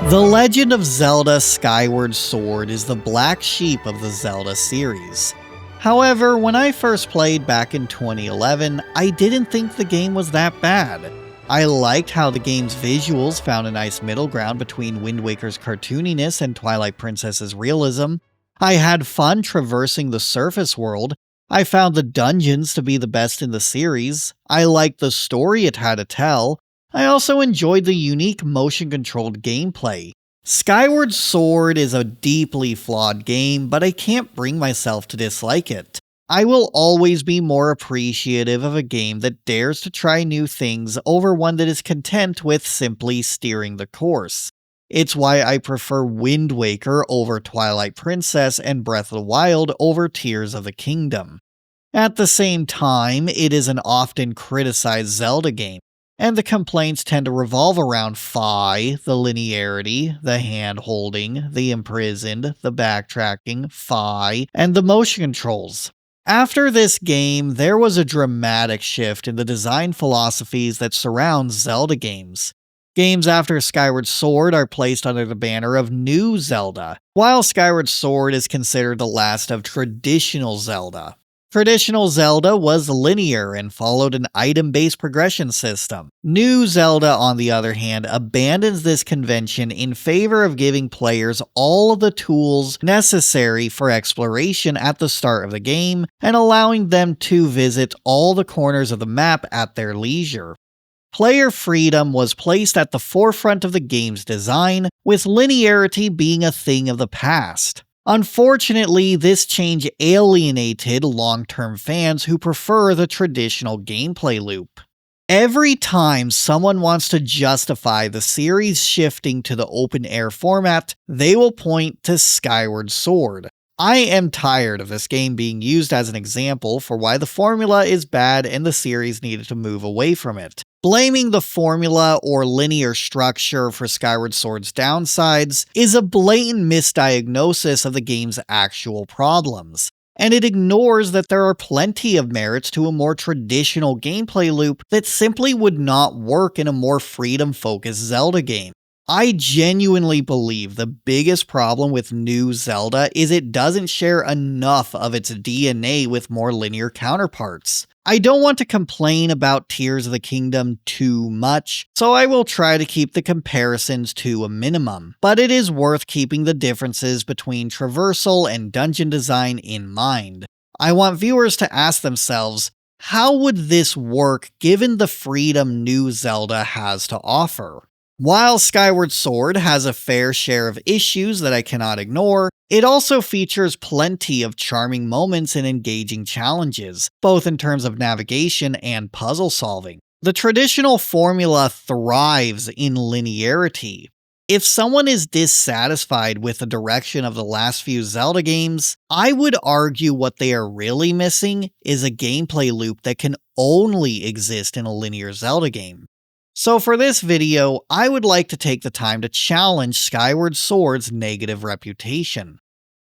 The Legend of Zelda Skyward Sword is the black sheep of the Zelda series. However, when I first played back in 2011, I didn't think the game was that bad. I liked how the game's visuals found a nice middle ground between Wind Waker's cartooniness and Twilight Princess's realism. I had fun traversing the surface world. I found the dungeons to be the best in the series. I liked the story it had to tell. I also enjoyed the unique motion-controlled gameplay. Skyward Sword is a deeply flawed game, but I can't bring myself to dislike it. I will always be more appreciative of a game that dares to try new things over one that is content with simply steering the course. It's why I prefer Wind Waker over Twilight Princess and Breath of the Wild over Tears of the Kingdom. At the same time, it is an often criticized Zelda game, and the complaints tend to revolve around Fi, the linearity, the hand-holding, the imprisoned, the backtracking, Fi, and the motion controls. After this game, there was a dramatic shift in the design philosophies that surround Zelda games. Games after Skyward Sword are placed under the banner of New Zelda, while Skyward Sword is considered the last of traditional Zelda. Traditional Zelda was linear and followed an item-based progression system. New Zelda, on the other hand, abandons this convention in favor of giving players all of the tools necessary for exploration at the start of the game and allowing them to visit all the corners of the map at their leisure. Player freedom was placed at the forefront of the game's design, with linearity being a thing of the past. Unfortunately, this change alienated long-term fans who prefer the traditional gameplay loop. Every time someone wants to justify the series shifting to the open-air format, they will point to Skyward Sword. I am tired of this game being used as an example for why the formula is bad and the series needed to move away from it. Blaming the formula or linear structure for Skyward Sword's downsides is a blatant misdiagnosis of the game's actual problems, and it ignores that there are plenty of merits to a more traditional gameplay loop that simply would not work in a more freedom-focused Zelda game. I genuinely believe the biggest problem with New Zelda is it doesn't share enough of its DNA with more linear counterparts. I don't want to complain about Tears of the Kingdom too much, so I will try to keep the comparisons to a minimum, but it is worth keeping the differences between traversal and dungeon design in mind. I want viewers to ask themselves, how would this work given the freedom New Zelda has to offer? While Skyward Sword has a fair share of issues that I cannot ignore, it also features plenty of charming moments and engaging challenges, both in terms of navigation and puzzle solving. The traditional formula thrives in linearity. If someone is dissatisfied with the direction of the last few Zelda games, I would argue what they are really missing is a gameplay loop that can only exist in a linear Zelda game. So for this video, I would like to take the time to challenge Skyward Sword's negative reputation.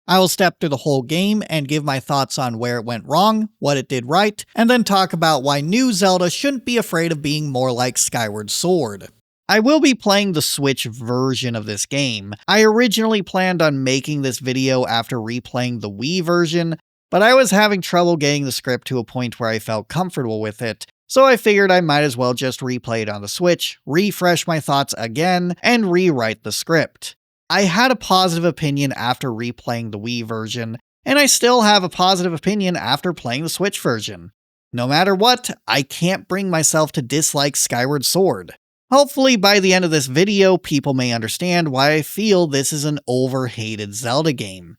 I will step through the whole game and give my thoughts on where it went wrong, what it did right, and then talk about why New Zelda shouldn't be afraid of being more like Skyward Sword. I will be playing the Switch version of this game. I originally planned on making this video after replaying the Wii version, but I was having trouble getting the script to a point where I felt comfortable with it, so I figured I might as well just replay it on the Switch, refresh my thoughts again, and rewrite the script. I had a positive opinion after replaying the Wii version, and I still have a positive opinion after playing the Switch version. No matter what, I can't bring myself to dislike Skyward Sword. Hopefully by the end of this video, people may understand why I feel this is an overhated Zelda game.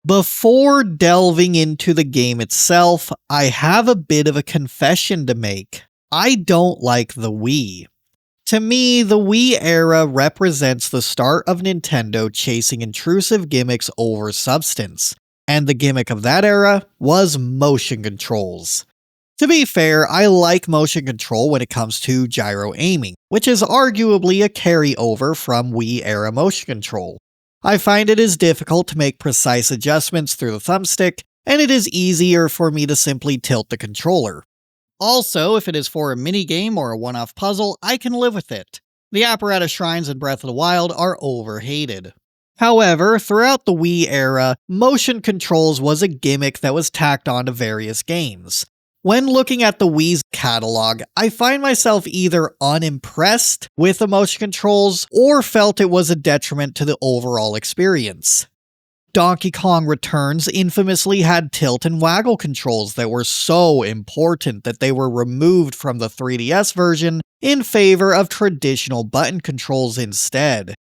Before delving into the game itself, I have a bit of a confession to make. I don't like the Wii. To me, the Wii era represents the start of Nintendo chasing intrusive gimmicks over substance, and the gimmick of that era was motion controls. To be fair, I like motion control when it comes to gyro aiming, which is arguably a carryover from Wii era motion control. I find it is difficult to make precise adjustments through the thumbstick, and it is easier for me to simply tilt the controller. Also, if it is for a minigame or a one-off puzzle, I can live with it. The apparatus shrines in Breath of the Wild are overhated. However, throughout the Wii era, motion controls was a gimmick that was tacked onto various games. When looking at the Wii's catalog, I find myself either unimpressed with the motion controls or felt it was a detriment to the overall experience. Donkey Kong Returns infamously had tilt and waggle controls that were so important that they were removed from the 3DS version in favor of traditional button controls instead.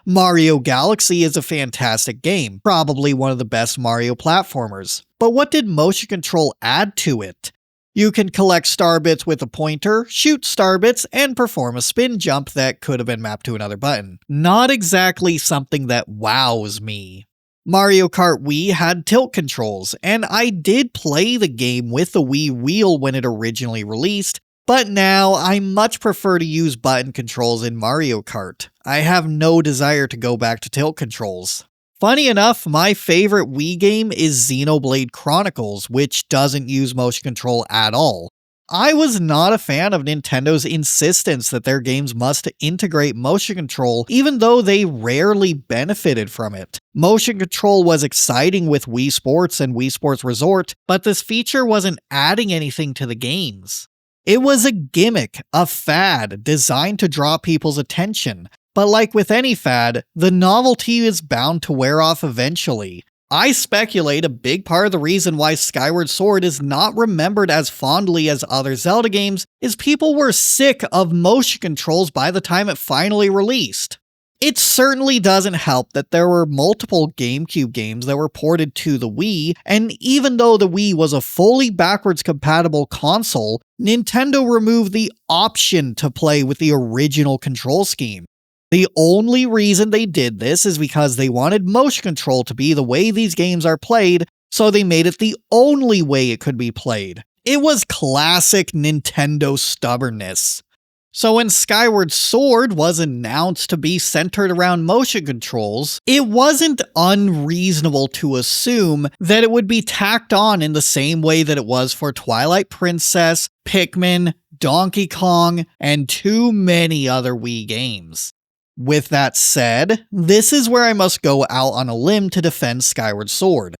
Mario Galaxy is a fantastic game, probably one of the best Mario platformers, but what did motion control add to it? You can collect star bits with a pointer, shoot star bits, and perform a spin jump that could have been mapped to another button. Not exactly something that wows me. Mario Kart Wii had tilt controls, and I did play the game with the Wii wheel when it originally released, but now I much prefer to use button controls in Mario Kart. I have no desire to go back to tilt controls. Funny enough, my favorite Wii game is Xenoblade Chronicles, which doesn't use motion control at all. I was not a fan of Nintendo's insistence that their games must integrate motion control, even though they rarely benefited from it. Motion control was exciting with Wii Sports and Wii Sports Resort, but this feature wasn't adding anything to the games. It was a gimmick, a fad, designed to draw people's attention. But like with any fad, the novelty is bound to wear off eventually. I speculate a big part of the reason why Skyward Sword is not remembered as fondly as other Zelda games is people were sick of motion controls by the time it finally released. It certainly doesn't help that there were multiple GameCube games that were ported to the Wii, and even though the Wii was a fully backwards compatible console, Nintendo removed the option to play with the original control scheme. The only reason they did this is because they wanted motion control to be the way these games are played, so they made it the only way it could be played. It was classic Nintendo stubbornness. So when Skyward Sword was announced to be centered around motion controls, it wasn't unreasonable to assume that it would be tacked on in the same way that it was for Twilight Princess, Pikmin, Donkey Kong, and too many other Wii games. With that said, this is where I must go out on a limb to defend Skyward Sword.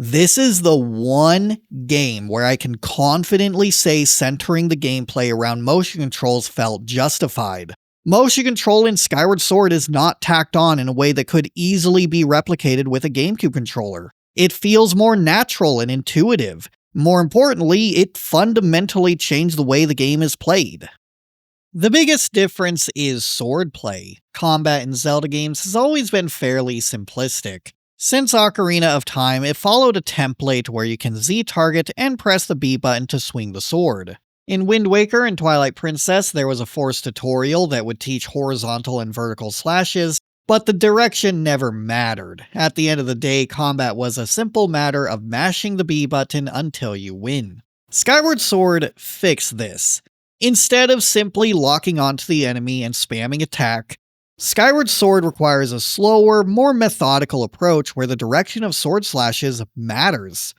This is the one game where I can confidently say centering the gameplay around motion controls felt justified. Motion control in Skyward Sword is not tacked on in a way that could easily be replicated with a GameCube controller. It feels more natural and intuitive. More importantly, it fundamentally changed the way the game is played. The biggest difference is swordplay. Combat in Zelda games has always been fairly simplistic. Since Ocarina of Time, it followed a template where you can Z-target and press the B button to swing the sword. In Wind Waker and Twilight Princess, there was a forced tutorial that would teach horizontal and vertical slashes, but the direction never mattered. At the end of the day, combat was a simple matter of mashing the B button until you win. Skyward Sword fixed this. Instead of simply locking onto the enemy and spamming attack, Skyward Sword requires a slower, more methodical approach where the direction of sword slashes matters.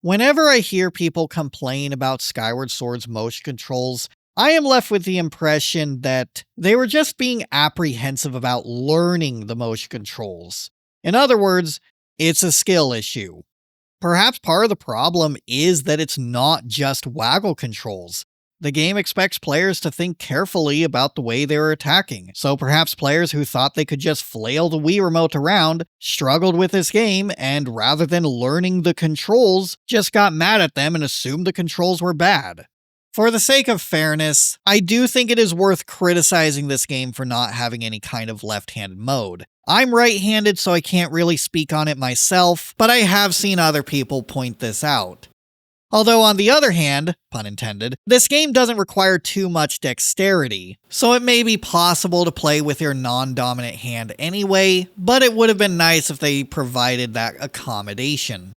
Whenever I hear people complain about Skyward Sword's motion controls, I am left with the impression that they were just being apprehensive about learning the motion controls. In other words, it's a skill issue. Perhaps part of the problem is that it's not just waggle controls. The game expects players to think carefully about the way they are attacking, so perhaps players who thought they could just flail the Wii remote around struggled with this game, and rather than learning the controls, just got mad at them and assumed the controls were bad. For the sake of fairness, I do think it is worth criticizing this game for not having any kind of left-handed mode. I'm right-handed, so I can't really speak on it myself, but I have seen other people point this out. Although on the other hand, pun intended, this game doesn't require too much dexterity, so it may be possible to play with your non-dominant hand anyway, but it would have been nice if they provided that accommodation.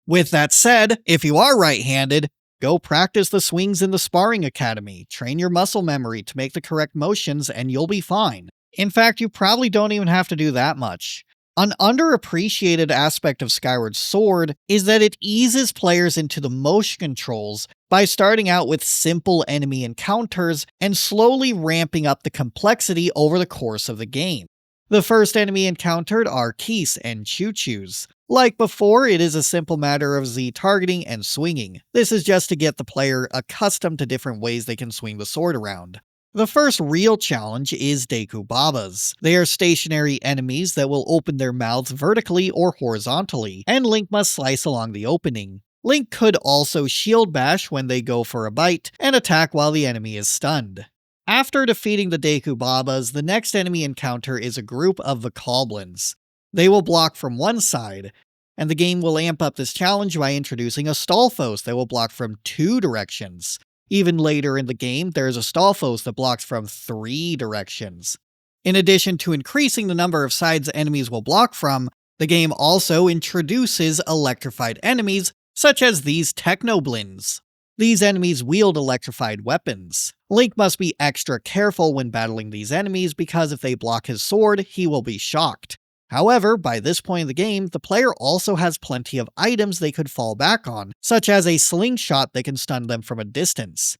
With that said, if you are right-handed, go practice the swings in the Sparring Academy, train your muscle memory to make the correct motions, and you'll be fine. In fact, you probably don't even have to do that much. An underappreciated aspect of Skyward Sword is that it eases players into the motion controls by starting out with simple enemy encounters and slowly ramping up the complexity over the course of the game. The first enemy encountered are Keese and Choo-Choos. Like before, it is a simple matter of Z targeting and swinging. This is just to get the player accustomed to different ways they can swing the sword around. The first real challenge is Deku Babas. They are stationary enemies that will open their mouths vertically or horizontally, and Link must slice along the opening. Link could also shield bash when they go for a bite, and attack while the enemy is stunned. After defeating the Deku Babas, the next enemy encounter is a group of the Koblins. They will block from one side, and the game will amp up this challenge by introducing a Stalfos that will block from 2 directions. Even later in the game, there is a Stalfos that blocks from 3 directions. In addition to increasing the number of sides enemies will block from, the game also introduces electrified enemies, such as these Technoblins. These enemies wield electrified weapons. Link must be extra careful when battling these enemies because if they block his sword, he will be shocked. However, by this point in the game, the player also has plenty of items they could fall back on, such as a slingshot that can stun them from a distance.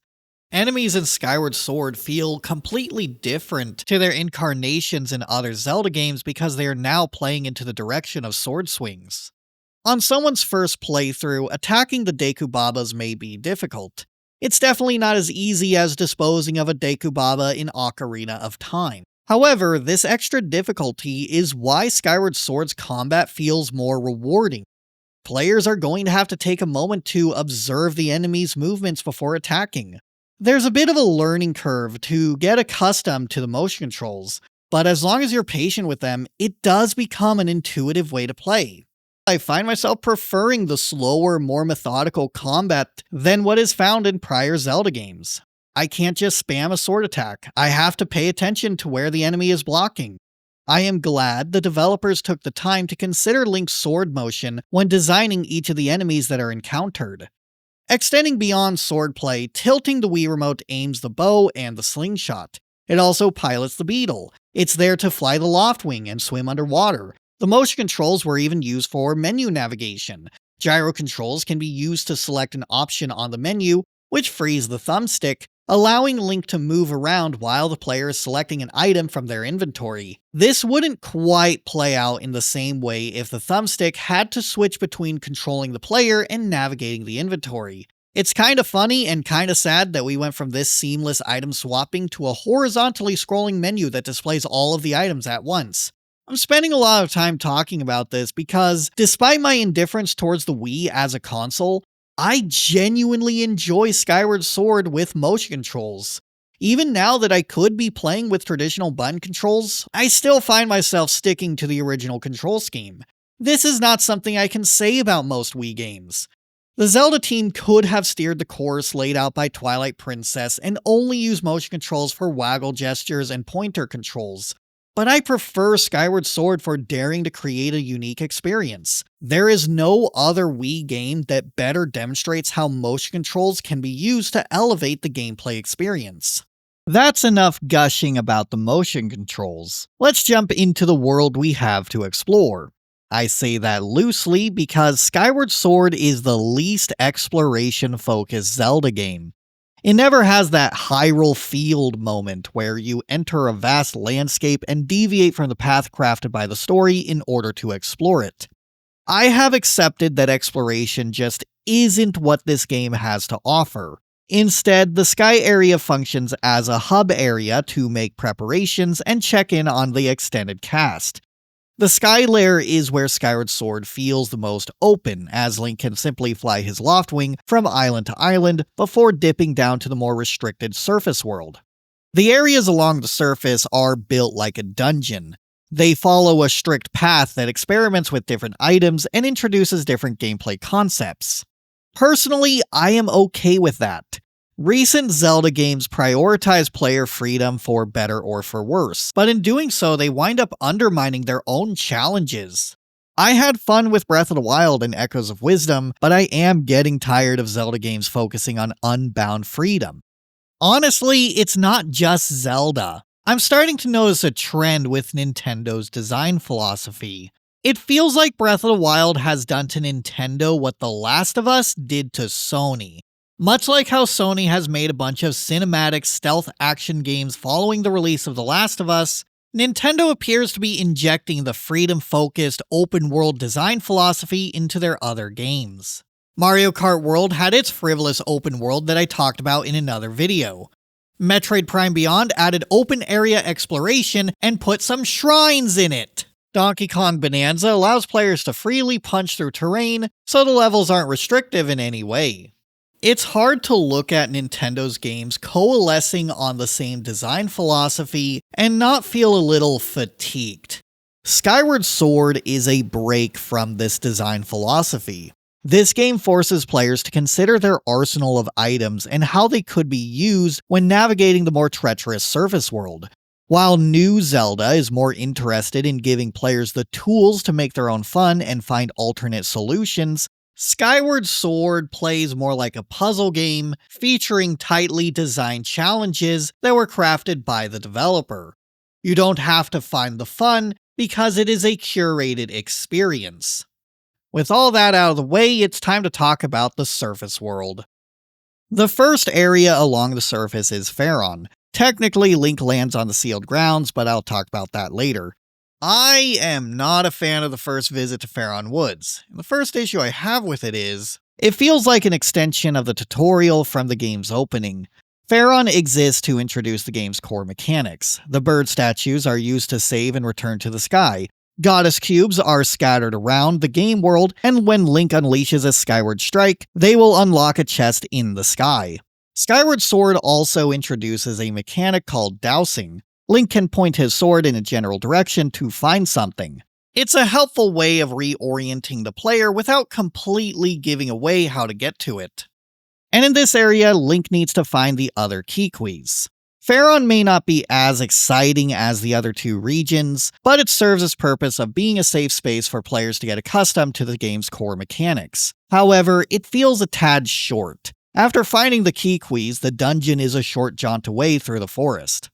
Enemies in Skyward Sword feel completely different to their incarnations in other Zelda games because they are now playing into the direction of sword swings. On someone's first playthrough, attacking the Deku Babas may be difficult. It's definitely not as easy as disposing of a Deku Baba in Ocarina of Time. However, this extra difficulty is why Skyward Sword's combat feels more rewarding. Players are going to have to take a moment to observe the enemy's movements before attacking. There's a bit of a learning curve to get accustomed to the motion controls, but as long as you're patient with them, it does become an intuitive way to play. I find myself preferring the slower, more methodical combat than what is found in prior Zelda games. I can't just spam a sword attack. I have to pay attention to where the enemy is blocking. I am glad the developers took the time to consider Link's sword motion when designing each of the enemies that are encountered. Extending beyond swordplay, tilting the Wii Remote aims the bow and the slingshot. It also pilots the beetle. It's there to fly the Loftwing and swim underwater. The motion controls were even used for menu navigation. Gyro controls can be used to select an option on the menu, which frees the thumbstick, allowing Link to move around while the player is selecting an item from their inventory. This wouldn't quite play out in the same way if the thumbstick had to switch between controlling the player and navigating the inventory. It's kinda funny and kinda sad that we went from this seamless item swapping to a horizontally scrolling menu that displays all of the items at once. I'm spending a lot of time talking about this because, despite my indifference towards the Wii as a console, I genuinely enjoy Skyward Sword with motion controls. Even now that I could be playing with traditional button controls, I still find myself sticking to the original control scheme. This is not something I can say about most Wii games. The Zelda team could have steered the course laid out by Twilight Princess and only use motion controls for waggle gestures and pointer controls. But I prefer Skyward Sword for daring to create a unique experience. There is no other Wii game that better demonstrates how motion controls can be used to elevate the gameplay experience. That's enough gushing about the motion controls. Let's jump into the world we have to explore. I say that loosely because Skyward Sword is the least exploration-focused Zelda game. It never has that Hyrule Field moment where you enter a vast landscape and deviate from the path crafted by the story in order to explore it. I have accepted that exploration just isn't what this game has to offer. Instead, the Sky area functions as a hub area to make preparations and check in on the extended cast. The Sky Layer is where Skyward Sword feels the most open, as Link can simply fly his Loftwing from island to island before dipping down to the more restricted surface world. The areas along the surface are built like a dungeon. They follow a strict path that experiments with different items and introduces different gameplay concepts. Personally, I am okay with that. Recent Zelda games prioritize player freedom for better or for worse, but in doing so they wind up undermining their own challenges. I had fun with Breath of the Wild and Echoes of Wisdom, but I am getting tired of Zelda games focusing on unbound freedom. Honestly, it's not just Zelda. I'm starting to notice a trend with Nintendo's design philosophy. It feels like Breath of the Wild has done to Nintendo what The Last of Us did to Sony. Much like how Sony has made a bunch of cinematic stealth action games following the release of The Last of Us, Nintendo appears to be injecting the freedom-focused open-world design philosophy into their other games. Mario Kart World had its frivolous open world that I talked about in another video. Metroid Prime Beyond added open area exploration and put some shrines in it. Donkey Kong Bonanza allows players to freely punch through terrain, so the levels aren't restrictive in any way. It's hard to look at Nintendo's games coalescing on the same design philosophy and not feel a little fatigued. Skyward Sword is a break from this design philosophy. This game forces players to consider their arsenal of items and how they could be used when navigating the more treacherous surface world. While New Zelda is more interested in giving players the tools to make their own fun and find alternate solutions, Skyward Sword plays more like a puzzle game, featuring tightly designed challenges that were crafted by the developer. You don't have to find the fun because it is a curated experience. With all that out of the way, it's time to talk about the surface world. The first area along the surface is Faron. Technically, Link lands on the sealed grounds, but I'll talk about that later. I am not a fan of the first visit to Faron Woods. The first issue I have with it is, it feels like an extension of the tutorial from the game's opening. Faron exists to introduce the game's core mechanics. The bird statues are used to save and return to the sky. Goddess cubes are scattered around the game world, and when Link unleashes a Skyward Strike, they will unlock a chest in the sky. Skyward Sword also introduces a mechanic called dowsing. Link can point his sword in a general direction to find something. It's a helpful way of reorienting the player without completely giving away how to get to it. And in this area, Link needs to find the other Kikwis. Faron may not be as exciting as the other two regions, but it serves its purpose of being a safe space for players to get accustomed to the game's core mechanics. However, it feels a tad short. After finding the Kikwis, the dungeon is a short jaunt away through the forest.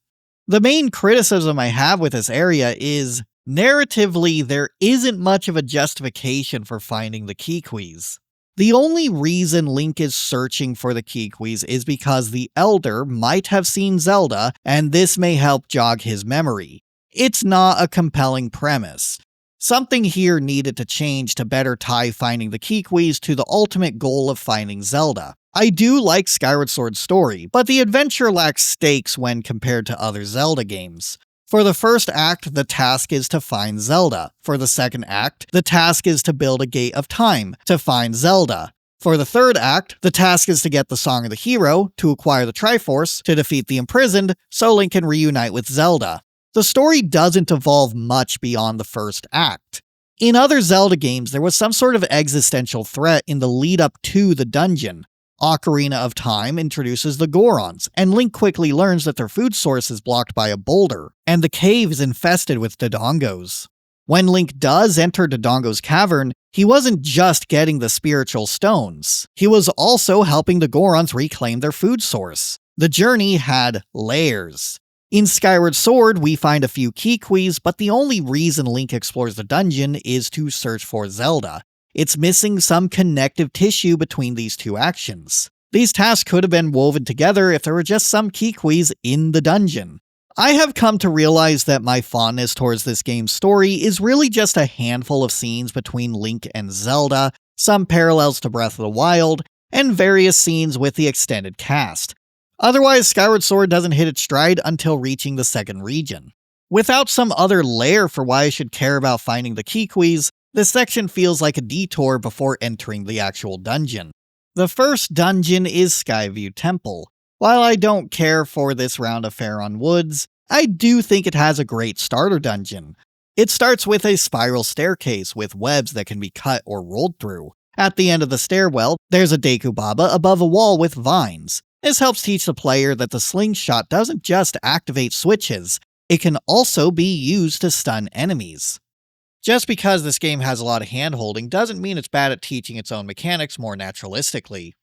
The main criticism I have with this area is, narratively, there isn't much of a justification for finding the Kikwis. The only reason Link is searching for the Kikwis is because the Elder might have seen Zelda, and this may help jog his memory. It's not a compelling premise. Something here needed to change to better tie finding the Kikwis to the ultimate goal of finding Zelda. I do like Skyward Sword's story, but the adventure lacks stakes when compared to other Zelda games. For the first act, the task is to find Zelda. For the second act, the task is to build a Gate of Time to find Zelda. For the third act, the task is to get the Song of the Hero, to acquire the Triforce, to defeat the Imprisoned, so Link can reunite with Zelda. The story doesn't evolve much beyond the first act. In other Zelda games, there was some sort of existential threat in the lead up to the dungeon. Ocarina of Time introduces the Gorons, and Link quickly learns that their food source is blocked by a boulder, and the cave is infested with Dodongos. When Link does enter Dodongo's cavern, he wasn't just getting the spiritual stones. He was also helping the Gorons reclaim their food source. The journey had layers. In Skyward Sword, we find a few Kikwis, but the only reason Link explores the dungeon is to search for Zelda. It's missing some connective tissue between these two actions. These tasks could have been woven together if there were just some Kikwis in the dungeon. I have come to realize that my fondness towards this game's story is really just a handful of scenes between Link and Zelda, some parallels to Breath of the Wild, and various scenes with the extended cast. Otherwise, Skyward Sword doesn't hit its stride until reaching the second region. Without some other layer for why I should care about finding the Kikwis, this section feels like a detour before entering the actual dungeon. The first dungeon is Skyview Temple. While I don't care for this round of Faron Woods, I do think it has a great starter dungeon. It starts with a spiral staircase with webs that can be cut or rolled through. At the end of the stairwell, there's a Deku Baba above a wall with vines. This helps teach the player that the slingshot doesn't just activate switches, it can also be used to stun enemies. Just because this game has a lot of hand-holding doesn't mean it's bad at teaching its own mechanics more naturalistically.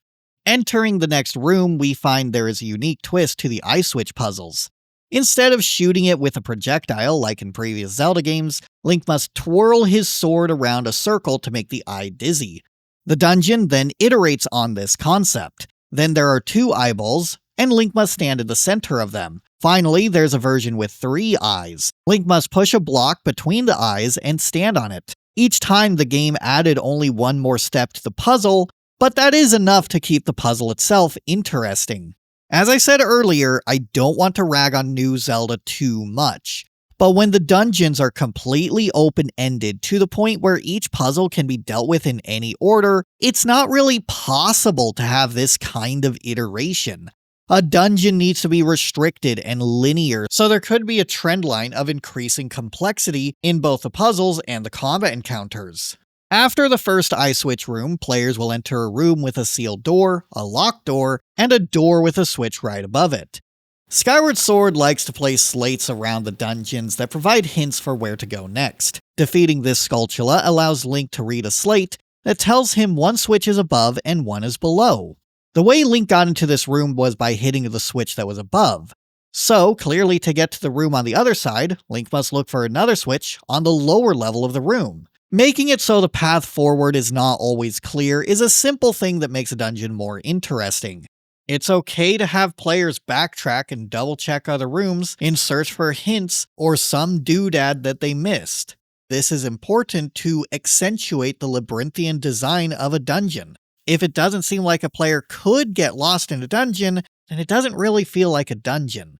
Entering the next room, we find there is a unique twist to the iSwitch puzzles. Instead of shooting it with a projectile like in previous Zelda games, Link must twirl his sword around a circle to make the eye dizzy. The dungeon then iterates on this concept. Then there are 2 eyeballs, and Link must stand in the center of them. Finally, there's a version with 3 eyes. Link must push a block between the eyes and stand on it. Each time the game added only one more step to the puzzle, but that is enough to keep the puzzle itself interesting. As I said earlier, I don't want to rag on New Zelda too much, but when the dungeons are completely open-ended to the point where each puzzle can be dealt with in any order, it's not really possible to have this kind of iteration. A dungeon needs to be restricted and linear, so there could be a trend line of increasing complexity in both the puzzles and the combat encounters. After the first eye switch room, players will enter a room with a sealed door, a locked door, and a door with a switch right above it. Skyward Sword likes to place slates around the dungeons that provide hints for where to go next. Defeating this Skulltula allows Link to read a slate that tells him one switch is above and one is below. The way Link got into this room was by hitting the switch that was above. So, clearly to get to the room on the other side, Link must look for another switch on the lower level of the room. Making it so the path forward is not always clear is a simple thing that makes a dungeon more interesting. It's okay to have players backtrack and double-check other rooms in search for hints or some doodad that they missed. This is important to accentuate the labyrinthian design of a dungeon. If it doesn't seem like a player could get lost in a dungeon, then it doesn't really feel like a dungeon.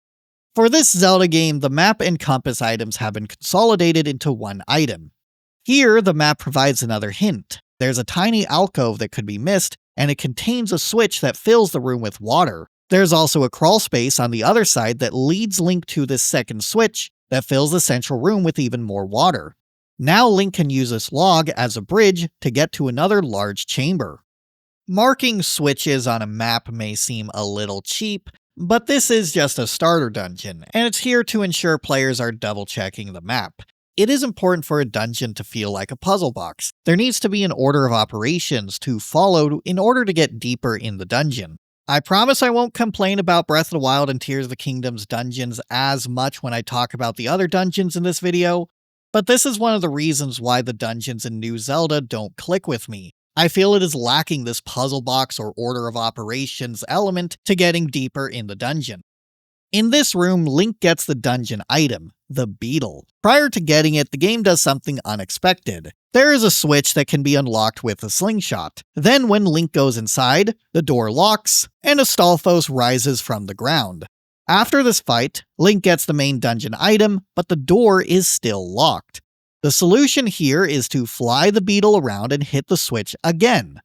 For this Zelda game, the map and compass items have been consolidated into one item. Here, the map provides another hint. There's a tiny alcove that could be missed, and it contains a switch that fills the room with water. There's also a crawl space on the other side that leads Link to this second switch that fills the central room with even more water. Now Link can use this log as a bridge to get to another large chamber. Marking switches on a map may seem a little cheap, but this is just a starter dungeon, and it's here to ensure players are double-checking the map. It is important for a dungeon to feel like a puzzle box. There needs to be an order of operations to follow in order to get deeper in the dungeon. I promise I won't complain about Breath of the Wild and Tears of the Kingdom's dungeons as much when I talk about the other dungeons in this video, but this is one of the reasons why the dungeons in New Zelda don't click with me. I feel it is lacking this puzzle box or order of operations element to getting deeper in the dungeon. In this room, Link gets the dungeon item, the beetle. Prior to getting it, the game does something unexpected. There is a switch that can be unlocked with a slingshot. Then when Link goes inside, the door locks, and a Stalfos rises from the ground. After this fight, Link gets the main dungeon item, but the door is still locked. The solution here is to fly the beetle around and hit the switch again.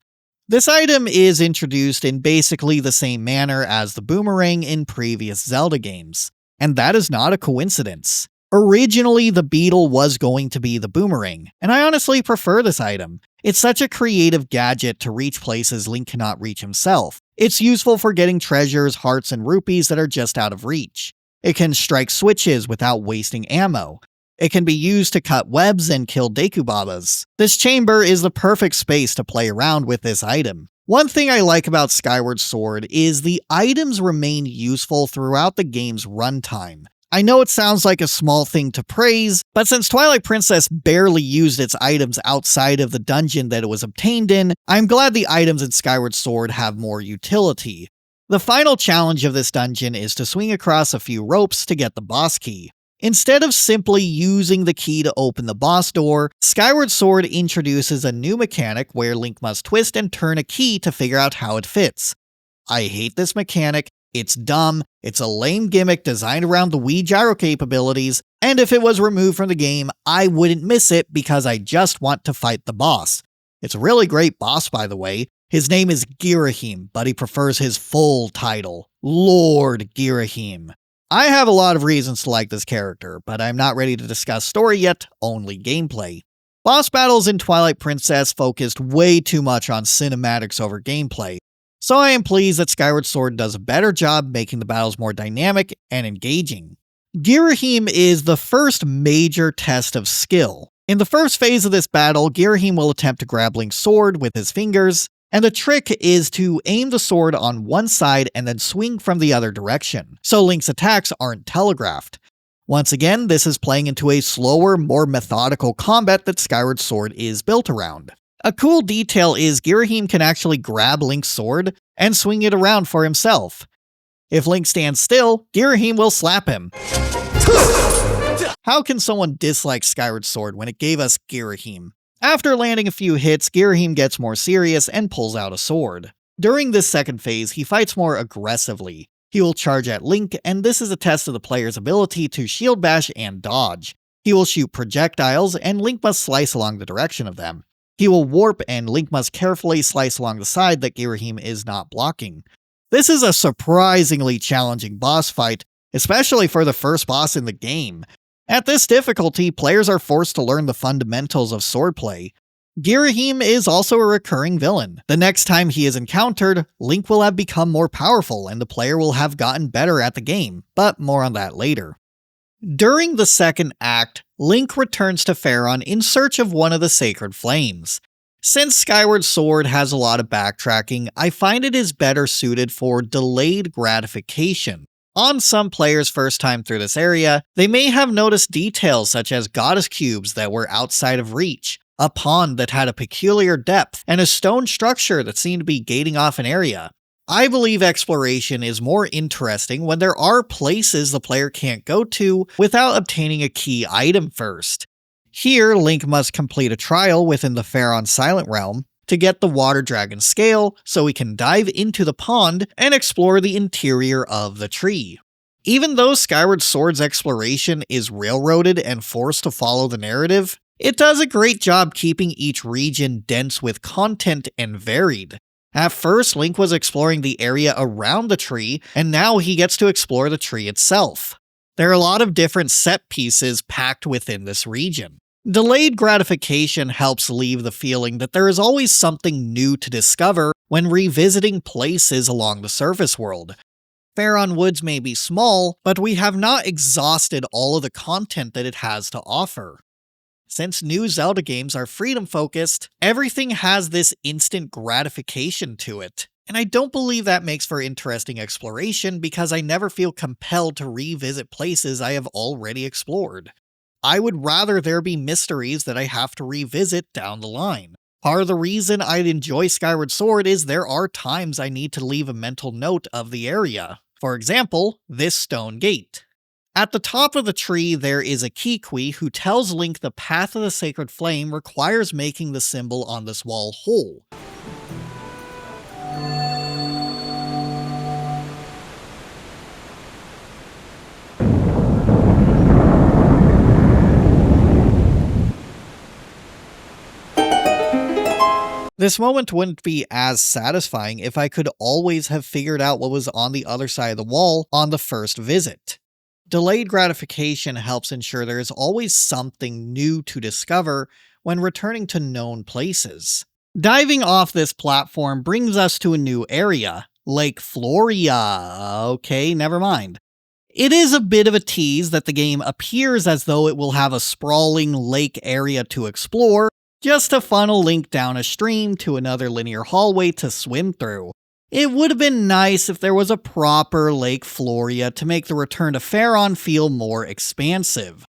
This item is introduced in basically the same manner as the boomerang in previous Zelda games, and that is not a coincidence. Originally, the beetle was going to be the boomerang, and I honestly prefer this item. It's such a creative gadget to reach places Link cannot reach himself. It's useful for getting treasures, hearts, and rupees that are just out of reach. It can strike switches without wasting ammo. It can be used to cut webs and kill Deku Babas. This chamber is the perfect space to play around with this item. One thing I like about Skyward Sword is the items remain useful throughout the game's runtime. I know it sounds like a small thing to praise, but since Twilight Princess barely used its items outside of the dungeon that it was obtained in, I'm glad the items in Skyward Sword have more utility. The final challenge of this dungeon is to swing across a few ropes to get the boss key. Instead of simply using the key to open the boss door, Skyward Sword introduces a new mechanic where Link must twist and turn a key to figure out how it fits. I hate this mechanic, it's dumb, it's a lame gimmick designed around the Wii gyro capabilities, and if it was removed from the game, I wouldn't miss it because I just want to fight the boss. It's a really great boss, by the way. His name is Girahim, but he prefers his full title, Lord Girahim. I have a lot of reasons to like this character, but I'm not ready to discuss story yet, only gameplay. Boss battles in Twilight Princess focused way too much on cinematics over gameplay, so I am pleased that Skyward Sword does a better job making the battles more dynamic and engaging. Girahim is the first major test of skill. In the first phase of this battle, Girahim will attempt to grab Link's sword with his fingers, And the trick is to aim the sword on one side and then swing from the other direction, so Link's attacks aren't telegraphed. Once again, this is playing into a slower, more methodical combat that Skyward Sword is built around. A cool detail is Girahim can actually grab Link's sword and swing it around for himself. If Link stands still, Girahim will slap him. How can someone dislike Skyward Sword when it gave us Girahim? After landing a few hits, Girahim gets more serious and pulls out a sword. During this second phase, he fights more aggressively. He will charge at Link, and this is a test of the player's ability to shield bash and dodge. He will shoot projectiles, and Link must slice along the direction of them. He will warp, and Link must carefully slice along the side that Girahim is not blocking. This is a surprisingly challenging boss fight, especially for the first boss in the game. At this difficulty, players are forced to learn the fundamentals of swordplay. Girahim is also a recurring villain. The next time he is encountered, Link will have become more powerful and the player will have gotten better at the game, but more on that later. During the second act, Link returns to Faron in search of one of the sacred flames. Since Skyward Sword has a lot of backtracking, I find it is better suited for delayed gratification. On some players' first time through this area, they may have noticed details such as goddess cubes that were outside of reach, a pond that had a peculiar depth, and a stone structure that seemed to be gating off an area. I believe exploration is more interesting when there are places the player can't go to without obtaining a key item first. Here, Link must complete a trial within the Faron Silent Realm to get the Water Dragon scale so he can dive into the pond and explore the interior of the tree. Even though Skyward Sword's exploration is railroaded and forced to follow the narrative, it does a great job keeping each region dense with content and varied. At first, Link was exploring the area around the tree, and now he gets to explore the tree itself. There are a lot of different set pieces packed within this region. Delayed gratification helps leave the feeling that there is always something new to discover when revisiting places along the surface world. Faron Woods may be small, but we have not exhausted all of the content that it has to offer. Since new Zelda games are freedom-focused, everything has this instant gratification to it, and I don't believe that makes for interesting exploration because I never feel compelled to revisit places I have already explored. I would rather there be mysteries that I have to revisit down the line. Part of the reason I'd enjoy Skyward Sword is there are times I need to leave a mental note of the area. For example, this stone gate. At the top of the tree, there is a Kikwi who tells Link the path of the sacred flame requires making the symbol on this wall whole. This moment wouldn't be as satisfying if I could always have figured out what was on the other side of the wall on the first visit. Delayed gratification helps ensure there is always something new to discover when returning to known places. Diving off this platform brings us to a new area, Lake Floria. Okay, never mind. It is a bit of a tease that the game appears as though it will have a sprawling lake area to explore, just to funnel Link down a stream to another linear hallway to swim through. It would have been nice if there was a proper Lake Floria to make the return to Faron feel more expansive.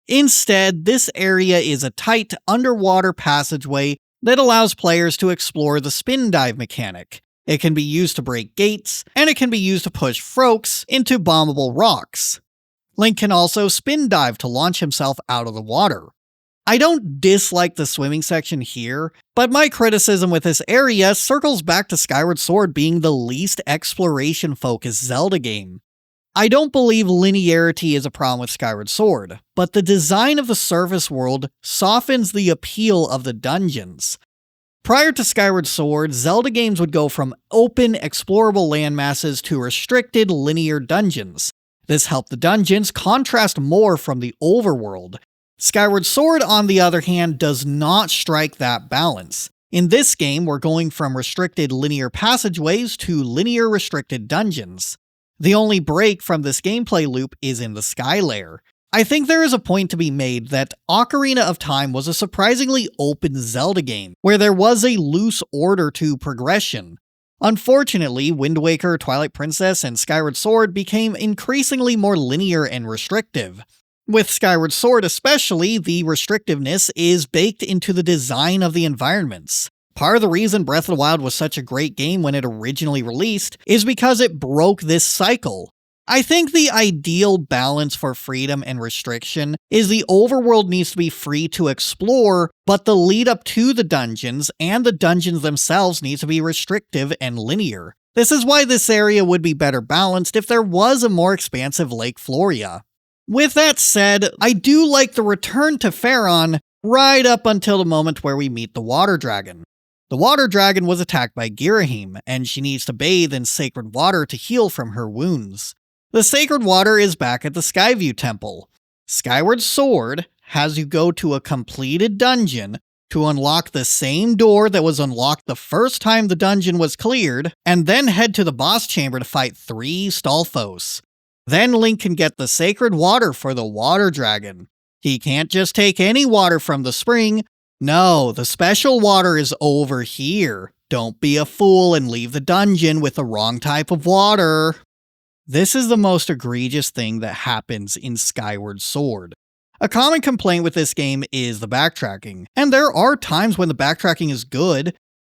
Instead, this area is a tight underwater passageway that allows players to explore the spin dive mechanic. It can be used to break gates, and it can be used to push Froaks into bombable rocks. Link can also spin dive to launch himself out of the water. I don't dislike the swimming section here, but my criticism with this area circles back to Skyward Sword being the least exploration-focused Zelda game. I don't believe linearity is a problem with Skyward Sword, but the design of the surface world softens the appeal of the dungeons. Prior to Skyward Sword, Zelda games would go from open, explorable landmasses to restricted, linear dungeons. This helped the dungeons contrast more from the overworld. Skyward Sword, on the other hand, does not strike that balance. In this game, we're going from restricted linear passageways to linear restricted dungeons. The only break from this gameplay loop is in the Sky Layer. I think there is a point to be made that Ocarina of Time was a surprisingly open Zelda game, where there was a loose order to progression. Unfortunately, Wind Waker, Twilight Princess, and Skyward Sword became increasingly more linear and restrictive. With Skyward Sword especially, the restrictiveness is baked into the design of the environments. Part of the reason Breath of the Wild was such a great game when it originally released is because it broke this cycle. I think the ideal balance for freedom and restriction is the overworld needs to be free to explore, but the lead up to the dungeons and the dungeons themselves needs to be restrictive and linear. This is why this area would be better balanced if there was a more expansive Lake Floria. With that said, I do like the return to Faron right up until the moment where we meet the Water Dragon. The Water Dragon was attacked by Girahim, and she needs to bathe in sacred water to heal from her wounds. The sacred water is back at the Skyview Temple. Skyward Sword has you go to a completed dungeon to unlock the same door that was unlocked the first time the dungeon was cleared, and then head to the boss chamber to fight 3 Stalfos. Then Link can get the sacred water for the Water Dragon. He can't just take any water from the spring. No, the special water is over here. Don't be a fool and leave the dungeon with the wrong type of water. This is the most egregious thing that happens in Skyward Sword. A common complaint with this game is the backtracking, and there are times when the backtracking is good.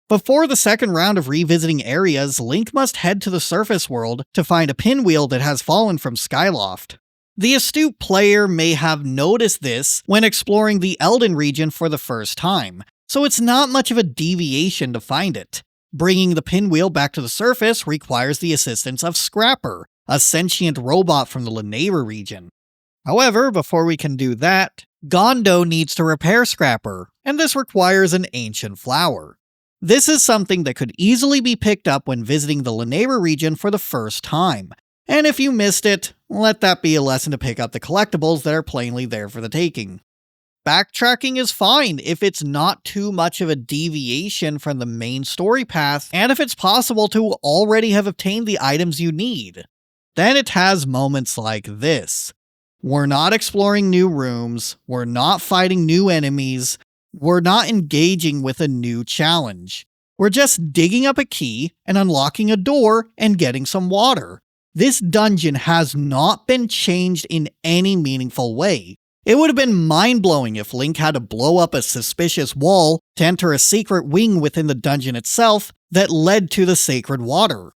Before the second round of revisiting areas, Link must head to the surface world to find a pinwheel that has fallen from Skyloft. The astute player may have noticed this when exploring the Eldin region for the first time, so it's not much of a deviation to find it. Bringing the pinwheel back to the surface requires the assistance of Scrapper, a sentient robot from the Lanayru region. However, before we can do that, Gondo needs to repair Scrapper, and this requires an ancient flower. This is something that could easily be picked up when visiting the Lanayru region for the first time, and if you missed it, let that be a lesson to pick up the collectibles that are plainly there for the taking. Backtracking is fine if it's not too much of a deviation from the main story path, and if it's possible to already have obtained the items you need. Then it has moments like this. We're not exploring new rooms, we're not fighting new enemies, we're not engaging with a new challenge. We're just digging up a key and unlocking a door and getting some water. This dungeon has not been changed in any meaningful way. It would have been mind-blowing if Link had to blow up a suspicious wall to enter a secret wing within the dungeon itself that led to the sacred water.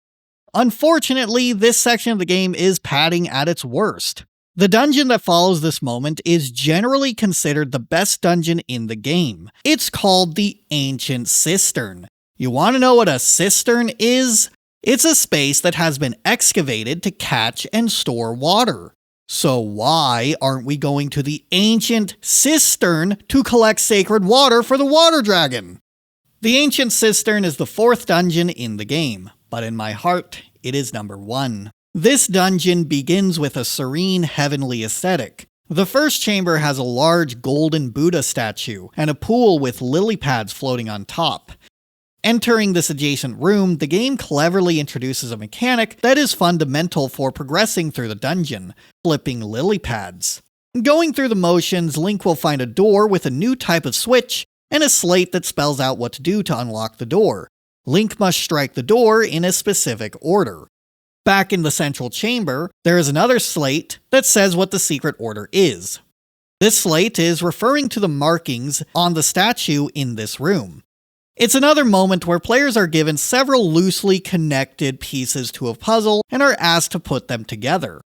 Unfortunately, this section of the game is padding at its worst. The dungeon that follows this moment is generally considered the best dungeon in the game. It's called the Ancient Cistern. You want to know what a cistern is? It's a space that has been excavated to catch and store water. So why aren't we going to the Ancient Cistern to collect sacred water for the Water Dragon? The Ancient Cistern is the 4th dungeon in the game, but in my heart, it is number 1. This dungeon begins with a serene, heavenly aesthetic. The first chamber has a large golden Buddha statue and a pool with lily pads floating on top. Entering this adjacent room, the game cleverly introduces a mechanic that is fundamental for progressing through the dungeon, flipping lily pads. Going through the motions, Link will find a door with a new type of switch and a slate that spells out what to do to unlock the door. Link must strike the door in a specific order. Back in the central chamber, there is another slate that says what the secret order is. This slate is referring to the markings on the statue in this room. It's another moment where players are given several loosely connected pieces to a puzzle and are asked to put them together.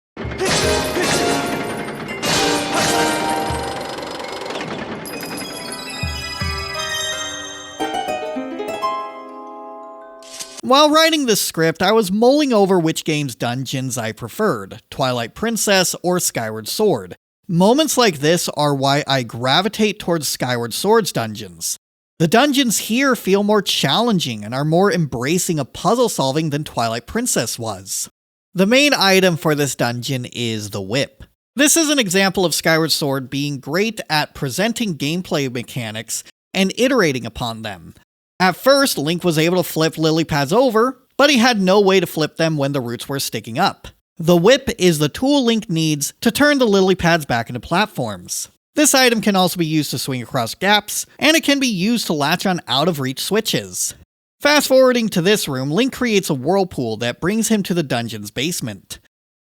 While writing this script, I was mulling over which game's dungeons I preferred, Twilight Princess or Skyward Sword. Moments like this are why I gravitate towards Skyward Sword's dungeons. The dungeons here feel more challenging and are more embracing of puzzle solving than Twilight Princess was. The main item for this dungeon is the whip. This is an example of Skyward Sword being great at presenting gameplay mechanics and iterating upon them. At first, Link was able to flip lily pads over, but he had no way to flip them when the roots were sticking up. The whip is the tool Link needs to turn the lily pads back into platforms. This item can also be used to swing across gaps, and it can be used to latch on out-of-reach switches. Fast forwarding to this room, Link creates a whirlpool that brings him to the dungeon's basement.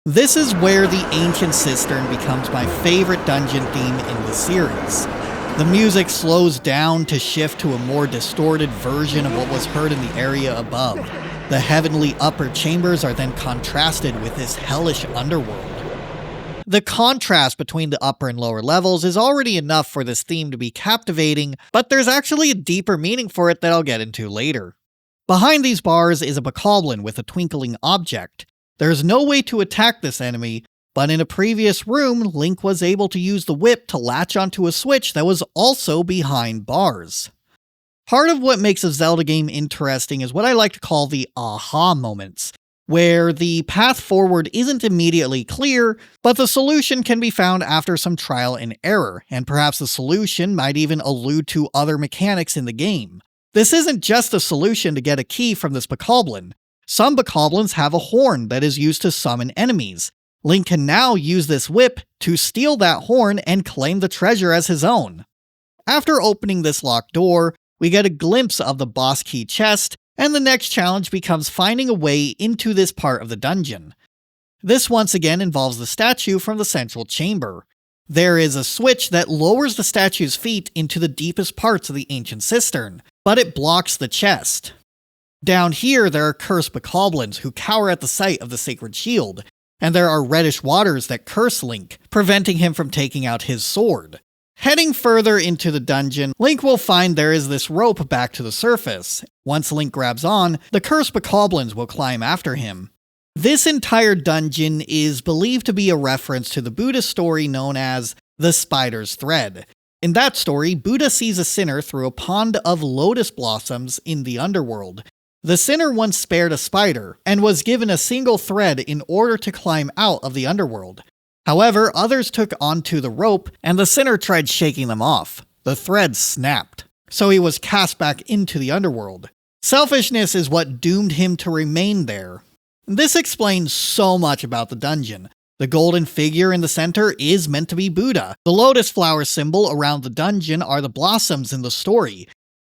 This is where the ancient Cistern becomes my favorite dungeon theme in the series. The music slows down to shift to a more distorted version of what was heard in the area above. The heavenly upper chambers are then contrasted with this hellish underworld. The contrast between the upper and lower levels is already enough for this theme to be captivating, but there's actually a deeper meaning for it that I'll get into later. Behind these bars is a bokoblin with a twinkling object. There's no way to attack this enemy, but in a previous room, Link was able to use the whip to latch onto a switch that was also behind bars. Part of what makes a Zelda game interesting is what I like to call the aha moments, where the path forward isn't immediately clear, but the solution can be found after some trial and error, and perhaps the solution might even allude to other mechanics in the game. This isn't just a solution to get a key from this bokoblin. Some bokoblins have a horn that is used to summon enemies. Link can now use this whip to steal that horn and claim the treasure as his own. After opening this locked door, we get a glimpse of the boss key chest, and the next challenge becomes finding a way into this part of the dungeon. This once again involves the statue from the central chamber. There is a switch that lowers the statue's feet into the deepest parts of the ancient cistern, but it blocks the chest. Down here, there are cursed bokoblins who cower at the sight of the sacred shield, and there are reddish waters that curse Link, preventing him from taking out his sword. Heading further into the dungeon, Link will find there is this rope back to the surface. Once Link grabs on, the cursed bokoblins will climb after him. This entire dungeon is believed to be a reference to the Buddhist story known as the Spider's Thread. In that story, Buddha sees a sinner through a pond of lotus blossoms in the underworld. The sinner once spared a spider, and was given a single thread in order to climb out of the underworld. However, others took onto the rope, and the sinner tried shaking them off. The thread snapped, so he was cast back into the underworld. Selfishness is what doomed him to remain there. This explains so much about the dungeon. The golden figure in the center is meant to be Buddha. The lotus flower symbol around the dungeon are the blossoms in the story.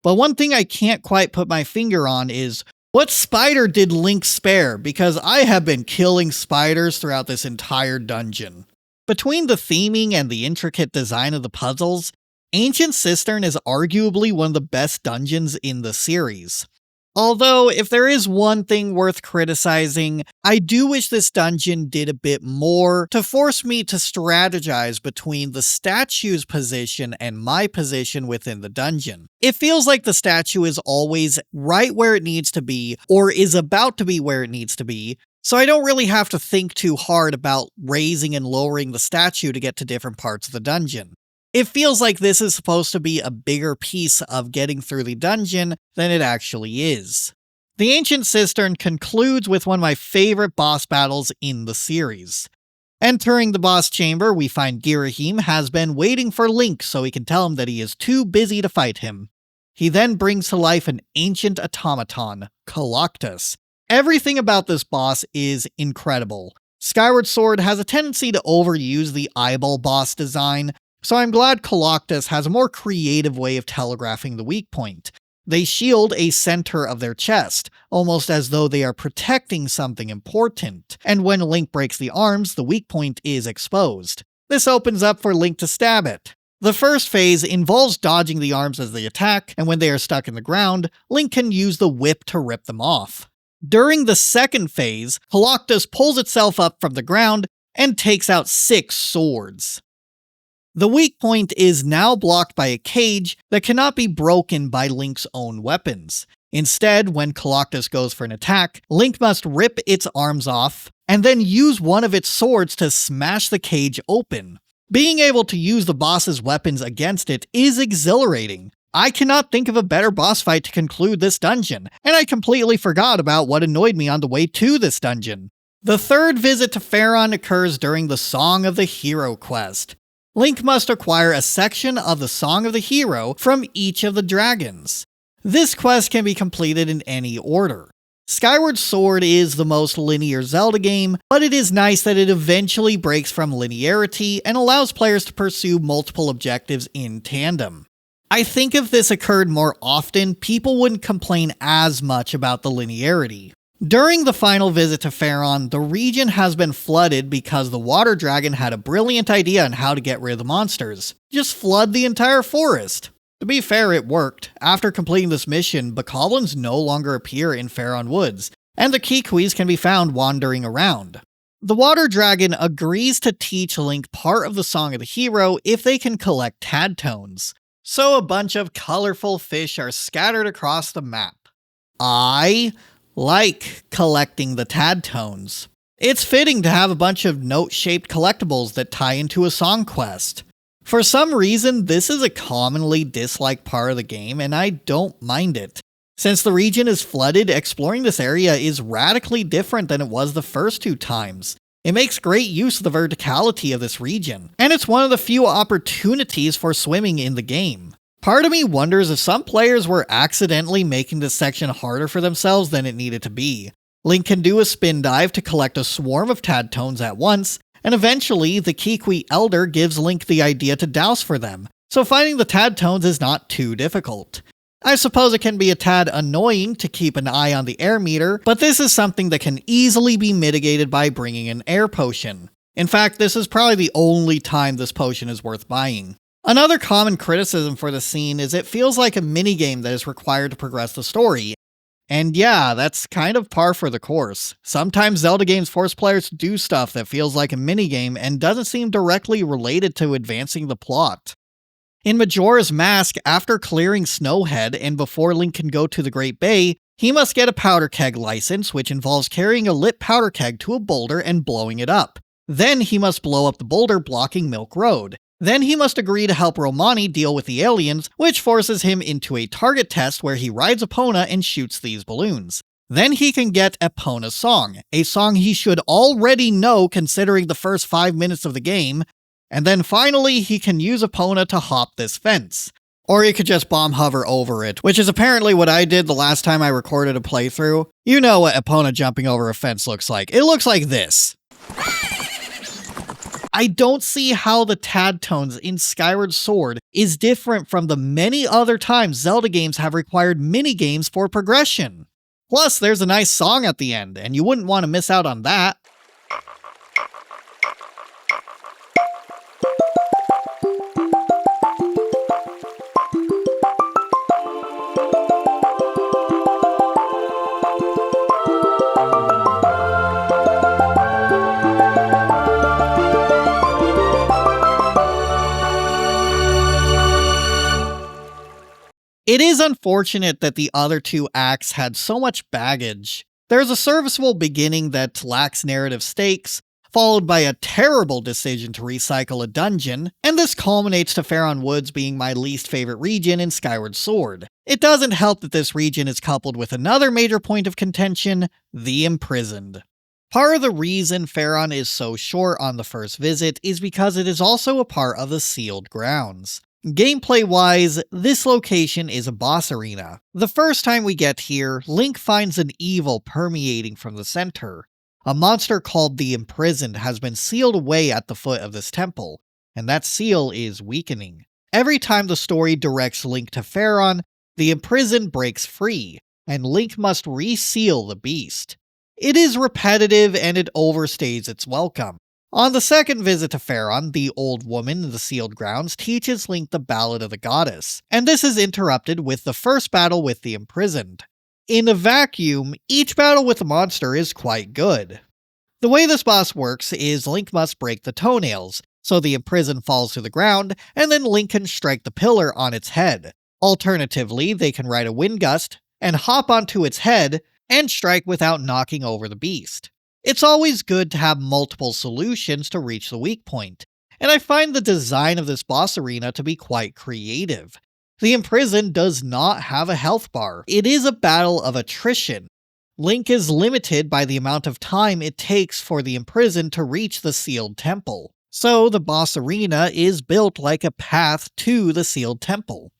But one thing I can't quite put my finger on is, what spider did Link spare? Because I have been killing spiders throughout this entire dungeon. Between the theming and the intricate design of the puzzles, Ancient Cistern is arguably one of the best dungeons in the series. Although, if there is one thing worth criticizing, I do wish this dungeon did a bit more to force me to strategize between the statue's position and my position within the dungeon. It feels like the statue is always right where it needs to be, or is about to be where it needs to be, so I don't really have to think too hard about raising and lowering the statue to get to different parts of the dungeon. It feels like this is supposed to be a bigger piece of getting through the dungeon than it actually is. The Ancient Cistern concludes with one of my favorite boss battles in the series. Entering the boss chamber, we find Girahim has been waiting for Link so he can tell him that he is too busy to fight him. He then brings to life an ancient automaton, Coloctus. Everything about this boss is incredible. Skyward Sword has a tendency to overuse the eyeball boss design, so I'm glad Coloctus has a more creative way of telegraphing the weak point. They shield a center of their chest, almost as though they are protecting something important, and when Link breaks the arms, the weak point is exposed. This opens up for Link to stab it. The first phase involves dodging the arms as they attack, and when they are stuck in the ground, Link can use the whip to rip them off. During the second phase, Coloctus pulls itself up from the ground and takes out 6 swords. The weak point is now blocked by a cage that cannot be broken by Link's own weapons. Instead, when Coloctus goes for an attack, Link must rip its arms off, and then use one of its swords to smash the cage open. Being able to use the boss's weapons against it is exhilarating. I cannot think of a better boss fight to conclude this dungeon, and I completely forgot about what annoyed me on the way to this dungeon. The third visit to Faron occurs during the Song of the Hero quest. Link must acquire a section of the Song of the Hero from each of the dragons. This quest can be completed in any order. Skyward Sword is the most linear Zelda game, but it is nice that it eventually breaks from linearity and allows players to pursue multiple objectives in tandem. I think if this occurred more often, people wouldn't complain as much about the linearity. During the final visit to Faron, the region has been flooded because the water dragon had a brilliant idea on how to get rid of the monsters. Just flood the entire forest. To be fair, it worked. After completing this mission, bokoblins no longer appear in Faron Woods, and the Kikwis can be found wandering around. The water dragon agrees to teach Link part of the Song of the Hero if they can collect tad tones. So a bunch of colorful fish are scattered across the map. I like collecting the tad tones. It's fitting to have a bunch of note-shaped collectibles that tie into a song quest. For some reason, this is a commonly disliked part of the game, and I don't mind it. Since the region is flooded, exploring this area is radically different than it was the first 2 times. It makes great use of the verticality of this region, and it's one of the few opportunities for swimming in the game. Part of me wonders if some players were accidentally making this section harder for themselves than it needed to be. Link can do a spin dive to collect a swarm of tad tones at once, and eventually the Kikwi Elder gives Link the idea to douse for them, so finding the tad tones is not too difficult. I suppose it can be a tad annoying to keep an eye on the air meter, but this is something that can easily be mitigated by bringing an air potion. In fact, this is probably the only time this potion is worth buying. Another common criticism for the scene is it feels like a minigame that is required to progress the story. And yeah, that's kind of par for the course. Sometimes Zelda games force players to do stuff that feels like a minigame and doesn't seem directly related to advancing the plot. In Majora's Mask, after clearing Snowhead and before Link can go to the Great Bay, he must get a powder keg license, which involves carrying a lit powder keg to a boulder and blowing it up. Then he must blow up the boulder blocking Milk Road. Then he must agree to help Romani deal with the aliens, which forces him into a target test where he rides Epona and shoots these balloons. Then he can get Epona's song, a song he should already know considering the first 5 minutes of the game, and then finally he can use Epona to hop this fence. Or he could just bomb hover over it, which is apparently what I did the last time I recorded a playthrough. You know what Epona jumping over a fence looks like. It looks like this. I don't see how the tad tones in Skyward Sword is different from the many other times Zelda games have required minigames for progression. Plus, there's a nice song at the end, and you wouldn't want to miss out on that. It is unfortunate that the other 2 acts had so much baggage. There's a serviceable beginning that lacks narrative stakes, followed by a terrible decision to recycle a dungeon, and this culminates to Faron Woods being my least favorite region in Skyward Sword. It doesn't help that this region is coupled with another major point of contention, the Imprisoned. Part of the reason Faron is so short on the first visit is because it is also a part of the sealed grounds. Gameplay-wise, this location is a boss arena. The first time we get here, Link finds an evil permeating from the center. A monster called the Imprisoned has been sealed away at the foot of this temple, and that seal is weakening. Every time the story directs Link to Faron, the Imprisoned breaks free, and Link must reseal the beast. It is repetitive and it overstays its welcome. On the second visit to Faron, the old woman in the sealed grounds teaches Link the Ballad of the Goddess, and this is interrupted with the first battle with the Imprisoned. In a vacuum, each battle with the monster is quite good. The way this boss works is Link must break the toenails, so the Imprisoned falls to the ground, and then Link can strike the pillar on its head. Alternatively, they can ride a wind gust, and hop onto its head, and strike without knocking over the beast. It's always good to have multiple solutions to reach the weak point, and I find the design of this boss arena to be quite creative. The Imprisoned does not have a health bar. It is a battle of attrition. Link is limited by the amount of time it takes for the Imprisoned to reach the sealed temple, so the boss arena is built like a path to the sealed temple.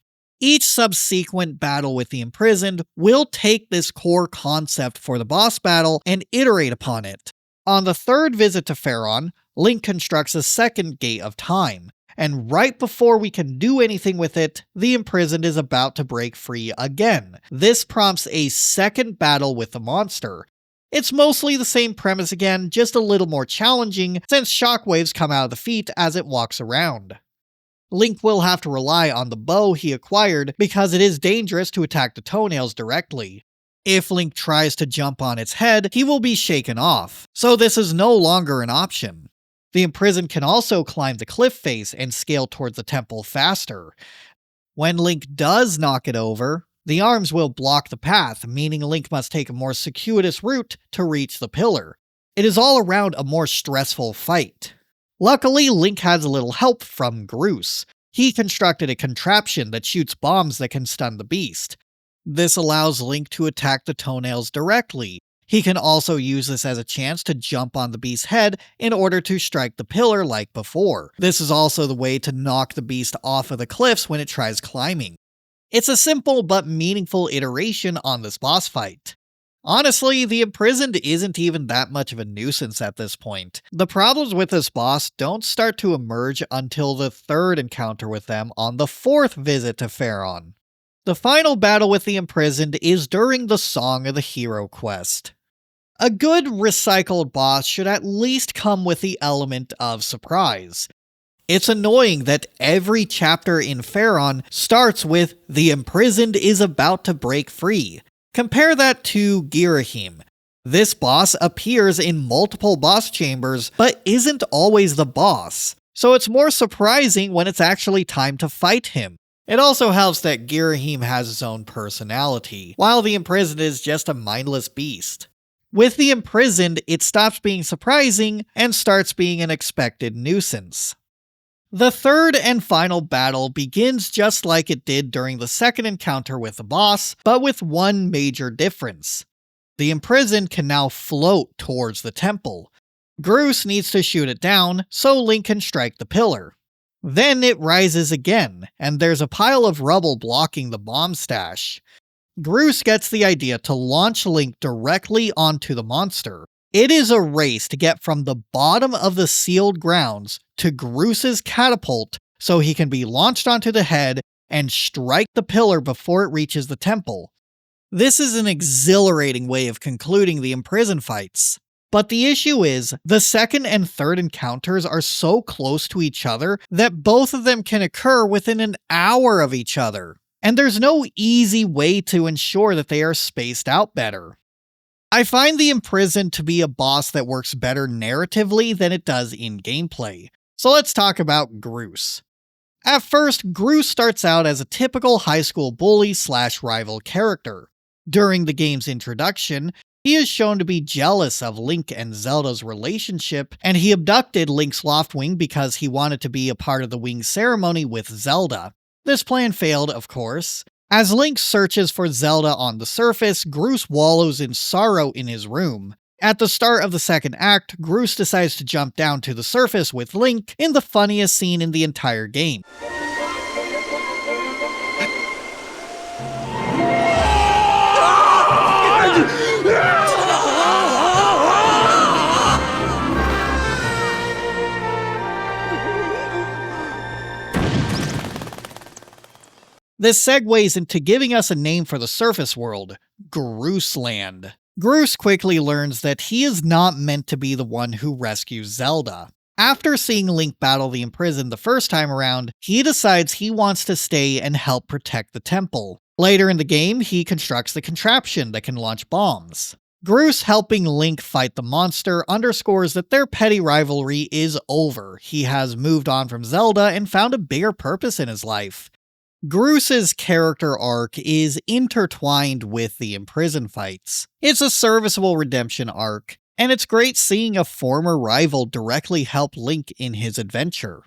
Each subsequent battle with the Imprisoned will take this core concept for the boss battle and iterate upon it. On the third visit to Faron, Link constructs a second Gate of Time, and right before we can do anything with it, the Imprisoned is about to break free again. This prompts a second battle with the monster. It's mostly the same premise again, just a little more challenging since shockwaves come out of the feet as it walks around. Link will have to rely on the bow he acquired because it is dangerous to attack the toenails directly. If Link tries to jump on its head, he will be shaken off, so this is no longer an option. The Imprisoned can also climb the cliff face and scale towards the temple faster. When Link does knock it over, the arms will block the path, meaning Link must take a more circuitous route to reach the pillar. It is all around a more stressful fight. Luckily, Link has a little help from Groose. He constructed a contraption that shoots bombs that can stun the beast. This allows Link to attack the toenails directly. He can also use this as a chance to jump on the beast's head in order to strike the pillar like before. This is also the way to knock the beast off of the cliffs when it tries climbing. It's a simple but meaningful iteration on this boss fight. Honestly, the Imprisoned isn't even that much of a nuisance at this point. The problems with this boss don't start to emerge until the third encounter with them on the fourth visit to Faron. The final battle with the Imprisoned is during the Song of the Hero quest. A good recycled boss should at least come with the element of surprise. It's annoying that every chapter in Faron starts with "The Imprisoned is about to break free." Compare that to Girahim. This boss appears in multiple boss chambers, but isn't always the boss, so it's more surprising when it's actually time to fight him. It also helps that Girahim has his own personality, while the Imprisoned is just a mindless beast. With the Imprisoned, it stops being surprising and starts being an expected nuisance. The third and final battle begins just like it did during the second encounter with the boss, but with one major difference. The Imprisoned can now float towards the temple. Groose needs to shoot it down so Link can strike the pillar. Then it rises again, and there's a pile of rubble blocking the bomb stash. Groose gets the idea to launch Link directly onto the monster. It is a race to get from the bottom of the sealed grounds to Groose's catapult so he can be launched onto the head and strike the pillar before it reaches the temple. This is an exhilarating way of concluding the Imprisoned fights. But the issue is, the second and third encounters are so close to each other that both of them can occur within an hour of each other, and there's no easy way to ensure that they are spaced out better. I find the Imprisoned to be a boss that works better narratively than it does in gameplay, so let's talk about Groose. At first, Groose starts out as a typical high school bully / rival character. During the game's introduction, he is shown to be jealous of Link and Zelda's relationship, and he abducted Link's Loftwing because he wanted to be a part of the wing ceremony with Zelda. This plan failed, of course. As Link searches for Zelda on the surface, Groose wallows in sorrow in his room. At the start of the second act, Groose decides to jump down to the surface with Link in the funniest scene in the entire game. This segues into giving us a name for the surface world, Grooseland. Groose quickly learns that he is not meant to be the one who rescues Zelda. After seeing Link battle the Imprisoned the first time around, he decides he wants to stay and help protect the temple. Later in the game, he constructs the contraption that can launch bombs. Groose helping Link fight the monster underscores that their petty rivalry is over. He has moved on from Zelda and found a bigger purpose in his life. Groose's character arc is intertwined with the Imprisoned fights. It's a serviceable redemption arc, and it's great seeing a former rival directly help Link in his adventure.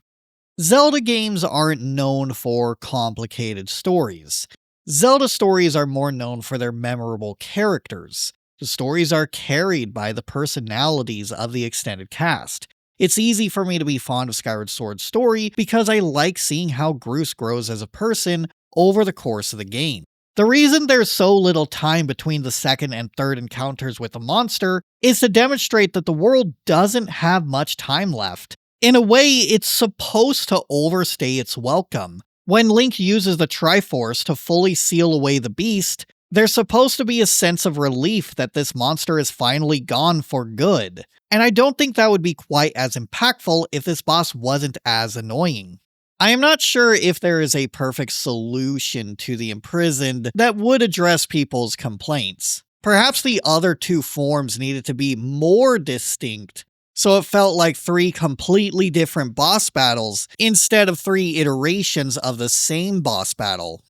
Zelda games aren't known for complicated stories. Zelda stories are more known for their memorable characters. The stories are carried by the personalities of the extended cast. It's easy for me to be fond of Skyward Sword's story because I like seeing how Groose grows as a person over the course of the game. The reason there's so little time between the second and third encounters with the monster is to demonstrate that the world doesn't have much time left. In a way, it's supposed to overstay its welcome. When Link uses the Triforce to fully seal away the beast, there's supposed to be a sense of relief that this monster is finally gone for good. And I don't think that would be quite as impactful if this boss wasn't as annoying. I am not sure if there is a perfect solution to the Imprisoned that would address people's complaints. Perhaps the other two forms needed to be more distinct, so it felt like 3 completely different boss battles instead of 3 iterations of the same boss battle.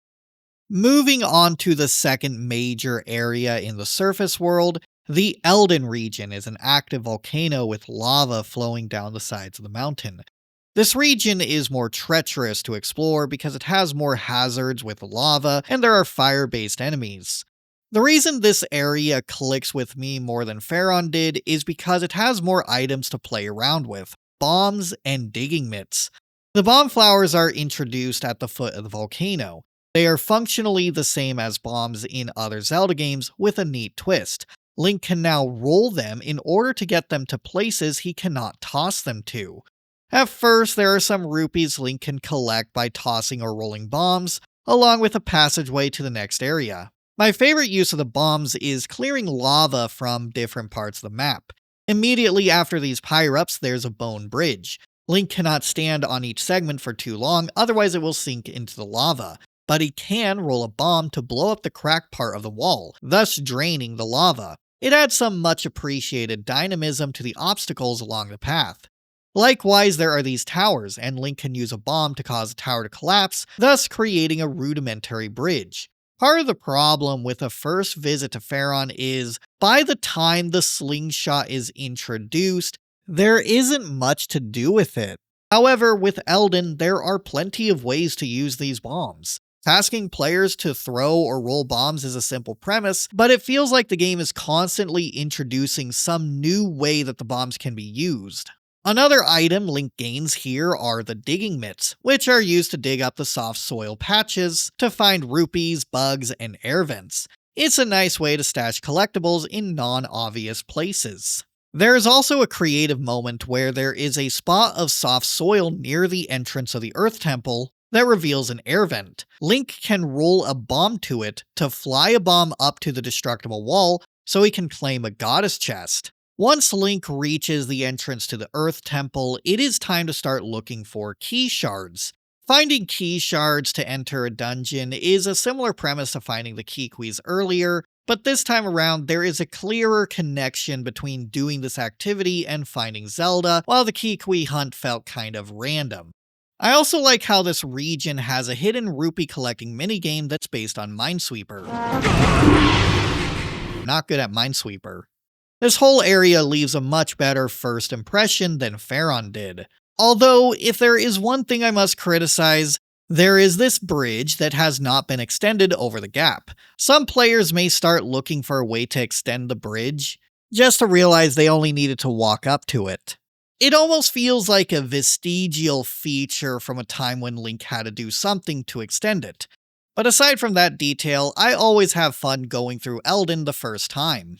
Moving on to the second major area in the surface world, the Eldin region is an active volcano with lava flowing down the sides of the mountain. This region is more treacherous to explore because it has more hazards with lava and there are fire-based enemies. The reason this area clicks with me more than Faron did is because it has more items to play around with, bombs and digging mitts. The bomb flowers are introduced at the foot of the volcano. They are functionally the same as bombs in other Zelda games with a neat twist. Link can now roll them in order to get them to places he cannot toss them to. At first, there are some rupees Link can collect by tossing or rolling bombs, along with a passageway to the next area. My favorite use of the bombs is clearing lava from different parts of the map. Immediately after these pyre-ups, there's a bone bridge. Link cannot stand on each segment for too long, otherwise it will sink into the lava. But he can roll a bomb to blow up the cracked part of the wall, thus draining the lava. It adds some much appreciated dynamism to the obstacles along the path. Likewise, there are these towers, and Link can use a bomb to cause a tower to collapse, thus creating a rudimentary bridge. Part of the problem with a first visit to Faron is, by the time the slingshot is introduced, there isn't much to do with it. However, with Eldin, there are plenty of ways to use these bombs. Tasking players to throw or roll bombs is a simple premise, but it feels like the game is constantly introducing some new way that the bombs can be used. Another item Link gains here are the digging mitts, which are used to dig up the soft soil patches to find rupees, bugs, and air vents. It's a nice way to stash collectibles in non-obvious places. There is also a creative moment where there is a spot of soft soil near the entrance of the Earth Temple that reveals an air vent. Link can roll a bomb to it to fly a bomb up to the destructible wall so he can claim a goddess chest. Once Link reaches the entrance to the Earth Temple, it is time to start looking for key shards. Finding key shards to enter a dungeon is a similar premise to finding the key keys earlier, but this time around there is a clearer connection between doing this activity and finding Zelda, while the key hunt felt kind of random. I also like how this region has a hidden rupee collecting minigame that's based on Minesweeper. Not good at Minesweeper. This whole area leaves a much better first impression than Faron did. Although, if there is one thing I must criticize, there is this bridge that has not been extended over the gap. Some players may start looking for a way to extend the bridge, just to realize they only needed to walk up to it. It almost feels like a vestigial feature from a time when Link had to do something to extend it. But aside from that detail, I always have fun going through Eldin the first time.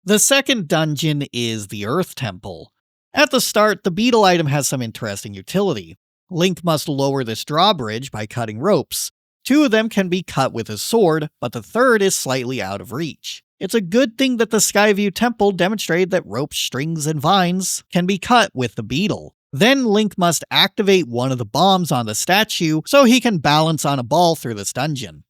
The second dungeon is the Earth Temple. At the start, the beetle item has some interesting utility. Link must lower this drawbridge by cutting ropes. 2 of them can be cut with his sword, but the third is slightly out of reach. It's a good thing that the Skyview Temple demonstrated that ropes, strings, and vines can be cut with the beetle. Then Link must activate one of the bombs on the statue so he can balance on a ball through this dungeon.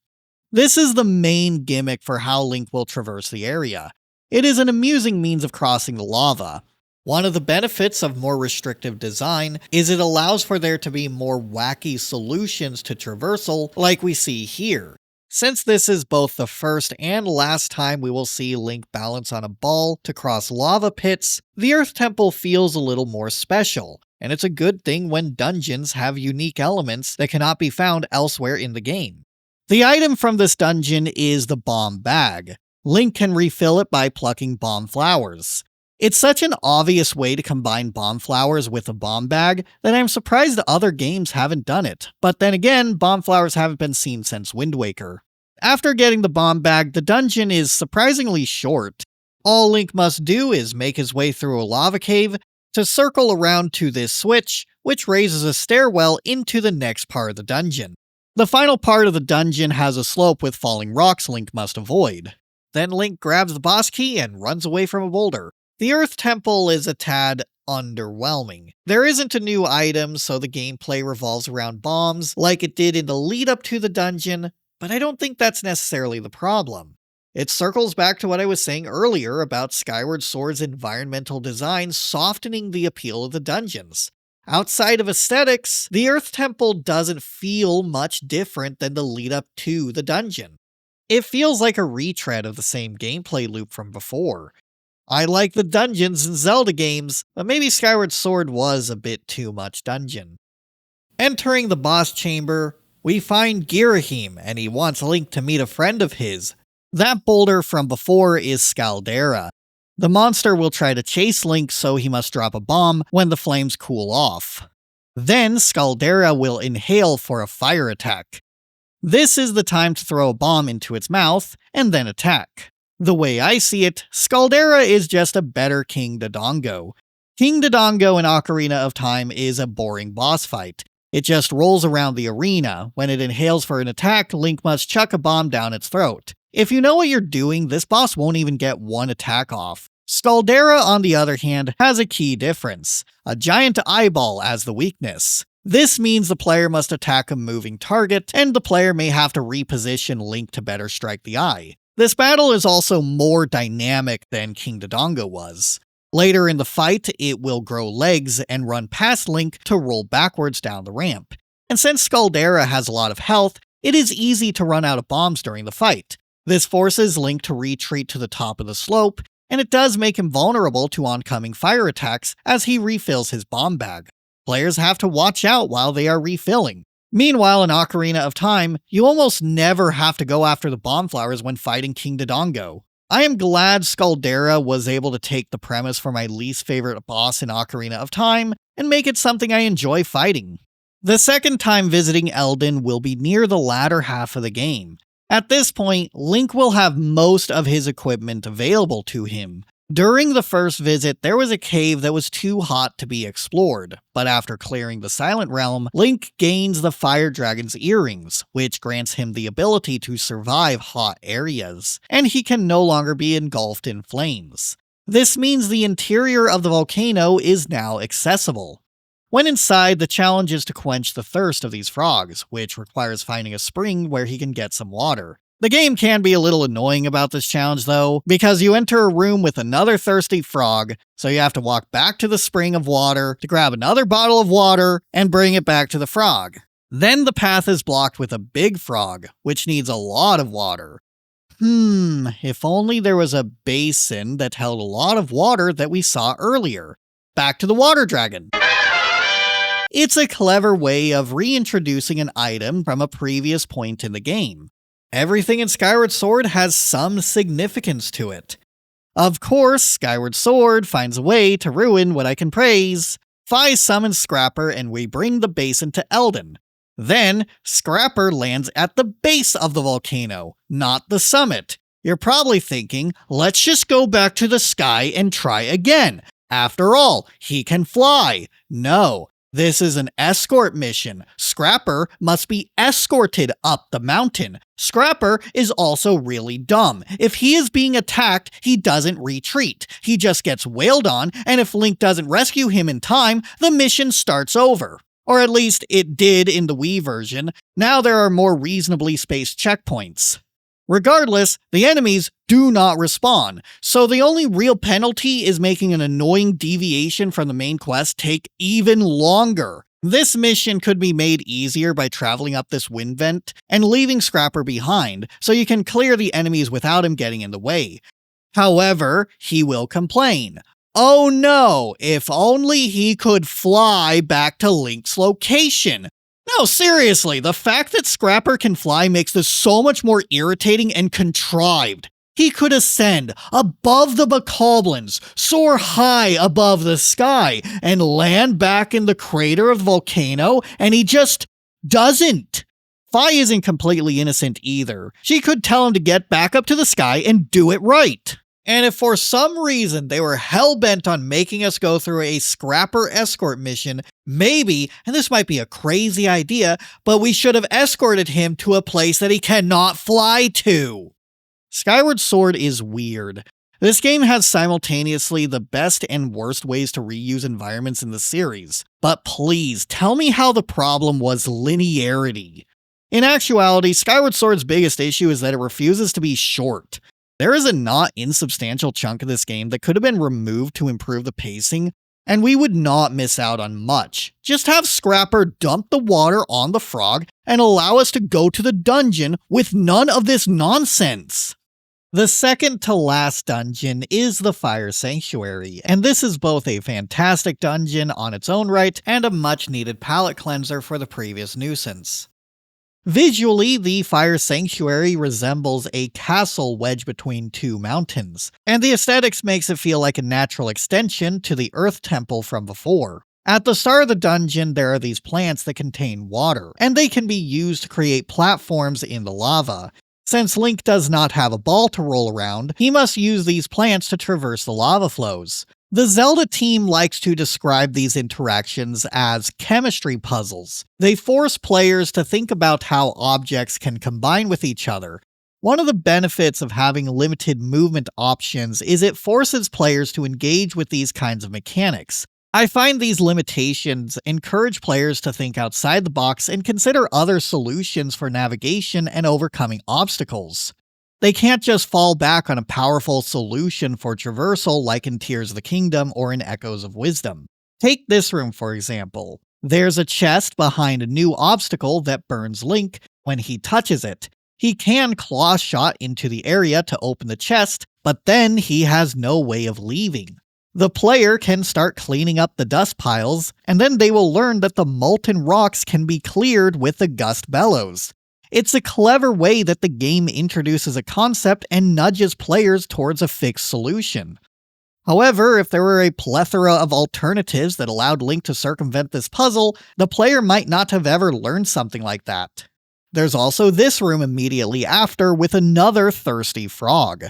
This is the main gimmick for how Link will traverse the area. It is an amusing means of crossing the lava. One of the benefits of more restrictive design is it allows for there to be more wacky solutions to traversal like we see here. Since this is both the first and last time we will see Link balance on a ball to cross lava pits, the Earth Temple feels a little more special, and it's a good thing when dungeons have unique elements that cannot be found elsewhere in the game. The item from this dungeon is the bomb bag. Link can refill it by plucking bomb flowers. It's such an obvious way to combine bomb flowers with a bomb bag that I'm surprised other games haven't done it. But then again, bomb flowers haven't been seen since Wind Waker. After getting the bomb bag, the dungeon is surprisingly short. All Link must do is make his way through a lava cave to circle around to this switch, which raises a stairwell into the next part of the dungeon. The final part of the dungeon has a slope with falling rocks Link must avoid. Then Link grabs the boss key and runs away from a boulder. The Earth Temple is a tad underwhelming. There isn't a new item, so the gameplay revolves around bombs like it did in the lead up to the dungeon, but I don't think that's necessarily the problem. It circles back to what I was saying earlier about Skyward Sword's environmental design softening the appeal of the dungeons. Outside of aesthetics, the Earth Temple doesn't feel much different than the lead up to the dungeon. It feels like a retread of the same gameplay loop from before. I like the dungeons in Zelda games, but maybe Skyward Sword was a bit too much dungeon. Entering the boss chamber, we find Girahim, and he wants Link to meet a friend of his. That boulder from before is Skaldera. The monster will try to chase Link, so he must drop a bomb when the flames cool off. Then Skaldera will inhale for a fire attack. This is the time to throw a bomb into its mouth, and then attack. The way I see it, Skaldera is just a better King Dodongo. King Dodongo in Ocarina of Time is a boring boss fight. It just rolls around the arena. When it inhales for an attack, Link must chuck a bomb down its throat. If you know what you're doing, this boss won't even get one attack off. Skaldera, on the other hand, has a key difference: a giant eyeball as the weakness. This means the player must attack a moving target, and the player may have to reposition Link to better strike the eye. This battle is also more dynamic than King Dodongo was. Later in the fight, it will grow legs and run past Link to roll backwards down the ramp. And since Skaldera has a lot of health, it is easy to run out of bombs during the fight. This forces Link to retreat to the top of the slope, and it does make him vulnerable to oncoming fire attacks as he refills his bomb bag. Players have to watch out while they are refilling. Meanwhile, in Ocarina of Time, you almost never have to go after the bomb flowers when fighting King Dodongo. I am glad Skaldera was able to take the premise for my least favorite boss in Ocarina of Time and make it something I enjoy fighting. The second time visiting Eldin will be near the latter half of the game. At this point, Link will have most of his equipment available to him. During the first visit, there was a cave that was too hot to be explored, but after clearing the Silent Realm, Link gains the Fire Dragon's earrings, which grants him the ability to survive hot areas, and he can no longer be engulfed in flames. This means the interior of the volcano is now accessible. When inside, the challenge is to quench the thirst of these frogs, which requires finding a spring where he can get some water. The game can be a little annoying about this challenge though, because you enter a room with another thirsty frog, so you have to walk back to the spring of water to grab another bottle of water and bring it back to the frog. Then the path is blocked with a big frog, which needs a lot of water. If only there was a basin that held a lot of water that we saw earlier. Back to the water dragon. It's a clever way of reintroducing an item from a previous point in the game. Everything in Skyward Sword has some significance to it. Of course, Skyward Sword finds a way to ruin what I can praise. Fi summons Scrapper and we bring the basin to Eldin. Then, Scrapper lands at the base of the volcano, not the summit. You're probably thinking, let's just go back to the sky and try again. After all, he can fly. No. This is an escort mission. Scrapper must be escorted up the mountain. Scrapper is also really dumb. If he is being attacked, he doesn't retreat. He just gets wailed on, and if Link doesn't rescue him in time, the mission starts over. Or at least it did in the Wii version. Now there are more reasonably spaced checkpoints. Regardless, the enemies do not respawn, so the only real penalty is making an annoying deviation from the main quest take even longer. This mission could be made easier by traveling up this wind vent and leaving Scrapper behind, so you can clear the enemies without him getting in the way. However, he will complain. Oh no, if only he could fly back to Link's location. No, seriously, the fact that Scrapper can fly makes this so much more irritating and contrived. He could ascend above the bokoblins, soar high above the sky, and land back in the crater of the volcano, and he just doesn't. Fi isn't completely innocent either. She could tell him to get back up to the sky and do it right. And if for some reason they were hell-bent on making us go through a scrapper escort mission, maybe, and this might be a crazy idea, but we should have escorted him to a place that he cannot fly to. Skyward Sword is weird. This game has simultaneously the best and worst ways to reuse environments in the series, but please tell me how the problem was linearity. In actuality, Skyward Sword's biggest issue is that it refuses to be short. There is a not insubstantial chunk of this game that could have been removed to improve the pacing, and we would not miss out on much. Just have Scrapper dump the water on the frog and allow us to go to the dungeon with none of this nonsense. The second to last dungeon is the Fire Sanctuary, and this is both a fantastic dungeon on its own right and a much needed palate cleanser for the previous nuisance. Visually, the Fire Sanctuary resembles a castle wedged between two mountains, and the aesthetics makes it feel like a natural extension to the Earth Temple from before. At the start of the dungeon, there are these plants that contain water, and they can be used to create platforms in the lava. Since Link does not have a ball to roll around, he must use these plants to traverse the lava flows. The Zelda team likes to describe these interactions as chemistry puzzles. They force players to think about how objects can combine with each other. One of the benefits of having limited movement options is it forces players to engage with these kinds of mechanics. I find these limitations encourage players to think outside the box and consider other solutions for navigation and overcoming obstacles. They can't just fall back on a powerful solution for traversal like in Tears of the Kingdom or in Echoes of Wisdom. Take this room for example. There's a chest behind a new obstacle that burns Link when he touches it. He can claw shot into the area to open the chest, but then he has no way of leaving. The player can start cleaning up the dust piles, and then they will learn that the molten rocks can be cleared with the gust bellows. It's a clever way that the game introduces a concept and nudges players towards a fixed solution. However, if there were a plethora of alternatives that allowed Link to circumvent this puzzle, the player might not have ever learned something like that. There's also this room immediately after with another thirsty frog.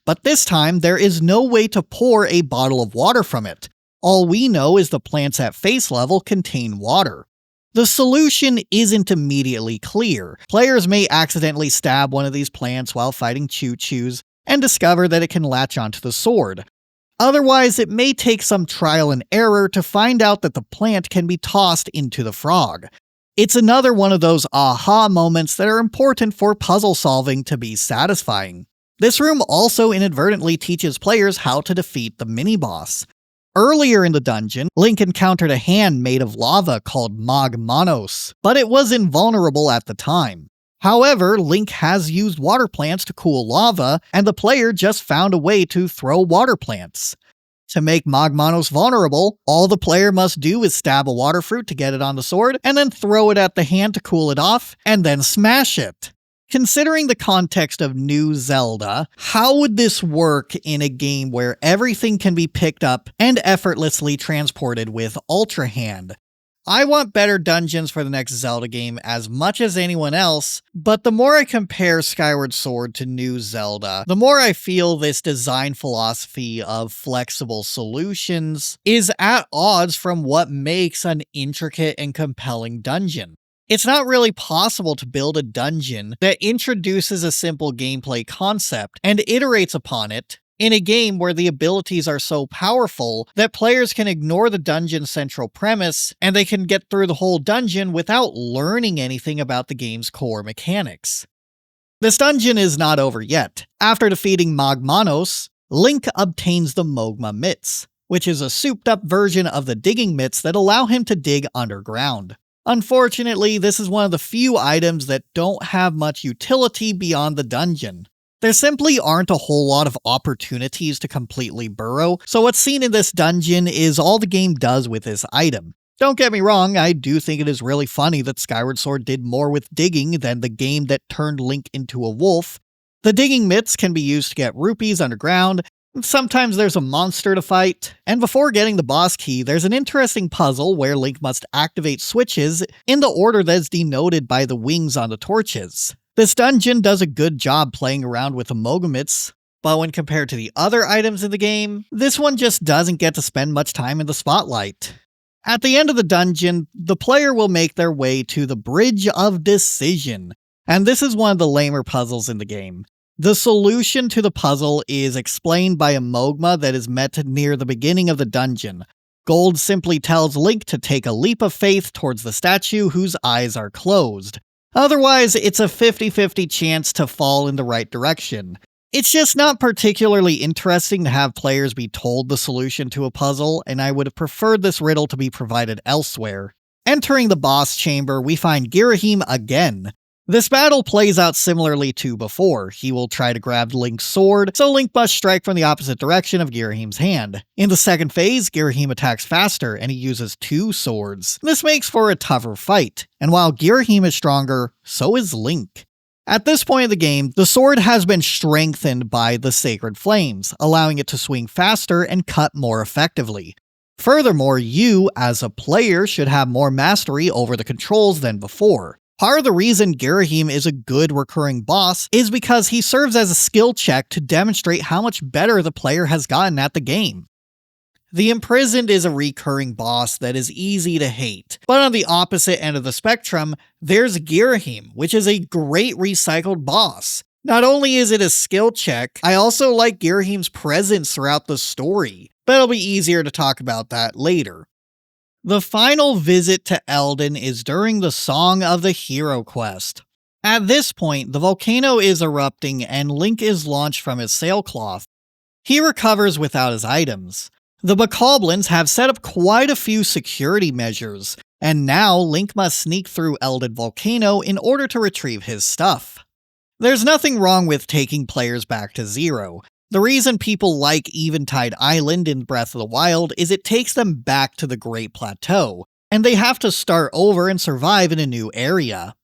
But this time, there is no way to pour a bottle of water from it. All we know is the plants at face level contain water. The solution isn't immediately clear. Players may accidentally stab one of these plants while fighting choo-choos and discover that it can latch onto the sword. Otherwise, it may take some trial and error to find out that the plant can be tossed into the frog. It's another one of those aha moments that are important for puzzle solving to be satisfying. This room also inadvertently teaches players how to defeat the mini-boss. Earlier in the dungeon, Link encountered a hand made of lava called Magmanos, but it was invulnerable at the time. However, Link has used water plants to cool lava, and the player just found a way to throw water plants. To make Magmanos vulnerable, all the player must do is stab a water fruit to get it on the sword, and then throw it at the hand to cool it off, and then smash it. Considering the context of New Zelda, how would this work in a game where everything can be picked up and effortlessly transported with Ultra Hand? I want better dungeons for the next Zelda game as much as anyone else, but the more I compare Skyward Sword to New Zelda, the more I feel this design philosophy of flexible solutions is at odds from what makes an intricate and compelling dungeon. It's not really possible to build a dungeon that introduces a simple gameplay concept and iterates upon it in a game where the abilities are so powerful that players can ignore the dungeon's central premise and they can get through the whole dungeon without learning anything about the game's core mechanics. This dungeon is not over yet. After defeating Magmanos, Link obtains the Mogma Mitts, which is a souped-up version of the digging mitts that allow him to dig underground. Unfortunately, this is one of the few items that don't have much utility beyond the dungeon. There simply aren't a whole lot of opportunities to completely burrow, so what's seen in this dungeon is all the game does with this item. Don't get me wrong, I do think it is really funny that Skyward Sword did more with digging than the game that turned Link into a wolf. The digging mitts can be used to get rupees underground, sometimes there's a monster to fight, and before getting the boss key, there's an interesting puzzle where Link must activate switches in the order that is denoted by the wings on the torches. This dungeon does a good job playing around with the Mogomits, but when compared to the other items in the game, this one just doesn't get to spend much time in the spotlight. At the end of the dungeon, the player will make their way to the Bridge of Decision, and this is one of the lamer puzzles in the game. The solution to the puzzle is explained by a Mogma that is met near the beginning of the dungeon. Gold simply tells Link to take a leap of faith towards the statue whose eyes are closed. Otherwise, it's a 50-50 chance to fall in the right direction. It's just not particularly interesting to have players be told the solution to a puzzle, and I would have preferred this riddle to be provided elsewhere. Entering the boss chamber, we find Girahim again. This battle plays out similarly to before. He will try to grab Link's sword, so Link must strike from the opposite direction of Girahim's hand. In the second phase, Girahim attacks faster, and he uses 2 swords. This makes for a tougher fight, and while Girahim is stronger, so is Link. At this point in the game, the sword has been strengthened by the Sacred Flames, allowing it to swing faster and cut more effectively. Furthermore, you, as a player, should have more mastery over the controls than before. Part of the reason Girahim is a good recurring boss is because he serves as a skill check to demonstrate how much better the player has gotten at the game. The Imprisoned is a recurring boss that is easy to hate, but on the opposite end of the spectrum, there's Girahim, which is a great recycled boss. Not only is it a skill check, I also like Girahim's presence throughout the story, but it'll be easier to talk about that later. The final visit to Eldin is during the Song of the Hero quest. At this point, the volcano is erupting and Link is launched from his sailcloth. He recovers without his items. The Bokoblins have set up quite a few security measures, and now Link must sneak through Eldin Volcano in order to retrieve his stuff. There's nothing wrong with taking players back to zero. The reason people like Eventide Island in Breath of the Wild is it takes them back to the Great Plateau, and they have to start over and survive in a new area.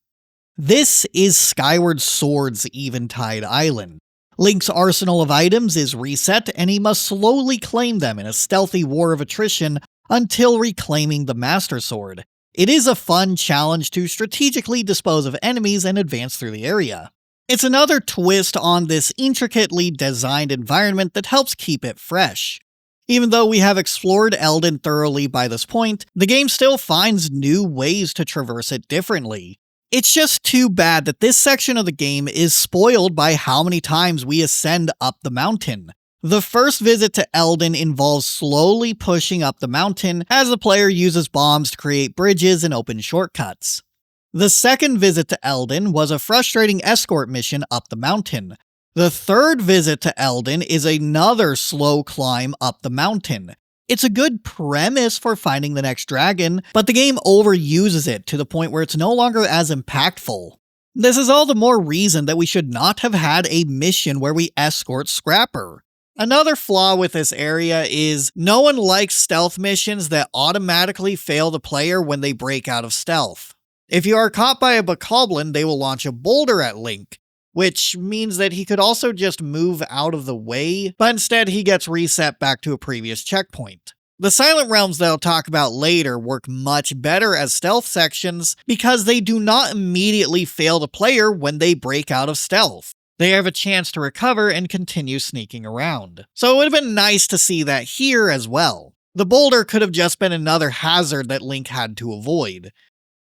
This is Skyward Sword's Eventide Island. Link's arsenal of items is reset, and he must slowly claim them in a stealthy war of attrition until reclaiming the Master Sword. It is a fun challenge to strategically dispose of enemies and advance through the area. It's another twist on this intricately designed environment that helps keep it fresh. Even though we have explored Eldin thoroughly by this point, the game still finds new ways to traverse it differently. It's just too bad that this section of the game is spoiled by how many times we ascend up the mountain. The first visit to Eldin involves slowly pushing up the mountain as the player uses bombs to create bridges and open shortcuts. The second visit to Eldin was a frustrating escort mission up the mountain. The third visit to Eldin is another slow climb up the mountain. It's a good premise for finding the next dragon, but the game overuses it to the point where it's no longer as impactful. This is all the more reason that we should not have had a mission where we escort Scrapper. Another flaw with this area is no one likes stealth missions that automatically fail the player when they break out of stealth. If you are caught by a Bokoblin, they will launch a boulder at Link, which means that he could also just move out of the way, but instead he gets reset back to a previous checkpoint. The Silent Realms that I'll talk about later work much better as stealth sections because they do not immediately fail the player when they break out of stealth. They have a chance to recover and continue sneaking around. So it would have been nice to see that here as well. The boulder could have just been another hazard that Link had to avoid.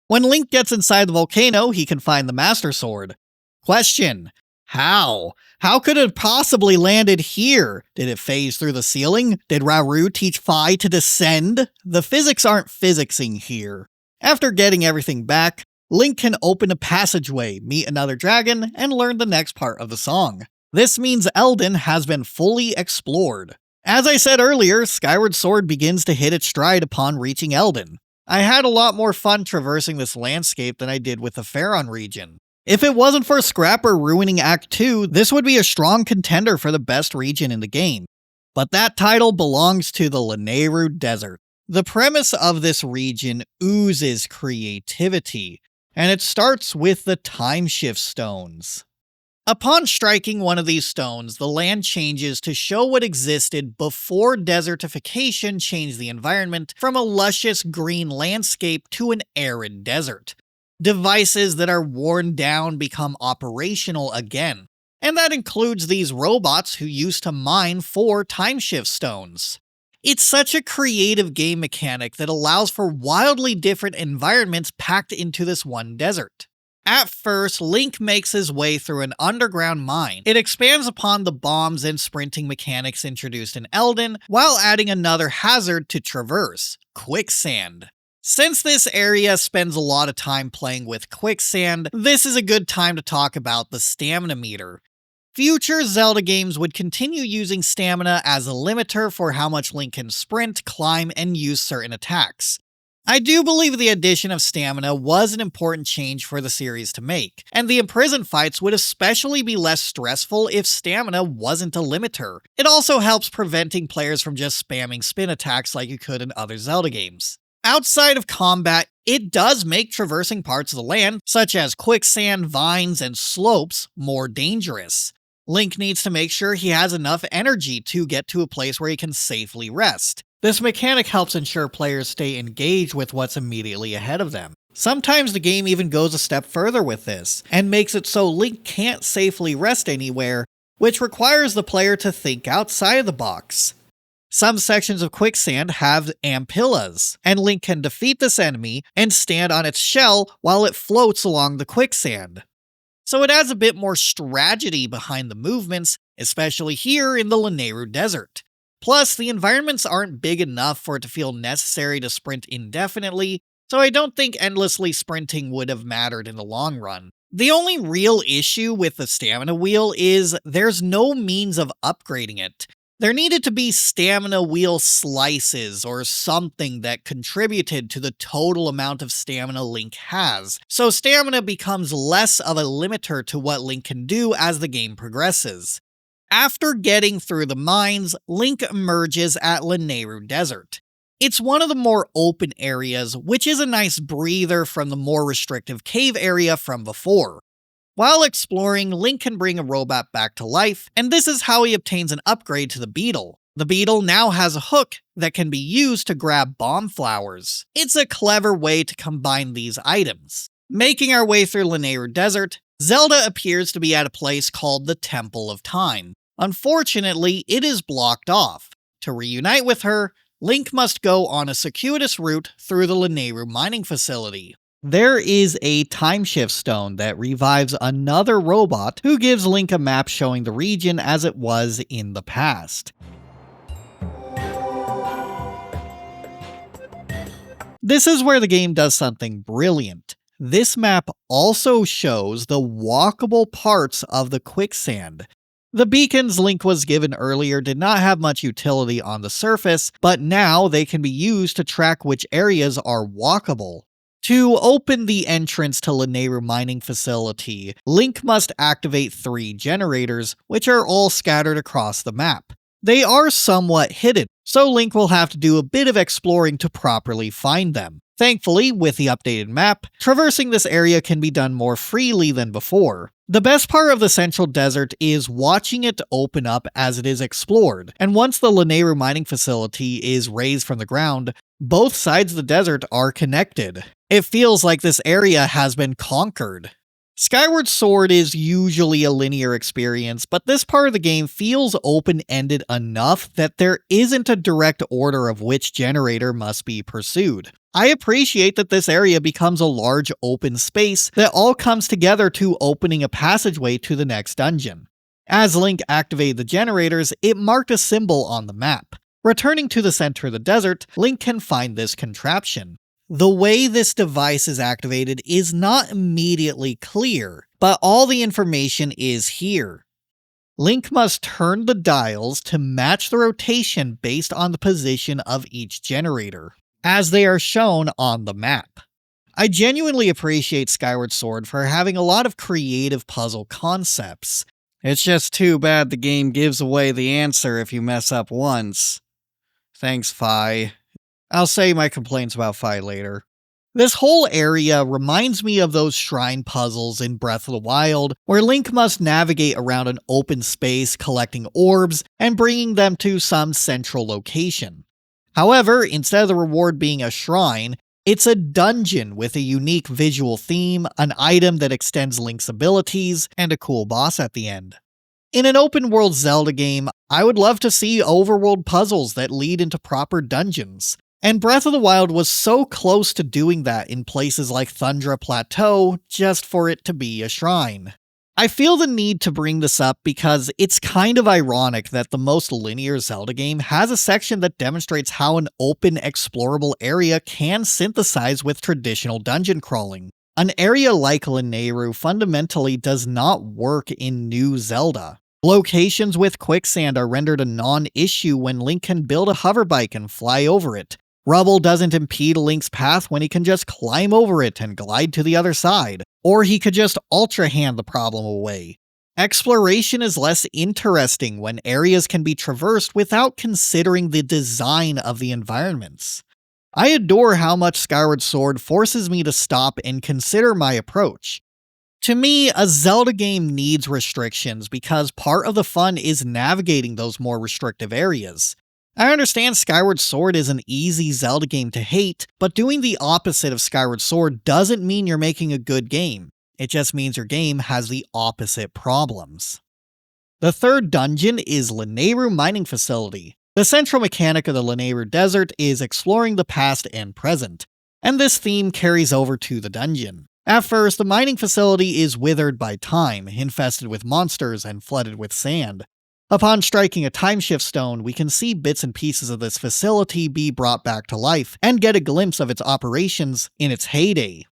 When Link gets inside the volcano, he can find the Master Sword. Question: how? How could it have possibly landed here? Did it phase through the ceiling? Did Rauru teach Fi to descend? The physics aren't physicsing here. After getting everything back, Link can open a passageway, meet another dragon, and learn the next part of the song. This means Eldin has been fully explored. As I said earlier, Skyward Sword begins to hit its stride upon reaching Eldin. I had a lot more fun traversing this landscape than I did with the Faron region. If it wasn't for Scrapper ruining Act II, this would be a strong contender for the best region in the game. But that title belongs to the Lanayru Desert. The premise of this region oozes creativity, and it starts with the Time Shift Stones. Upon striking one of these stones, the land changes to show what existed before desertification changed the environment from a luscious green landscape to an arid desert. Devices that are worn down become operational again, and that includes these robots who used to mine for timeshift stones. It's such a creative game mechanic that allows for wildly different environments packed into this one desert. At first, Link makes his way through an underground mine. It expands upon the bombs and sprinting mechanics introduced in Eldin, while adding another hazard to traverse: quicksand. Since this area spends a lot of time playing with quicksand, this is a good time to talk about the stamina meter. Future Zelda games would continue using stamina as a limiter for how much Link can sprint, climb, and use certain attacks. I do believe the addition of stamina was an important change for the series to make, and the Imprisoned fights would especially be less stressful if stamina wasn't a limiter. It also helps preventing players from just spamming spin attacks like you could in other Zelda games. Outside of combat, it does make traversing parts of the land, such as quicksand, vines, and slopes, more dangerous. Link needs to make sure he has enough energy to get to a place where he can safely rest. This mechanic helps ensure players stay engaged with what's immediately ahead of them. Sometimes the game even goes a step further with this, and makes it so Link can't safely rest anywhere, which requires the player to think outside the box. Some sections of quicksand have ampillas, and Link can defeat this enemy and stand on its shell while it floats along the quicksand. So it adds a bit more strategy behind the movements, especially here in the Lanayru Desert. Plus, the environments aren't big enough for it to feel necessary to sprint indefinitely, so I don't think endlessly sprinting would have mattered in the long run. The only real issue with the stamina wheel is there's no means of upgrading it. There needed to be stamina wheel slices or something that contributed to the total amount of stamina Link has, so stamina becomes less of a limiter to what Link can do as the game progresses. After getting through the mines, Link emerges at Lanayru Desert. It's one of the more open areas, which is a nice breather from the more restrictive cave area from before. While exploring, Link can bring a robot back to life, and this is how he obtains an upgrade to the beetle. The beetle now has a hook that can be used to grab bomb flowers. It's a clever way to combine these items. Making our way through Lanayru Desert, Zelda appears to be at a place called the Temple of Time. Unfortunately, it is blocked off. To reunite with her, Link must go on a circuitous route through the Lanayru mining facility. There is a timeshift stone that revives another robot who gives Link a map showing the region as it was in the past. This is where the game does something brilliant. This map also shows the walkable parts of the quicksand. The beacons Link was given earlier did not have much utility on the surface, but now they can be used to track which areas are walkable. To open the entrance to Lanayru mining facility, Link must activate 3 generators, which are all scattered across the map. They are somewhat hidden, so Link will have to do a bit of exploring to properly find them. Thankfully, with the updated map, traversing this area can be done more freely than before. The best part of the central desert is watching it open up as it is explored, and once the Lanayru mining facility is raised from the ground, both sides of the desert are connected. It feels like this area has been conquered. Skyward Sword is usually a linear experience, but this part of the game feels open-ended enough that there isn't a direct order of which generator must be pursued. I appreciate that this area becomes a large open space that all comes together to opening a passageway to the next dungeon. As Link activated the generators, it marked a symbol on the map. Returning to the center of the desert, Link can find this contraption. The way this device is activated is not immediately clear, but all the information is here. Link must turn the dials to match the rotation based on the position of each generator, as they are shown on the map. I genuinely appreciate Skyward Sword for having a lot of creative puzzle concepts. It's just too bad the game gives away the answer if you mess up once. Thanks, Fi. I'll say my complaints about Fi later. This whole area reminds me of those shrine puzzles in Breath of the Wild, where Link must navigate around an open space collecting orbs and bringing them to some central location. However, instead of the reward being a shrine, it's a dungeon with a unique visual theme, an item that extends Link's abilities, and a cool boss at the end. In an open-world Zelda game, I would love to see overworld puzzles that lead into proper dungeons. And Breath of the Wild was so close to doing that in places like Thundra Plateau, just for it to be a shrine. I feel the need to bring this up because it's kind of ironic that the most linear Zelda game has a section that demonstrates how an open, explorable area can synthesize with traditional dungeon crawling. An area like Lanayru fundamentally does not work in New Zelda. Locations with quicksand are rendered a non-issue when Link can build a hoverbike and fly over it. Rubble doesn't impede Link's path when he can just climb over it and glide to the other side, or he could just Ultra Hand the problem away. Exploration is less interesting when areas can be traversed without considering the design of the environments. I adore how much Skyward Sword forces me to stop and consider my approach. To me, a Zelda game needs restrictions because part of the fun is navigating those more restrictive areas. I understand Skyward Sword is an easy Zelda game to hate, but doing the opposite of Skyward Sword doesn't mean you're making a good game. It just means your game has the opposite problems. The third dungeon is Lanayru Mining Facility. The central mechanic of the Lanayru Desert is exploring the past and present, and this theme carries over to the dungeon. At first, the mining facility is withered by time, infested with monsters, and flooded with sand. Upon striking a timeshift stone, we can see bits and pieces of this facility be brought back to life, and get a glimpse of its operations in its heyday.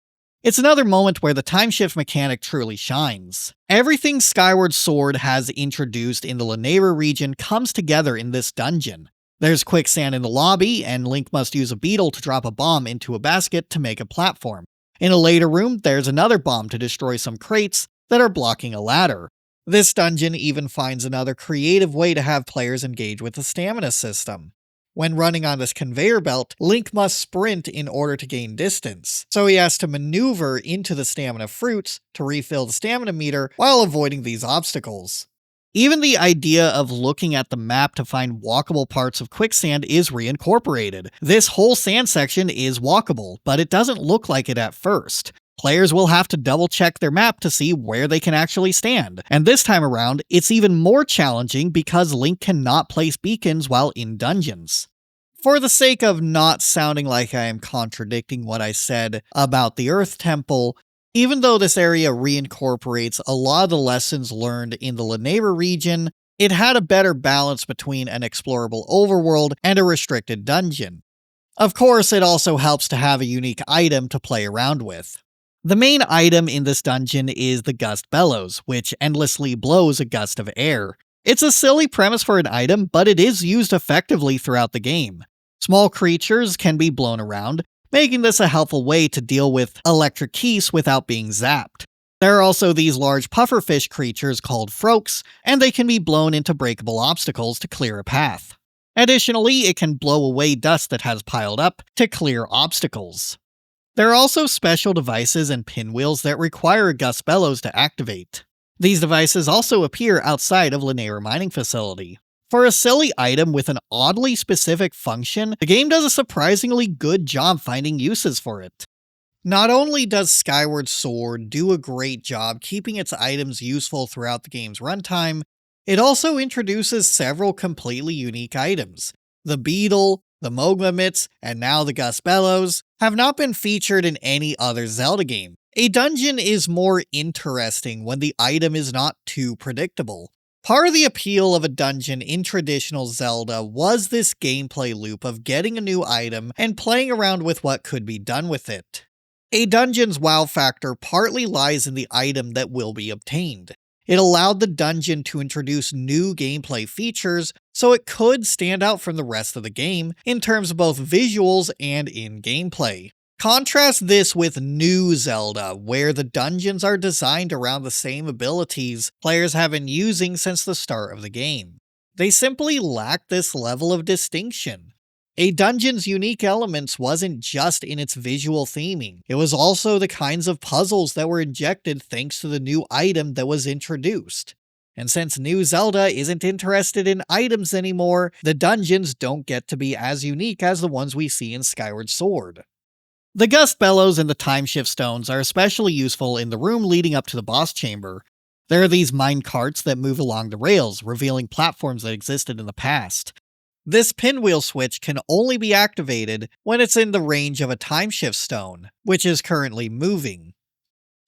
It's another moment where the timeshift mechanic truly shines. Everything Skyward Sword has introduced in the Lanayru region comes together in this dungeon. There's quicksand in the lobby, and Link must use a beetle to drop a bomb into a basket to make a platform. In a later room, there's another bomb to destroy some crates that are blocking a ladder. This dungeon even finds another creative way to have players engage with the stamina system. When running on this conveyor belt, Link must sprint in order to gain distance, so he has to maneuver into the stamina fruits to refill the stamina meter while avoiding these obstacles. Even the idea of looking at the map to find walkable parts of quicksand is reincorporated. This whole sand section is walkable, but it doesn't look like it at first. Players will have to double check their map to see where they can actually stand, and this time around, it's even more challenging because Link cannot place beacons while in dungeons. For the sake of not sounding like I am contradicting what I said about the Earth Temple, even though this area reincorporates a lot of the lessons learned in the Lanayru region, it had a better balance between an explorable overworld and a restricted dungeon. Of course, it also helps to have a unique item to play around with. The main item in this dungeon is the Gust Bellows, which endlessly blows a gust of air. It's a silly premise for an item, but it is used effectively throughout the game. Small creatures can be blown around, making this a helpful way to deal with electric keys without being zapped. There are also these large pufferfish creatures called Froaks, and they can be blown into breakable obstacles to clear a path. Additionally, it can blow away dust that has piled up to clear obstacles. There are also special devices and pinwheels that require a Gust Bellows to activate. These devices also appear outside of Lanayru Mining Facility. For a silly item with an oddly specific function, the game does a surprisingly good job finding uses for it. Not only does Skyward Sword do a great job keeping its items useful throughout the game's runtime, it also introduces several completely unique items. The Beetle, the Mogma Mitts, and now the Gust Bellows have not been featured in any other Zelda game. A dungeon is more interesting when the item is not too predictable. Part of the appeal of a dungeon in traditional Zelda was this gameplay loop of getting a new item and playing around with what could be done with it. A dungeon's wow factor partly lies in the item that will be obtained. It allowed the dungeon to introduce new gameplay features, so it could stand out from the rest of the game in terms of both visuals and in gameplay. Contrast this with New Zelda, where the dungeons are designed around the same abilities players have been using since the start of the game. They simply lack this level of distinction. A dungeon's unique elements wasn't just in its visual theming, it was also the kinds of puzzles that were injected thanks to the new item that was introduced. And since New Zelda isn't interested in items anymore, the dungeons don't get to be as unique as the ones we see in Skyward Sword. The Gust Bellows and the Time Shift Stones are especially useful in the room leading up to the boss chamber. There are these mine carts that move along the rails, revealing platforms that existed in the past. This pinwheel switch can only be activated when it's in the range of a Time Shift Stone, which is currently moving.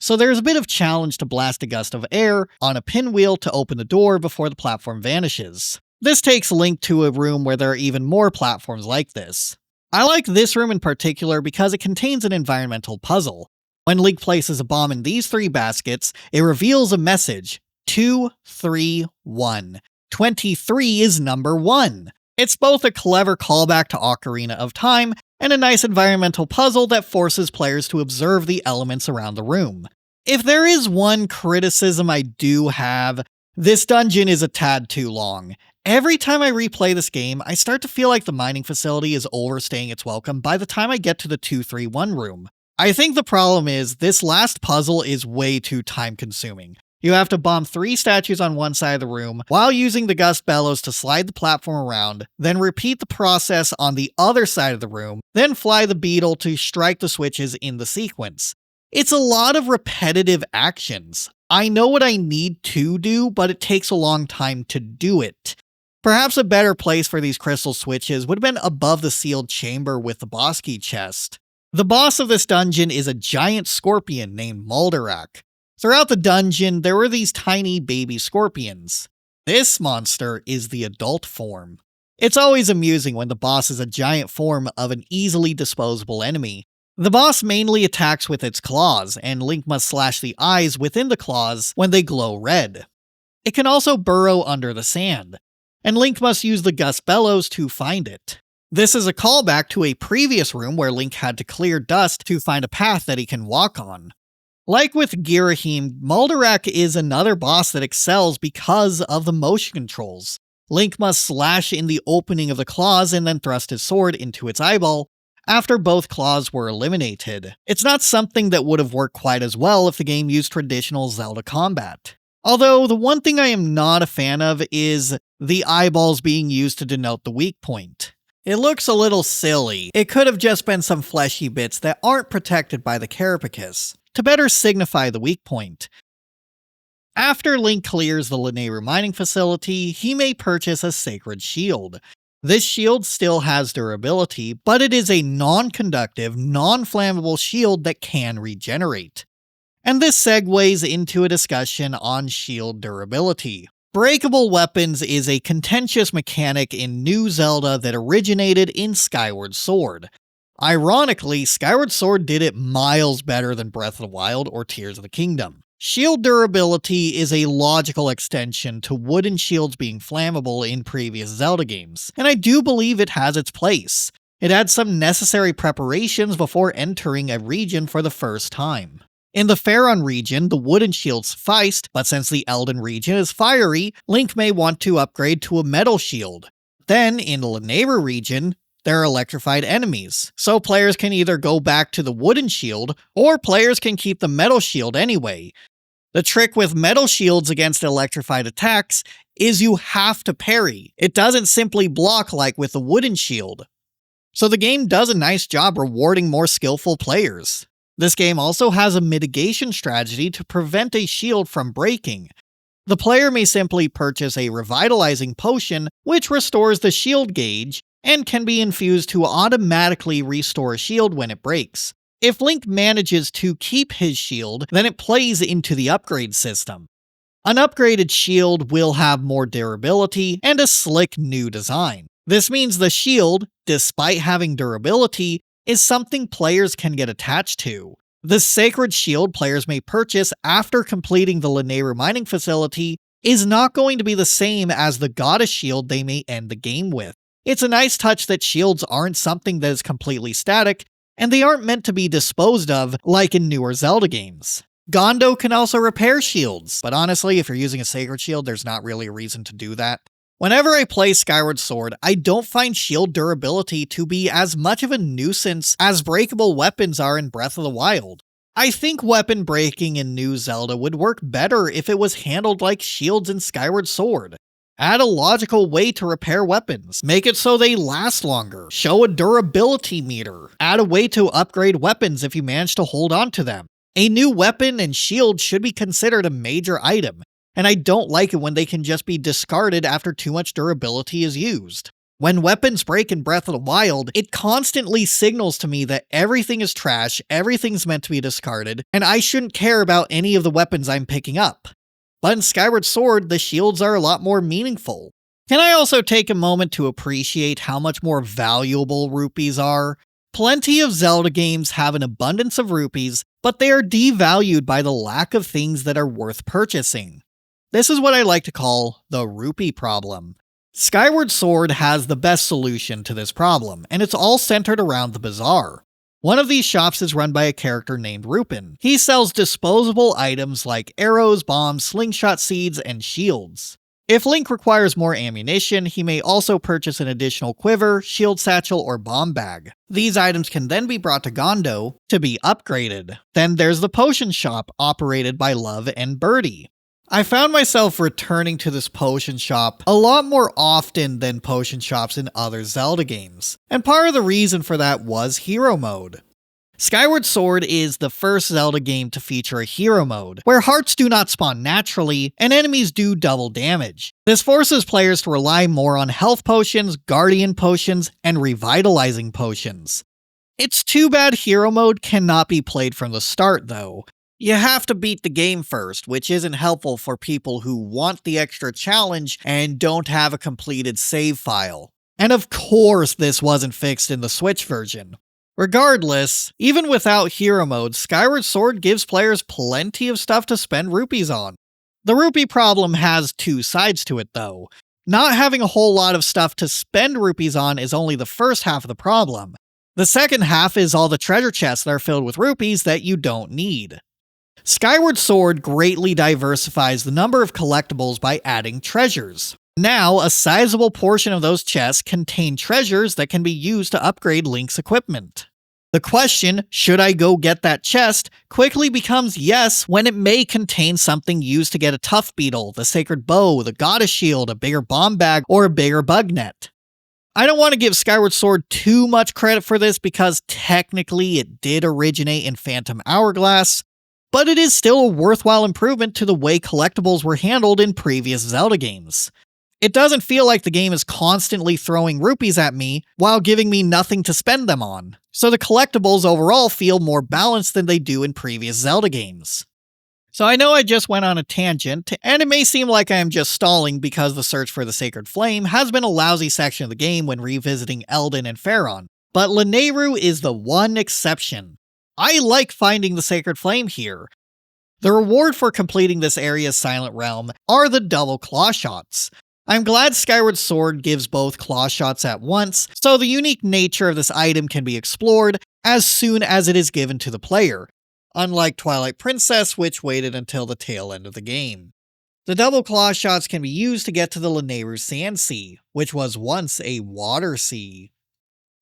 So there's a bit of challenge to blast a gust of air on a pinwheel to open the door before the platform vanishes. This takes Link to a room where there are even more platforms like this. I like this room in particular because it contains an environmental puzzle. When Link places a bomb in these 3 baskets, it reveals a message: 2, 3, 1. 23 is number 1. It's both a clever callback to Ocarina of Time and a nice environmental puzzle that forces players to observe the elements around the room. If there is one criticism I do have, this dungeon is a tad too long. Every time I replay this game, I start to feel like the mining facility is overstaying its welcome by the time I get to the 231 room. I think the problem is this last puzzle is way too time consuming. You have to bomb 3 statues on one side of the room while using the Gust Bellows to slide the platform around, then repeat the process on the other side of the room, then fly the beetle to strike the switches in the sequence. It's a lot of repetitive actions. I know what I need to do, but it takes a long time to do it. Perhaps a better place for these crystal switches would have been above the sealed chamber with the boss key chest. The boss of this dungeon is a giant scorpion named Mulderak. Throughout the dungeon, there were these tiny baby scorpions. This monster is the adult form. It's always amusing when the boss is a giant form of an easily disposable enemy. The boss mainly attacks with its claws, and Link must slash the eyes within the claws when they glow red. It can also burrow under the sand, and Link must use the Gust Bellows to find it. This is a callback to a previous room where Link had to clear dust to find a path that he can walk on. Like with Girahim, Mulderak is another boss that excels because of the motion controls. Link must slash in the opening of the claws and then thrust his sword into its eyeball after both claws were eliminated. It's not something that would have worked quite as well if the game used traditional Zelda combat. Although, the one thing I am not a fan of is the eyeballs being used to denote the weak point. It looks a little silly. It could have just been some fleshy bits that aren't protected by the carapace to better signify the weak point. After Link clears the Lanayru mining facility, he may purchase a sacred shield. This shield still has durability, but it is a non-conductive, non-flammable shield that can regenerate. And this segues into a discussion on shield durability. Breakable weapons is a contentious mechanic in New Zelda that originated in Skyward Sword. Ironically, Skyward Sword did it miles better than Breath of the Wild or Tears of the Kingdom. Shield durability is a logical extension to wooden shields being flammable in previous Zelda games, and I do believe it has its place. It adds some necessary preparations before entering a region for the first time. In the Faron region, the wooden shield sufficed, but since the Eldin region is fiery, Link may want to upgrade to a metal shield. Then, in the Lanayru region, there are electrified enemies, so players can either go back to the wooden shield, or players can keep the metal shield anyway. The trick with metal shields against electrified attacks is you have to parry. It doesn't simply block like with the wooden shield. So the game does a nice job rewarding more skillful players. This game also has a mitigation strategy to prevent a shield from breaking. The player may simply purchase a revitalizing potion, which restores the shield gauge, and can be infused to automatically restore a shield when it breaks. If Link manages to keep his shield, then it plays into the upgrade system. An upgraded shield will have more durability and a slick new design. This means the shield, despite having durability, is something players can get attached to. The sacred shield players may purchase after completing the Lanayru mining facility is not going to be the same as the goddess shield they may end the game with. It's a nice touch that shields aren't something that is completely static, and they aren't meant to be disposed of like in newer Zelda games. Gondo can also repair shields, but honestly, if you're using a sacred shield, there's not really a reason to do that. Whenever I play Skyward Sword, I don't find shield durability to be as much of a nuisance as breakable weapons are in Breath of the Wild. I think weapon breaking in New Zelda would work better if it was handled like shields in Skyward Sword. Add a logical way to repair weapons, make it so they last longer, show a durability meter, add a way to upgrade weapons if you manage to hold on to them. A new weapon and shield should be considered a major item, and I don't like it when they can just be discarded after too much durability is used. When weapons break in Breath of the Wild, it constantly signals to me that everything is trash, everything's meant to be discarded, and I shouldn't care about any of the weapons I'm picking up. But in Skyward Sword, the shields are a lot more meaningful. Can I also take a moment to appreciate how much more valuable rupees are? Plenty of Zelda games have an abundance of rupees, but they are devalued by the lack of things that are worth purchasing. This is what I like to call the rupee problem. Skyward Sword has the best solution to this problem, and it's all centered around the bazaar. One of these shops is run by a character named Rupin. He sells disposable items like arrows, bombs, slingshot seeds, and shields. If Link requires more ammunition, he may also purchase an additional quiver, shield satchel, or bomb bag. These items can then be brought to Gondo to be upgraded. Then there's the potion shop, operated by Love and Birdie. I found myself returning to this potion shop a lot more often than potion shops in other Zelda games, and part of the reason for that was hero mode. Skyward Sword is the first Zelda game to feature a hero mode, where hearts do not spawn naturally, and enemies do double damage. This forces players to rely more on health potions, guardian potions, and revitalizing potions. It's too bad hero mode cannot be played from the start though. You have to beat the game first, which isn't helpful for people who want the extra challenge and don't have a completed save file. And of course this wasn't fixed in the Switch version. Regardless, even without hero mode, Skyward Sword gives players plenty of stuff to spend rupees on. The rupee problem has two sides to it though. Not having a whole lot of stuff to spend rupees on is only the first half of the problem. The second half is all the treasure chests that are filled with rupees that you don't need. Skyward Sword greatly diversifies the number of collectibles by adding treasures. Now, a sizable portion of those chests contain treasures that can be used to upgrade Link's equipment. The question, should I go get that chest, quickly becomes yes when it may contain something used to get a tough beetle, the sacred bow, the goddess shield, a bigger bomb bag, or a bigger bug net. I don't want to give Skyward Sword too much credit for this because technically it did originate in Phantom Hourglass, but it is still a worthwhile improvement to the way collectibles were handled in previous Zelda games. It doesn't feel like the game is constantly throwing rupees at me while giving me nothing to spend them on, so the collectibles overall feel more balanced than they do in previous Zelda games. So I know I just went on a tangent, and it may seem like I am just stalling because the search for the Sacred Flame has been a lousy section of the game when revisiting Eldin and Faron, but Lanayru is the one exception. I like finding the Sacred Flame here. The reward for completing this area's Silent Realm are the double claw shots. I'm glad Skyward Sword gives both claw shots at once, so the unique nature of this item can be explored as soon as it is given to the player, unlike Twilight Princess, which waited until the tail end of the game. The double claw shots can be used to get to the Lanayru Sand Sea, which was once a water sea.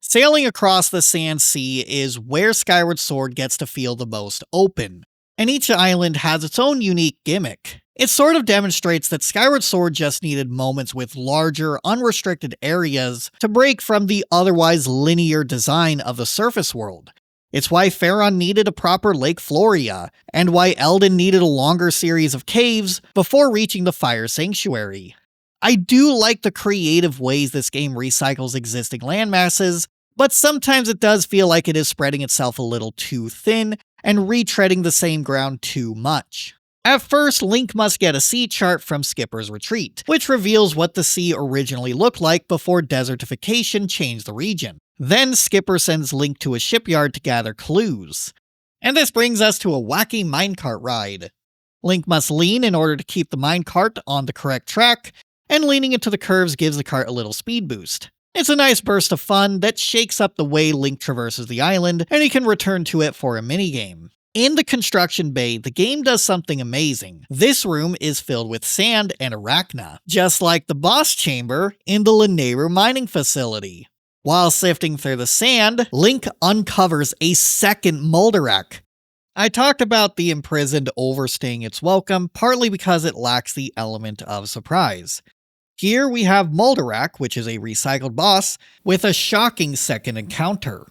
Sailing across the Sand Sea is where Skyward Sword gets to feel the most open, and each island has its own unique gimmick. It sort of demonstrates that Skyward Sword just needed moments with larger, unrestricted areas to break from the otherwise linear design of the surface world. It's why Faron needed a proper Lake Floria, and why Eldin needed a longer series of caves before reaching the Fire Sanctuary. I do like the creative ways this game recycles existing landmasses, but sometimes it does feel like it is spreading itself a little too thin and retreading the same ground too much. At first, Link must get a sea chart from Skipper's Retreat, which reveals what the sea originally looked like before desertification changed the region. Then Skipper sends Link to a shipyard to gather clues. And this brings us to a wacky minecart ride. Link must lean in order to keep the minecart on the correct track, and leaning into the curves gives the cart a little speed boost. It's a nice burst of fun that shakes up the way Link traverses the island, and he can return to it for a minigame. In the construction bay, the game does something amazing. This room is filled with sand and arachna, just like the boss chamber in the Lanayru mining facility. While sifting through the sand, Link uncovers a second Moldarak. I talked about the Imprisoned overstaying its welcome, partly because it lacks the element of surprise. Here we have Moldarak, which is a recycled boss, with a shocking second encounter.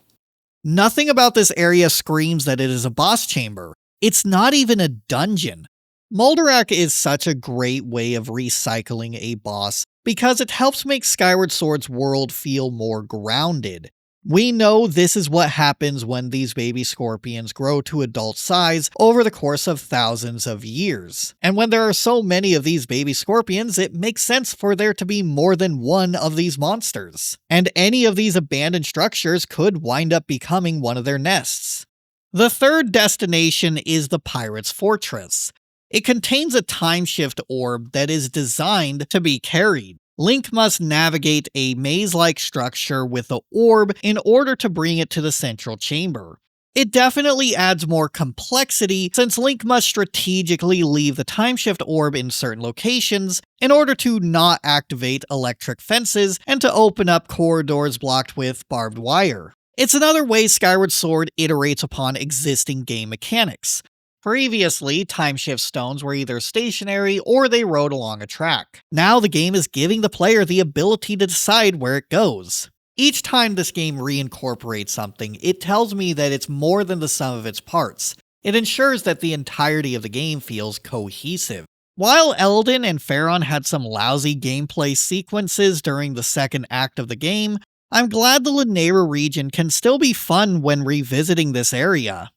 Nothing about this area screams that it is a boss chamber. It's not even a dungeon. Moldarak is such a great way of recycling a boss because it helps make Skyward Sword's world feel more grounded. We know this is what happens when these baby scorpions grow to adult size over the course of thousands of years. And when there are so many of these baby scorpions, it makes sense for there to be more than one of these monsters. And any of these abandoned structures could wind up becoming one of their nests. The third destination is the Pirate's Fortress. It contains a time shift orb that is designed to be carried. Link must navigate a maze-like structure with the orb in order to bring it to the central chamber. It definitely adds more complexity since Link must strategically leave the time shift orb in certain locations in order to not activate electric fences and to open up corridors blocked with barbed wire. It's another way Skyward Sword iterates upon existing game mechanics. Previously, time shift stones were either stationary or they rode along a track. Now the game is giving the player the ability to decide where it goes. Each time this game reincorporates something, it tells me that it's more than the sum of its parts. It ensures that the entirety of the game feels cohesive. While Eldin and Faron had some lousy gameplay sequences during the second act of the game, I'm glad the Lanayru region can still be fun when revisiting this area.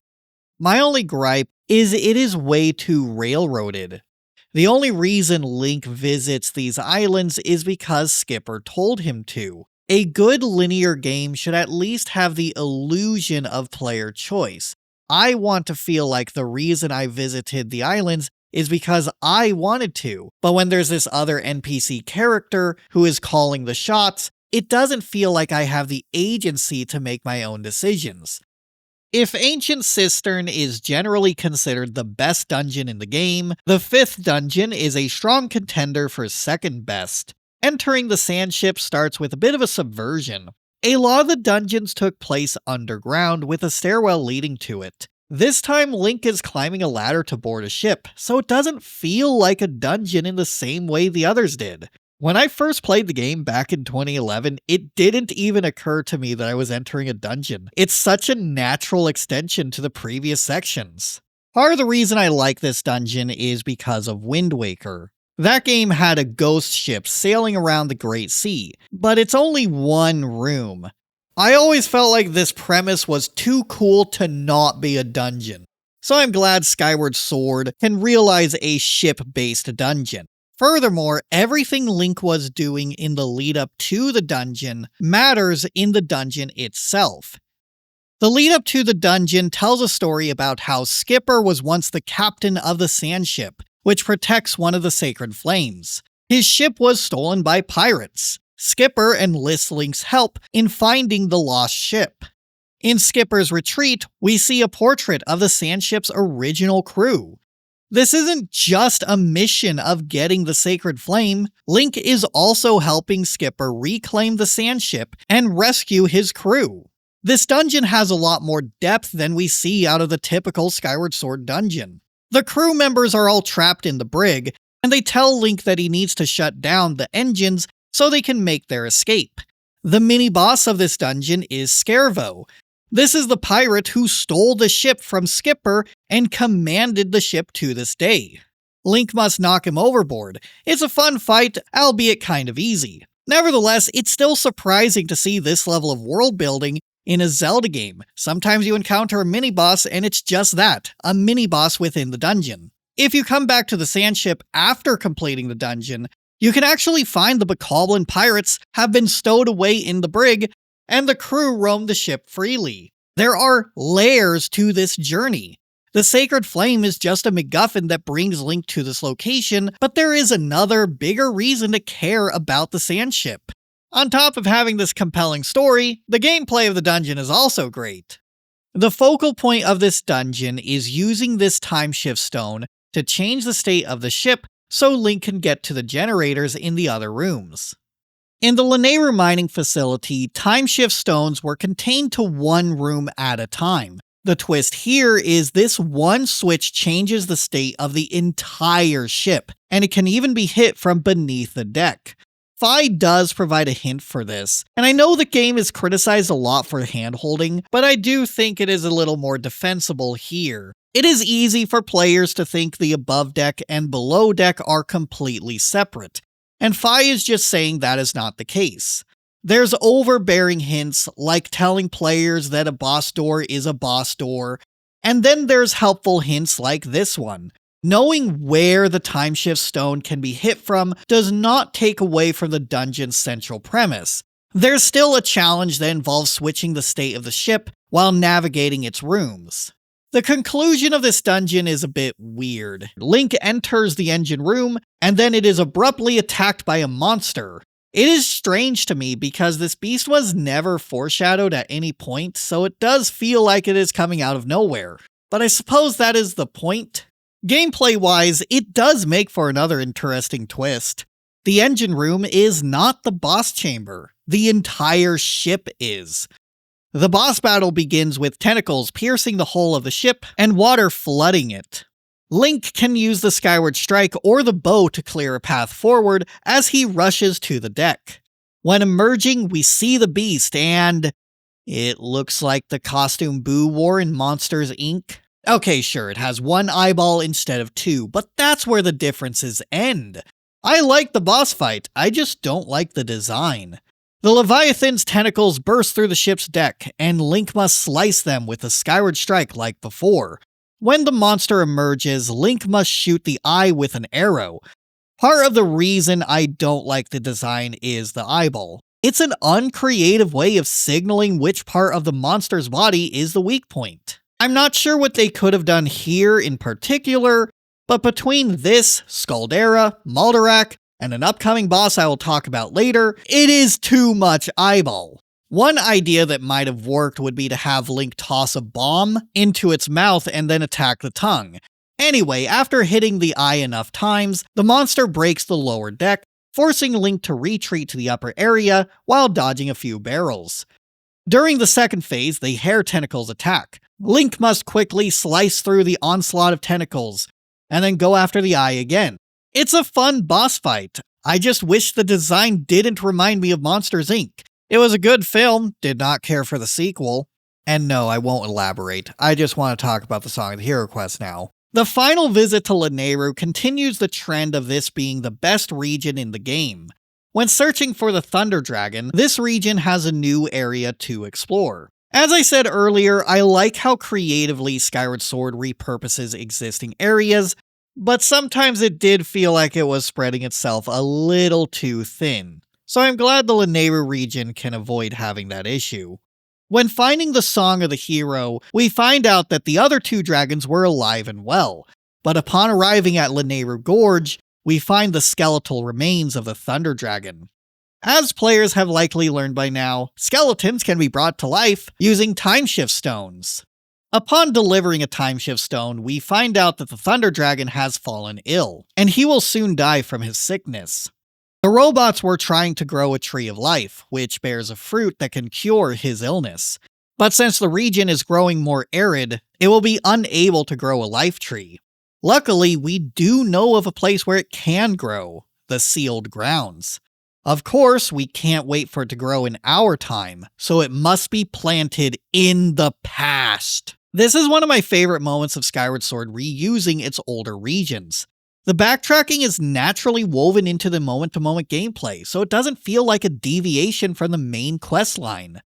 My only gripe is it is way too railroaded. The only reason Link visits these islands is because Skipper told him to. A good linear game should at least have the illusion of player choice. I want to feel like the reason I visited the islands is because I wanted to, but when there's this other NPC character who is calling the shots, it doesn't feel like I have the agency to make my own decisions. If Ancient Cistern is generally considered the best dungeon in the game, the fifth dungeon is a strong contender for second best. Entering the Sandship starts with a bit of a subversion. A lot of the dungeons took place underground with a stairwell leading to it. This time Link is climbing a ladder to board a ship, so it doesn't feel like a dungeon in the same way the others did. When I first played the game back in 2011, it didn't even occur to me that I was entering a dungeon. It's such a natural extension to the previous sections. Part of the reason I like this dungeon is because of Wind Waker. That game had a ghost ship sailing around the Great Sea, but it's only one room. I always felt like this premise was too cool to not be a dungeon. So I'm glad Skyward Sword can realize a ship-based dungeon. Furthermore, everything Link was doing in the lead up to the dungeon matters in the dungeon itself. The lead up to the dungeon tells a story about how Skipper was once the captain of the Sandship, which protects one of the sacred flames. His ship was stolen by pirates. Skipper enlists Link's help in finding the lost ship. In Skipper's retreat, we see a portrait of the Sandship's original crew. This isn't just a mission of getting the sacred flame. Link is also helping Skipper reclaim the Sandship and rescue his crew. This dungeon has a lot more depth than we see out of the typical Skyward Sword dungeon. The crew members are all trapped in the brig, and they tell Link that he needs to shut down the engines so they can make their escape. The mini-boss of this dungeon is Skervo. This is the pirate who stole the ship from Skipper and commanded the ship to this day. Link must knock him overboard. It's a fun fight, albeit kind of easy. Nevertheless, it's still surprising to see this level of world building in a Zelda game. Sometimes you encounter a mini-boss and it's just that, a mini-boss within the dungeon. If you come back to the Sandship after completing the dungeon, you can actually find the Bokoblin pirates have been stowed away in the brig, and the crew roam the ship freely. There are layers to this journey. The Sacred Flame is just a MacGuffin that brings Link to this location, but there is another, bigger reason to care about the Sandship. On top of having this compelling story, the gameplay of the dungeon is also great. The focal point of this dungeon is using this time shift stone to change the state of the ship so Link can get to the generators in the other rooms. In the Lanayru mining facility, time shift stones were contained to one room at a time. The twist here is this one switch changes the state of the entire ship, and it can even be hit from beneath the deck. Fi does provide a hint for this, and I know the game is criticized a lot for handholding, but I do think it is a little more defensible here. It is easy for players to think the above deck and below deck are completely separate, and Fi is just saying that is not the case. There's overbearing hints like telling players that a boss door is a boss door, and then there's helpful hints like this one. Knowing where the time shift stone can be hit from does not take away from the dungeon's central premise. There's still a challenge that involves switching the state of the ship while navigating its rooms. The conclusion of this dungeon is a bit weird. Link enters the engine room, and then it is abruptly attacked by a monster. It is strange to me because this beast was never foreshadowed at any point, so it does feel like it is coming out of nowhere. But I suppose that is the point. Gameplay-wise, it does make for another interesting twist. The engine room is not the boss chamber. The entire ship is. The boss battle begins with tentacles piercing the hull of the ship and water flooding it. Link can use the Skyward Strike or the bow to clear a path forward as he rushes to the deck. When emerging, we see the beast and it looks like the costume Boo wore in Monsters, Inc. Okay, sure, it has one eyeball instead of two, but that's where the differences end. I like the boss fight, I just don't like the design. The Leviathan's tentacles burst through the ship's deck, and Link must slice them with a Skyward Strike like before. When the monster emerges, Link must shoot the eye with an arrow. Part of the reason I don't like the design is the eyeball. It's an uncreative way of signaling which part of the monster's body is the weak point. I'm not sure what they could have done here in particular, but between this, Scaldera, Maldorak, and an upcoming boss I will talk about later, it is too much eyeball. One idea that might have worked would be to have Link toss a bomb into its mouth and then attack the tongue. Anyway, after hitting the eye enough times, the monster breaks the lower deck, forcing Link to retreat to the upper area while dodging a few barrels. During the second phase, the hair tentacles attack. Link must quickly slice through the onslaught of tentacles, and then go after the eye again. It's a fun boss fight. I just wish the design didn't remind me of Monsters, Inc. It was a good film, did not care for the sequel. And no, I won't elaborate. I just want to talk about the Song of the Hero quest now. The final visit to Lanayru continues the trend of this being the best region in the game. When searching for the Thunder Dragon, this region has a new area to explore. As I said earlier, I like how creatively Skyward Sword repurposes existing areas, but sometimes it did feel like it was spreading itself a little too thin. So I'm glad the Lanayru region can avoid having that issue. When finding the Song of the Hero, we find out that the other two dragons were alive and well, but upon arriving at Lanayru Gorge, we find the skeletal remains of the Thunder Dragon. As players have likely learned by now, skeletons can be brought to life using time shift stones. Upon delivering a time shift stone, we find out that the Thunder Dragon has fallen ill, and he will soon die from his sickness. The robots were trying to grow a tree of life, which bears a fruit that can cure his illness. But since the region is growing more arid, it will be unable to grow a life tree. Luckily, we do know of a place where it can grow, the Sealed Grounds. Of course, we can't wait for it to grow in our time, so it must be planted in the past. This is one of my favorite moments of Skyward Sword reusing its older regions. The backtracking is naturally woven into the moment-to-moment gameplay, so it doesn't feel like a deviation from the main questline.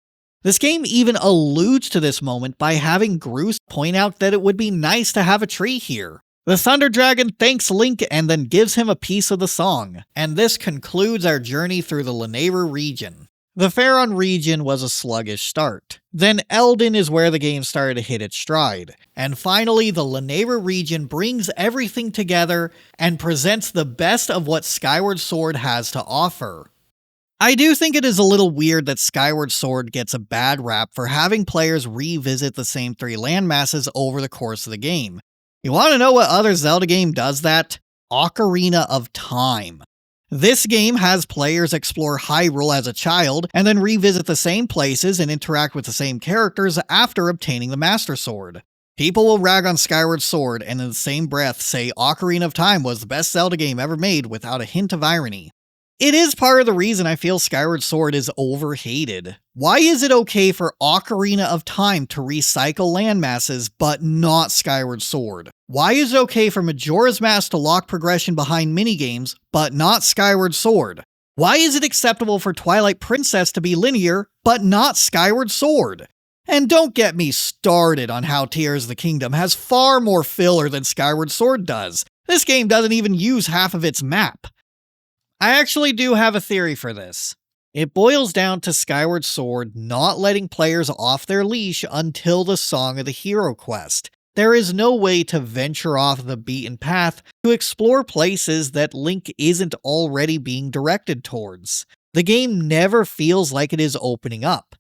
This game even alludes to this moment by having Groose point out that it would be nice to have a tree here. The Thunder Dragon thanks Link and then gives him a piece of the song, and this concludes our journey through the Lanayru region. The Faron region was a sluggish start. Then Eldin is where the game started to hit its stride. And finally, the Lanayru region brings everything together and presents the best of what Skyward Sword has to offer. I do think it is a little weird that Skyward Sword gets a bad rap for having players revisit the same 3 landmasses over the course of the game. You want to know what other Zelda game does that? Ocarina of Time. This game has players explore Hyrule as a child, and then revisit the same places and interact with the same characters after obtaining the Master Sword. People will rag on Skyward Sword and in the same breath say Ocarina of Time was the best Zelda game ever made without a hint of irony. It is part of the reason I feel Skyward Sword is overhated. Why is it okay for Ocarina of Time to recycle landmasses, but not Skyward Sword? Why is it okay for Majora's Mask to lock progression behind minigames, but not Skyward Sword? Why is it acceptable for Twilight Princess to be linear, but not Skyward Sword? And don't get me started on how Tears of the Kingdom has far more filler than Skyward Sword does. This game doesn't even use half of its map. I actually do have a theory for this. It boils down to Skyward Sword not letting players off their leash until the Song of the Hero quest. There is no way to venture off the beaten path to explore places that Link isn't already being directed towards. The game never feels like it is opening up.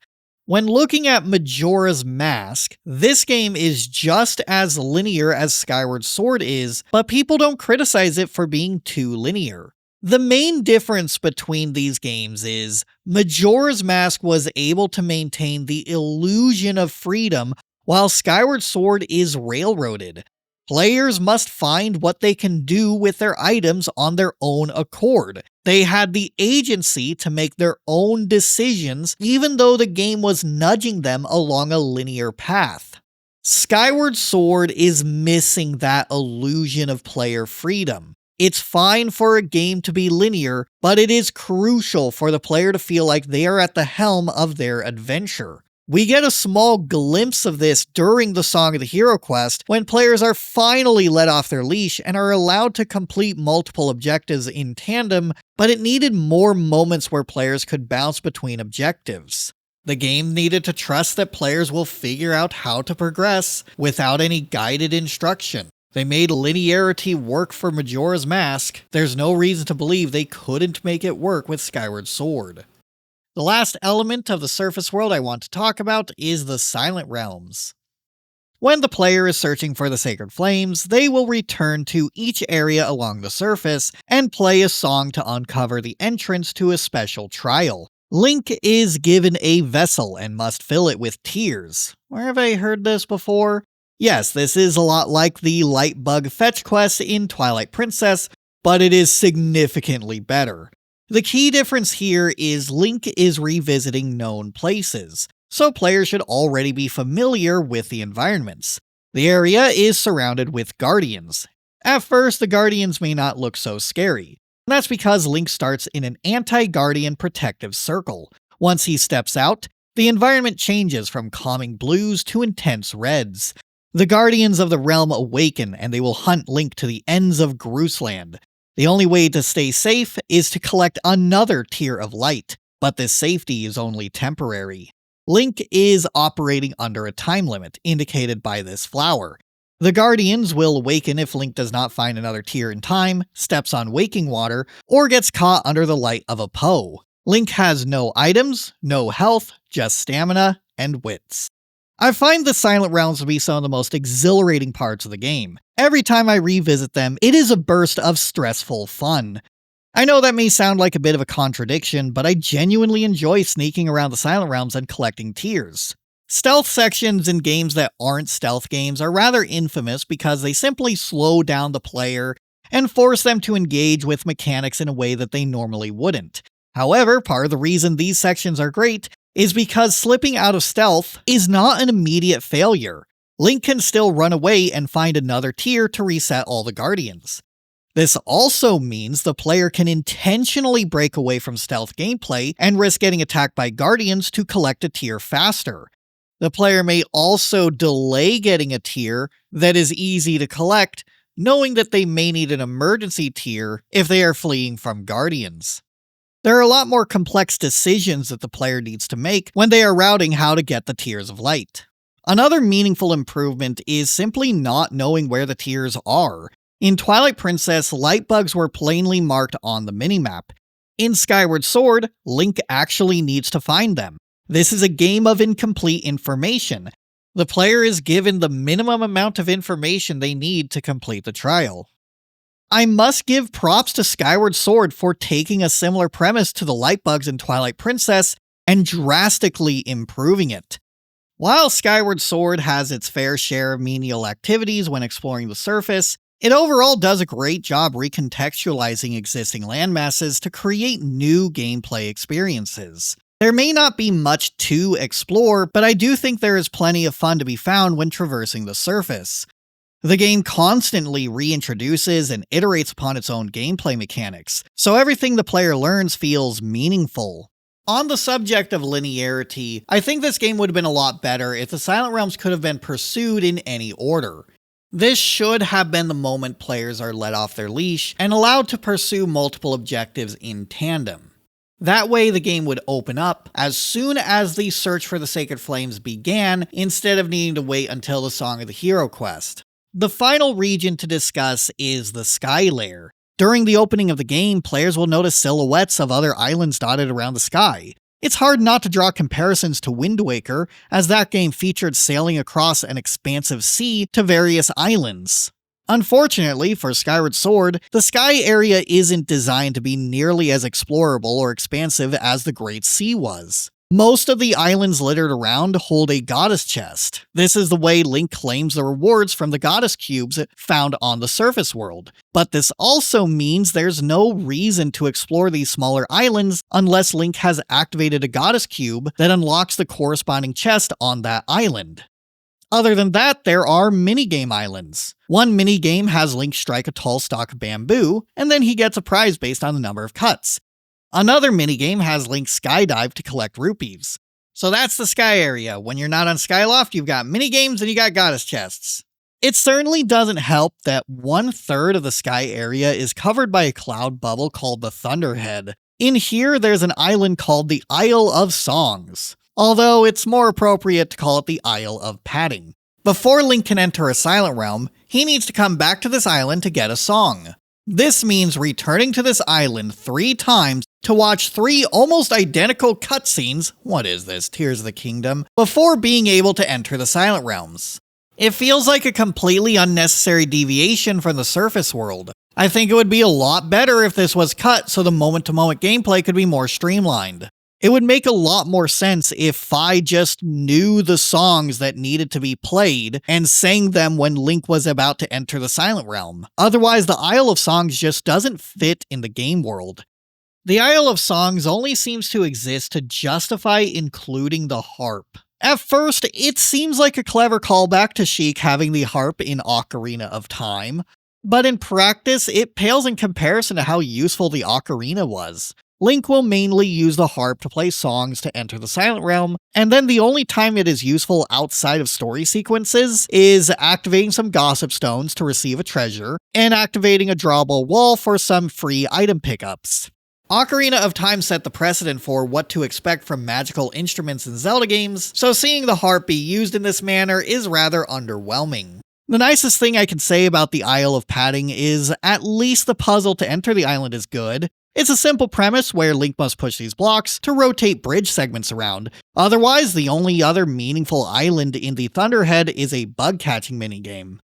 When looking at Majora's Mask, this game is just as linear as Skyward Sword is, but people don't criticize it for being too linear. The main difference between these games is Majora's Mask was able to maintain the illusion of freedom while Skyward Sword is railroaded. Players must find what they can do with their items on their own accord. They had the agency to make their own decisions even though the game was nudging them along a linear path. Skyward Sword is missing that illusion of player freedom. It's fine for a game to be linear, but it is crucial for the player to feel like they are at the helm of their adventure. We get a small glimpse of this during the Song of the Hero quest, when players are finally let off their leash and are allowed to complete multiple objectives in tandem, but it needed more moments where players could bounce between objectives. The game needed to trust that players will figure out how to progress without any guided instruction. They made linearity work for Majora's Mask. There's no reason to believe they couldn't make it work with Skyward Sword. The last element of the surface world I want to talk about is the Silent Realms. When the player is searching for the Sacred Flames, they will return to each area along the surface and play a song to uncover the entrance to a special trial. Link is given a vessel and must fill it with tears. Where have I heard this before? Yes, this is a lot like the Light Bug fetch quest in Twilight Princess, but it is significantly better. The key difference here is Link is revisiting known places, so players should already be familiar with the environments. The area is surrounded with guardians. At first, the guardians may not look so scary. That's because Link starts in an anti-guardian protective circle. Once he steps out, the environment changes from calming blues to intense reds. The Guardians of the Realm awaken and they will hunt Link to the ends of Groose Land. The only way to stay safe is to collect another tier of light, but this safety is only temporary. Link is operating under a time limit, indicated by this flower. The Guardians will awaken if Link does not find another tier in time, steps on waking water, or gets caught under the light of a Poe. Link has no items, no health, just stamina and wits. I find the Silent Realms to be some of the most exhilarating parts of the game. Every time I revisit them, it is a burst of stressful fun. I know that may sound like a bit of a contradiction, but I genuinely enjoy sneaking around the Silent Realms and collecting tiers. Stealth sections in games that aren't stealth games are rather infamous because they simply slow down the player and force them to engage with mechanics in a way that they normally wouldn't. However, part of the reason these sections are great is because slipping out of stealth is not an immediate failure. Link can still run away and find another tier to reset all the Guardians. This also means the player can intentionally break away from stealth gameplay and risk getting attacked by Guardians to collect a tier faster. The player may also delay getting a tier that is easy to collect, knowing that they may need an emergency tier if they are fleeing from Guardians. There are a lot more complex decisions that the player needs to make when they are routing how to get the tiers of light. Another meaningful improvement is simply not knowing where the tiers are. In Twilight Princess, light bugs were plainly marked on the minimap. In Skyward Sword, Link actually needs to find them. This is a game of incomplete information. The player is given the minimum amount of information they need to complete the trial. I must give props to Skyward Sword for taking a similar premise to the Lightbugs in Twilight Princess and drastically improving it. While Skyward Sword has its fair share of menial activities when exploring the surface, it overall does a great job recontextualizing existing landmasses to create new gameplay experiences. There may not be much to explore, but I do think there is plenty of fun to be found when traversing the surface. The game constantly reintroduces and iterates upon its own gameplay mechanics, so everything the player learns feels meaningful. On the subject of linearity, I think this game would have been a lot better if the Silent Realms could have been pursued in any order. This should have been the moment players are let off their leash and allowed to pursue multiple objectives in tandem. That way the game would open up as soon as the search for the Sacred Flames began, instead of needing to wait until the Song of the Hero quest. The final region to discuss is the Sky Layer. During the opening of the game, players will notice silhouettes of other islands dotted around the sky. It's hard not to draw comparisons to Wind Waker, as that game featured sailing across an expansive sea to various islands. Unfortunately for Skyward Sword, the sky area isn't designed to be nearly as explorable or expansive as the Great Sea was. Most of the islands littered around hold a goddess chest. This is the way Link claims the rewards from the goddess cubes found on the surface world. But this also means there's no reason to explore these smaller islands unless Link has activated a goddess cube that unlocks the corresponding chest on that island. Other than that, there are minigame islands. One minigame has Link strike a tall stalk of bamboo, and then he gets a prize based on the number of cuts. Another minigame has Link skydive to collect rupees. So that's the sky area. When you're not on Skyloft, you've got minigames and you got goddess chests. It certainly doesn't help that 1/3 of the sky area is covered by a cloud bubble called the Thunderhead. In here, there's an island called the Isle of Songs, although it's more appropriate to call it the Isle of Padding. Before Link can enter a Silent Realm, he needs to come back to this island to get a song. This means returning to this island 3 times to watch 3 almost identical cutscenes, what is this, Tears of the Kingdom, before being able to enter the Silent Realms. It feels like a completely unnecessary deviation from the surface world. I think it would be a lot better if this was cut so the moment-to-moment gameplay could be more streamlined. It would make a lot more sense if Fi just knew the songs that needed to be played and sang them when Link was about to enter the Silent Realm. Otherwise, the Isle of Songs just doesn't fit in the game world. The Isle of Songs only seems to exist to justify including the harp. At first, it seems like a clever callback to Sheik having the harp in Ocarina of Time, but in practice, it pales in comparison to how useful the Ocarina was. Link will mainly use the harp to play songs to enter the Silent Realm, and then the only time it is useful outside of story sequences is activating some Gossip Stones to receive a treasure, and activating a drawable wall for some free item pickups. Ocarina of Time set the precedent for what to expect from magical instruments in Zelda games, so seeing the harp be used in this manner is rather underwhelming. The nicest thing I can say about the Isle of Padding is at least the puzzle to enter the island is good. It's a simple premise where Link must push these blocks to rotate bridge segments around. Otherwise, the only other meaningful island in the Thunderhead is a bug-catching minigame.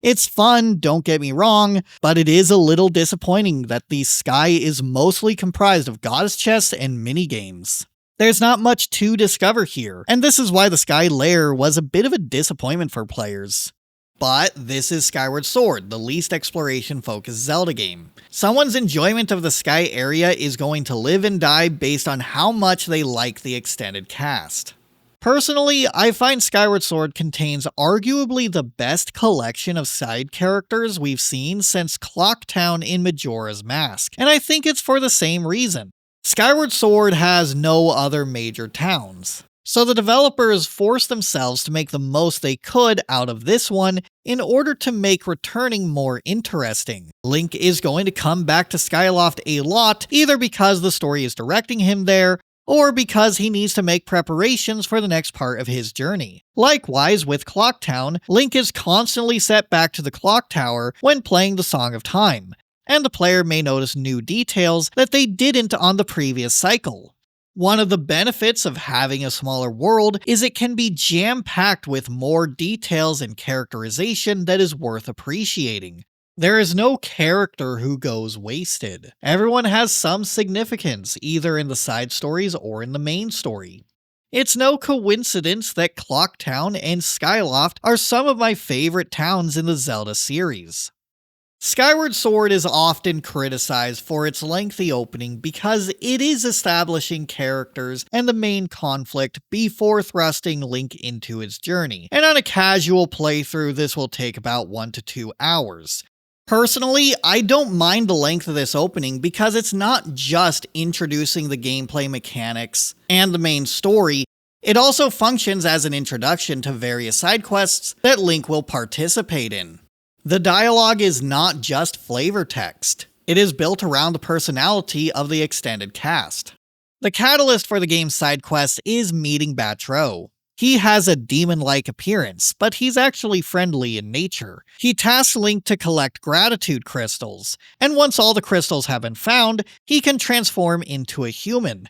It's fun, don't get me wrong, but it is a little disappointing that the sky is mostly comprised of goddess chests and minigames. There's not much to discover here, and this is why the Sky Layer was a bit of a disappointment for players. But this is Skyward Sword, the least exploration-focused Zelda game. Someone's enjoyment of the sky area is going to live and die based on how much they like the extended cast. Personally, I find Skyward Sword contains arguably the best collection of side characters we've seen since Clocktown in Majora's Mask, and I think it's for the same reason. Skyward Sword has no other major towns, so the developers forced themselves to make the most they could out of this one in order to make returning more interesting. Link is going to come back to Skyloft a lot, either because the story is directing him there, or because he needs to make preparations for the next part of his journey. Likewise, with Clocktown, Link is constantly set back to the clock tower when playing the Song of Time. and the player may notice new details that they didn't on the previous cycle. One of the benefits of having a smaller world is it can be jam-packed with more details and characterization that is worth appreciating. There is no character who goes wasted. Everyone has some significance, either in the side stories or in the main story. It's no coincidence that Clocktown and Skyloft are some of my favorite towns in the Zelda series. Skyward Sword is often criticized for its lengthy opening because it is establishing characters and the main conflict before thrusting Link into his journey, and on a casual playthrough this will take about 1 to 2 hours. Personally, I don't mind the length of this opening because it's not just introducing the gameplay mechanics and the main story, it also functions as an introduction to various side quests that Link will participate in. The dialogue is not just flavor text, it is built around the personality of the extended cast. The catalyst for the game's side quest is meeting Batro. He has a demon-like appearance, but he's actually friendly in nature. He tasks Link to collect gratitude crystals, and once all the crystals have been found, he can transform into a human.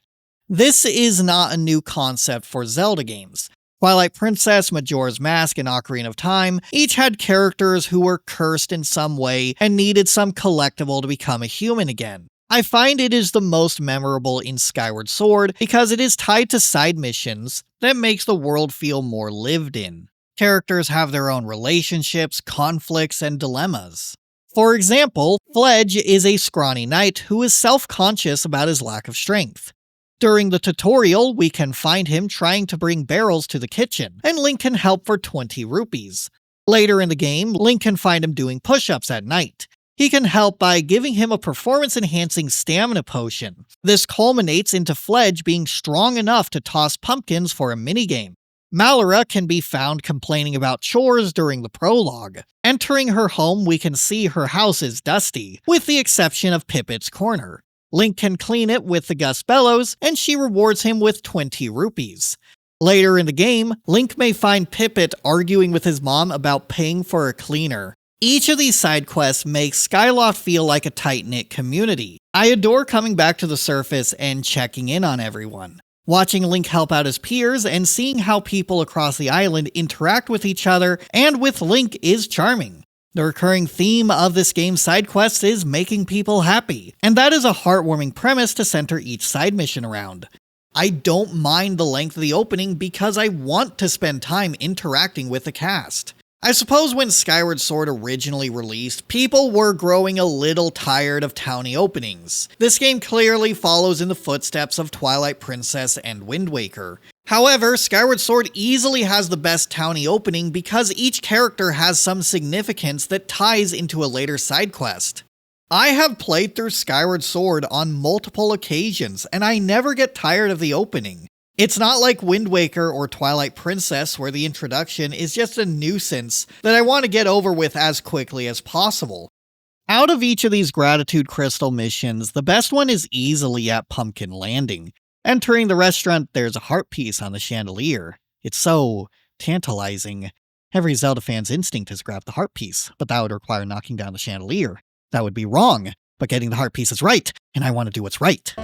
This is not a new concept for Zelda games. Twilight Princess, Majora's Mask, and Ocarina of Time each had characters who were cursed in some way and needed some collectible to become a human again. I find it is the most memorable in Skyward Sword because it is tied to side missions that makes the world feel more lived in. Characters have their own relationships, conflicts, and dilemmas. For example, Fledge is a scrawny knight who is self-conscious about his lack of strength. During the tutorial, we can find him trying to bring barrels to the kitchen, and Link can help for 20 rupees. Later in the game, Link can find him doing push-ups at night. He can help by giving him a performance-enhancing stamina potion. This culminates into Fledge being strong enough to toss pumpkins for a minigame. Malura can be found complaining about chores during the prologue. Entering her home, we can see her house is dusty, with the exception of Pippet's corner. Link can clean it with the Gus Bellows, and she rewards him with 20 rupees. Later in the game, Link may find Pippet arguing with his mom about paying for a cleaner. Each of these side quests makes Skyloft feel like a tight-knit community. I adore coming back to the surface and checking in on everyone. Watching Link help out his peers and seeing how people across the island interact with each other and with Link is charming. The recurring theme of this game's side quests is making people happy, and that is a heartwarming premise to center each side mission around. I don't mind the length of the opening because I want to spend time interacting with the cast. I suppose when Skyward Sword originally released, people were growing a little tired of towny openings. This game clearly follows in the footsteps of Twilight Princess and Wind Waker. However, Skyward Sword easily has the best towny opening because each character has some significance that ties into a later side quest. I have played through Skyward Sword on multiple occasions, and I never get tired of the opening. It's not like Wind Waker or Twilight Princess where the introduction is just a nuisance that I want to get over with as quickly as possible. Out of each of these gratitude crystal missions, the best one is easily at Pumpkin Landing. Entering the restaurant, there's a heart piece on the chandelier. It's so tantalizing. Every Zelda fan's instinct is grab the heart piece, but that would require knocking down the chandelier. That would be wrong, but getting the heart piece is right, and I want to do what's right.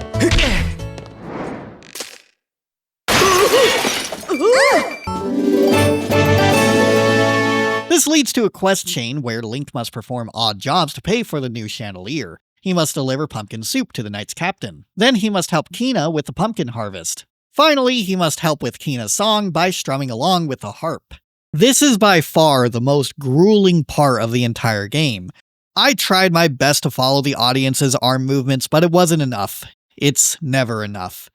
This leads to a quest chain where Link must perform odd jobs to pay for the new chandelier. He must deliver pumpkin soup to the knight's captain. Then he must help Kina with the pumpkin harvest. Finally, he must help with Kina's song by strumming along with the harp. This is by far the most grueling part of the entire game. I tried my best to follow the audience's arm movements, but it wasn't enough. It's never enough.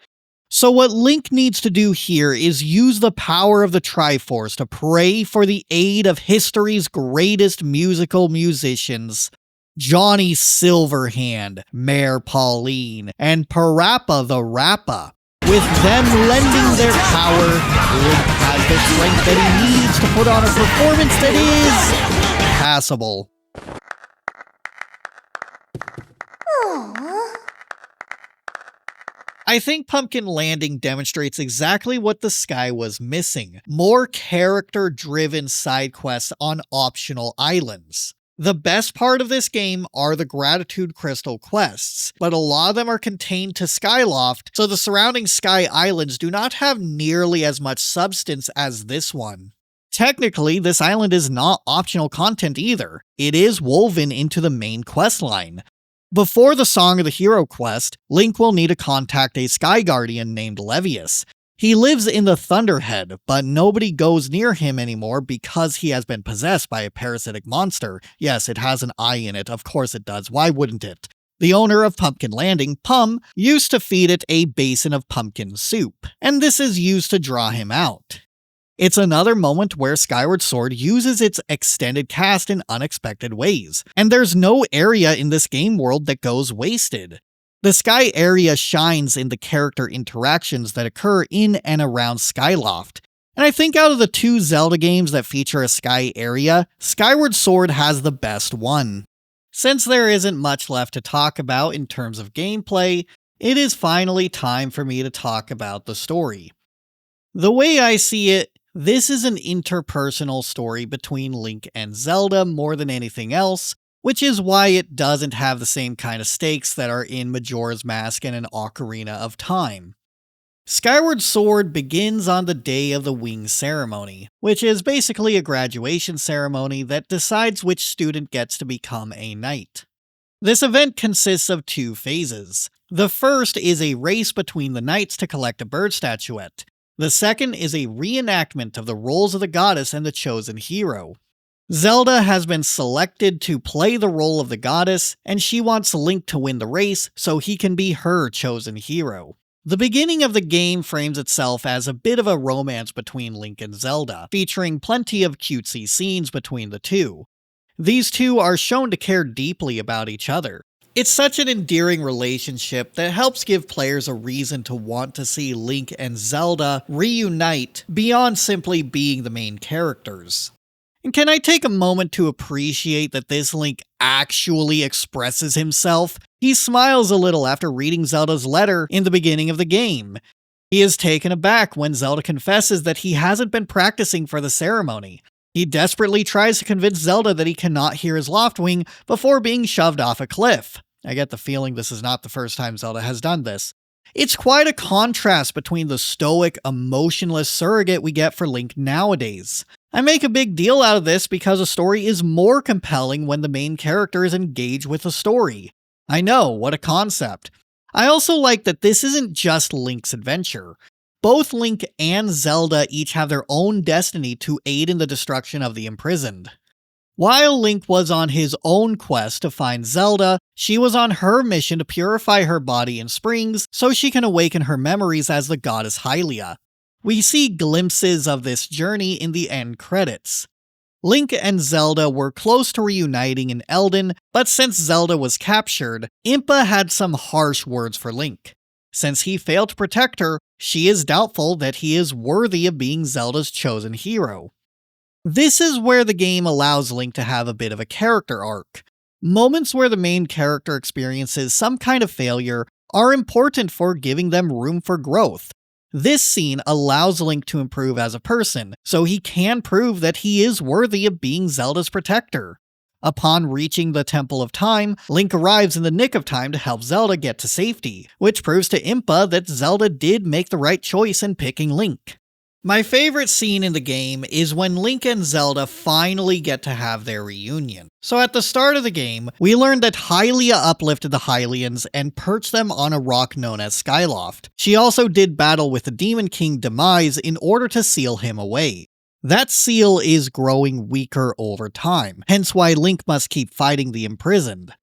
So what Link needs to do here is use the power of the Triforce to pray for the aid of history's greatest musical musicians, Johnny Silverhand, Mayor Pauline, and Parappa the Rappa. With them lending their power, Link has the strength that he needs to put on a performance that is passable. I think Pumpkin Landing demonstrates exactly what the Sky was missing: more character-driven side quests on optional islands. The best part of this game are the Gratitude Crystal quests, but a lot of them are contained to Skyloft, so the surrounding Sky Islands do not have nearly as much substance as this one. Technically, this island is not optional content either. It is woven into the main questline. Before the Song of the Hero quest, Link will need to contact a Sky Guardian named Levius. He lives in the Thunderhead, but nobody goes near him anymore because he has been possessed by a parasitic monster. Yes, it has an I in it, of course it does, why wouldn't it? The owner of Pumpkin Landing, Pum, used to feed it a basin of pumpkin soup, and this is used to draw him out. It's another moment where Skyward Sword uses its extended cast in unexpected ways, and there's no area in this game world that goes wasted. The Sky area shines in the character interactions that occur in and around Skyloft, and I think out of the two Zelda games that feature a Sky area, Skyward Sword has the best one. Since there isn't much left to talk about in terms of gameplay, it is finally time for me to talk about the story. The way I see it, this is an interpersonal story between Link and Zelda more than anything else, which is why it doesn't have the same kind of stakes that are in Majora's Mask and an Ocarina of Time. Skyward Sword begins on the day of the Wing Ceremony, which is basically a graduation ceremony that decides which student gets to become a knight. This event consists of two phases. The first is a race between the knights to collect a bird statuette. The second is a reenactment of the roles of the goddess and the chosen hero. Zelda has been selected to play the role of the goddess, and she wants Link to win the race so he can be her chosen hero. The beginning of the game frames itself as a bit of a romance between Link and Zelda, featuring plenty of cutesy scenes between the two. These two are shown to care deeply about each other. It's such an endearing relationship that helps give players a reason to want to see Link and Zelda reunite beyond simply being the main characters. And can I take a moment to appreciate that this Link actually expresses himself? He smiles a little after reading Zelda's letter in the beginning of the game. He is taken aback when Zelda confesses that he hasn't been practicing for the ceremony. He desperately tries to convince Zelda that he cannot hear his Loftwing before being shoved off a cliff. I get the feeling this is not the first time Zelda has done this. It's quite a contrast between the stoic, emotionless surrogate we get for Link nowadays. I make a big deal out of this because a story is more compelling when the main character is engaged with the story. I know, what a concept. I also like that this isn't just Link's adventure. Both Link and Zelda each have their own destiny to aid in the destruction of the Imprisoned. While Link was on his own quest to find Zelda, she was on her mission to purify her body in springs so she can awaken her memories as the goddess Hylia. We see glimpses of this journey in the end credits. Link and Zelda were close to reuniting in Eldin, but since Zelda was captured, Impa had some harsh words for Link. Since he failed to protect her, she is doubtful that he is worthy of being Zelda's chosen hero. This is where the game allows Link to have a bit of a character arc. Moments where the main character experiences some kind of failure are important for giving them room for growth. This scene allows Link to improve as a person, so he can prove that he is worthy of being Zelda's protector. Upon reaching the Temple of Time, Link arrives in the nick of time to help Zelda get to safety, which proves to Impa that Zelda did make the right choice in picking Link. My favorite scene in the game is when Link and Zelda finally get to have their reunion. So at the start of the game, we learned that Hylia uplifted the Hylians and perched them on a rock known as Skyloft. She also did battle with the Demon King Demise in order to seal him away. That seal is growing weaker over time, hence why Link must keep fighting the Imprisoned.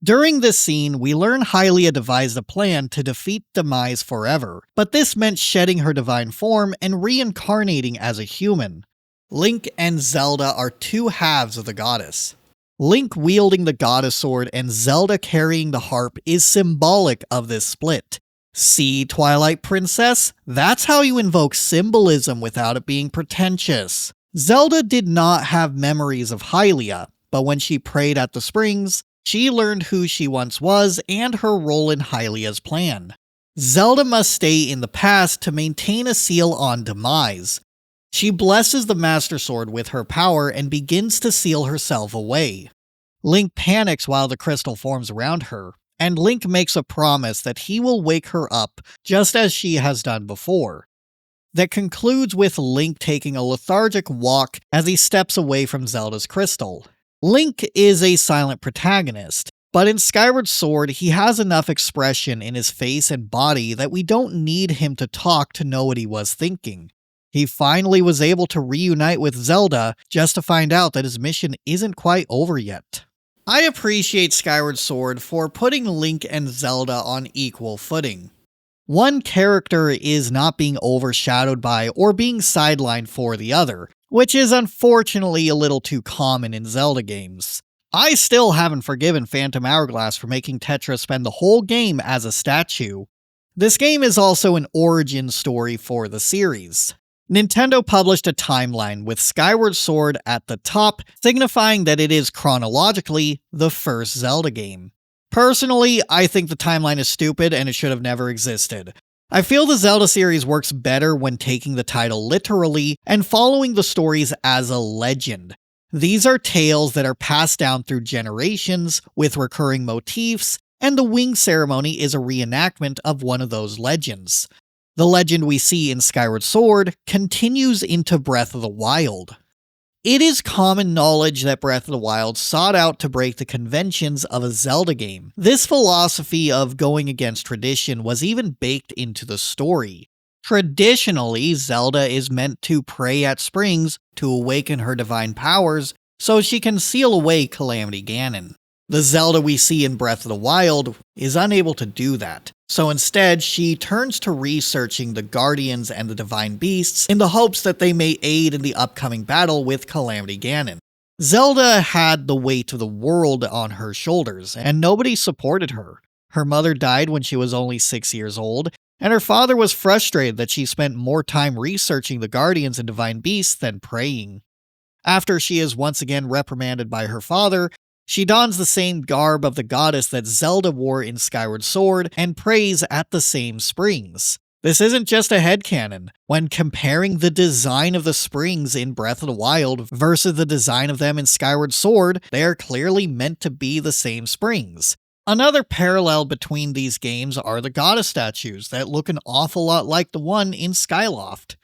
During this scene, we learn Hylia devised a plan to defeat Demise forever, but this meant shedding her divine form and reincarnating as a human. Link and Zelda are two halves of the goddess. Link wielding the goddess sword and Zelda carrying the harp is symbolic of this split. See, Twilight Princess? That's how you invoke symbolism without it being pretentious. Zelda did not have memories of Hylia, but when she prayed at the springs, she learned who she once was and her role in Hylia's plan. Zelda must stay in the past to maintain a seal on Demise. She blesses the Master Sword with her power and begins to seal herself away. Link panics while the crystal forms around her, and Link makes a promise that he will wake her up just as she has done before. That concludes with Link taking a lethargic walk as he steps away from Zelda's crystal. Link is a silent protagonist, but in Skyward Sword he has enough expression in his face and body that we don't need him to talk to know what he was thinking. He finally was able to reunite with Zelda just to find out that his mission isn't quite over yet. I appreciate Skyward Sword for putting Link and Zelda on equal footing. One character is not being overshadowed by or being sidelined for the other, which is unfortunately a little too common in Zelda games. I still haven't forgiven Phantom Hourglass for making Tetra spend the whole game as a statue. This game is also an origin story for the series. Nintendo published a timeline with Skyward Sword at the top, signifying that it is chronologically the first Zelda game. Personally, I think the timeline is stupid and it should have never existed. I feel the Zelda series works better when taking the title literally and following the stories as a legend. These are tales that are passed down through generations with recurring motifs, and the Wing Ceremony is a reenactment of one of those legends. The legend we see in Skyward Sword continues into Breath of the Wild. It is common knowledge that Breath of the Wild sought out to break the conventions of a Zelda game. This philosophy of going against tradition was even baked into the story. Traditionally, Zelda is meant to pray at springs to awaken her divine powers so she can seal away Calamity Ganon. The Zelda we see in Breath of the Wild is unable to do that, so instead she turns to researching the Guardians and the Divine Beasts in the hopes that they may aid in the upcoming battle with Calamity Ganon. Zelda had the weight of the world on her shoulders, and nobody supported her. Her mother died when she was only 6 years old, and her father was frustrated that she spent more time researching the Guardians and Divine Beasts than praying. After she is once again reprimanded by her father, she dons the same garb of the goddess that Zelda wore in Skyward Sword and prays at the same springs. This isn't just a headcanon. When comparing the design of the springs in Breath of the Wild versus the design of them in Skyward Sword, they are clearly meant to be the same springs. Another parallel between these games are the goddess statues that look an awful lot like the one in Skyloft.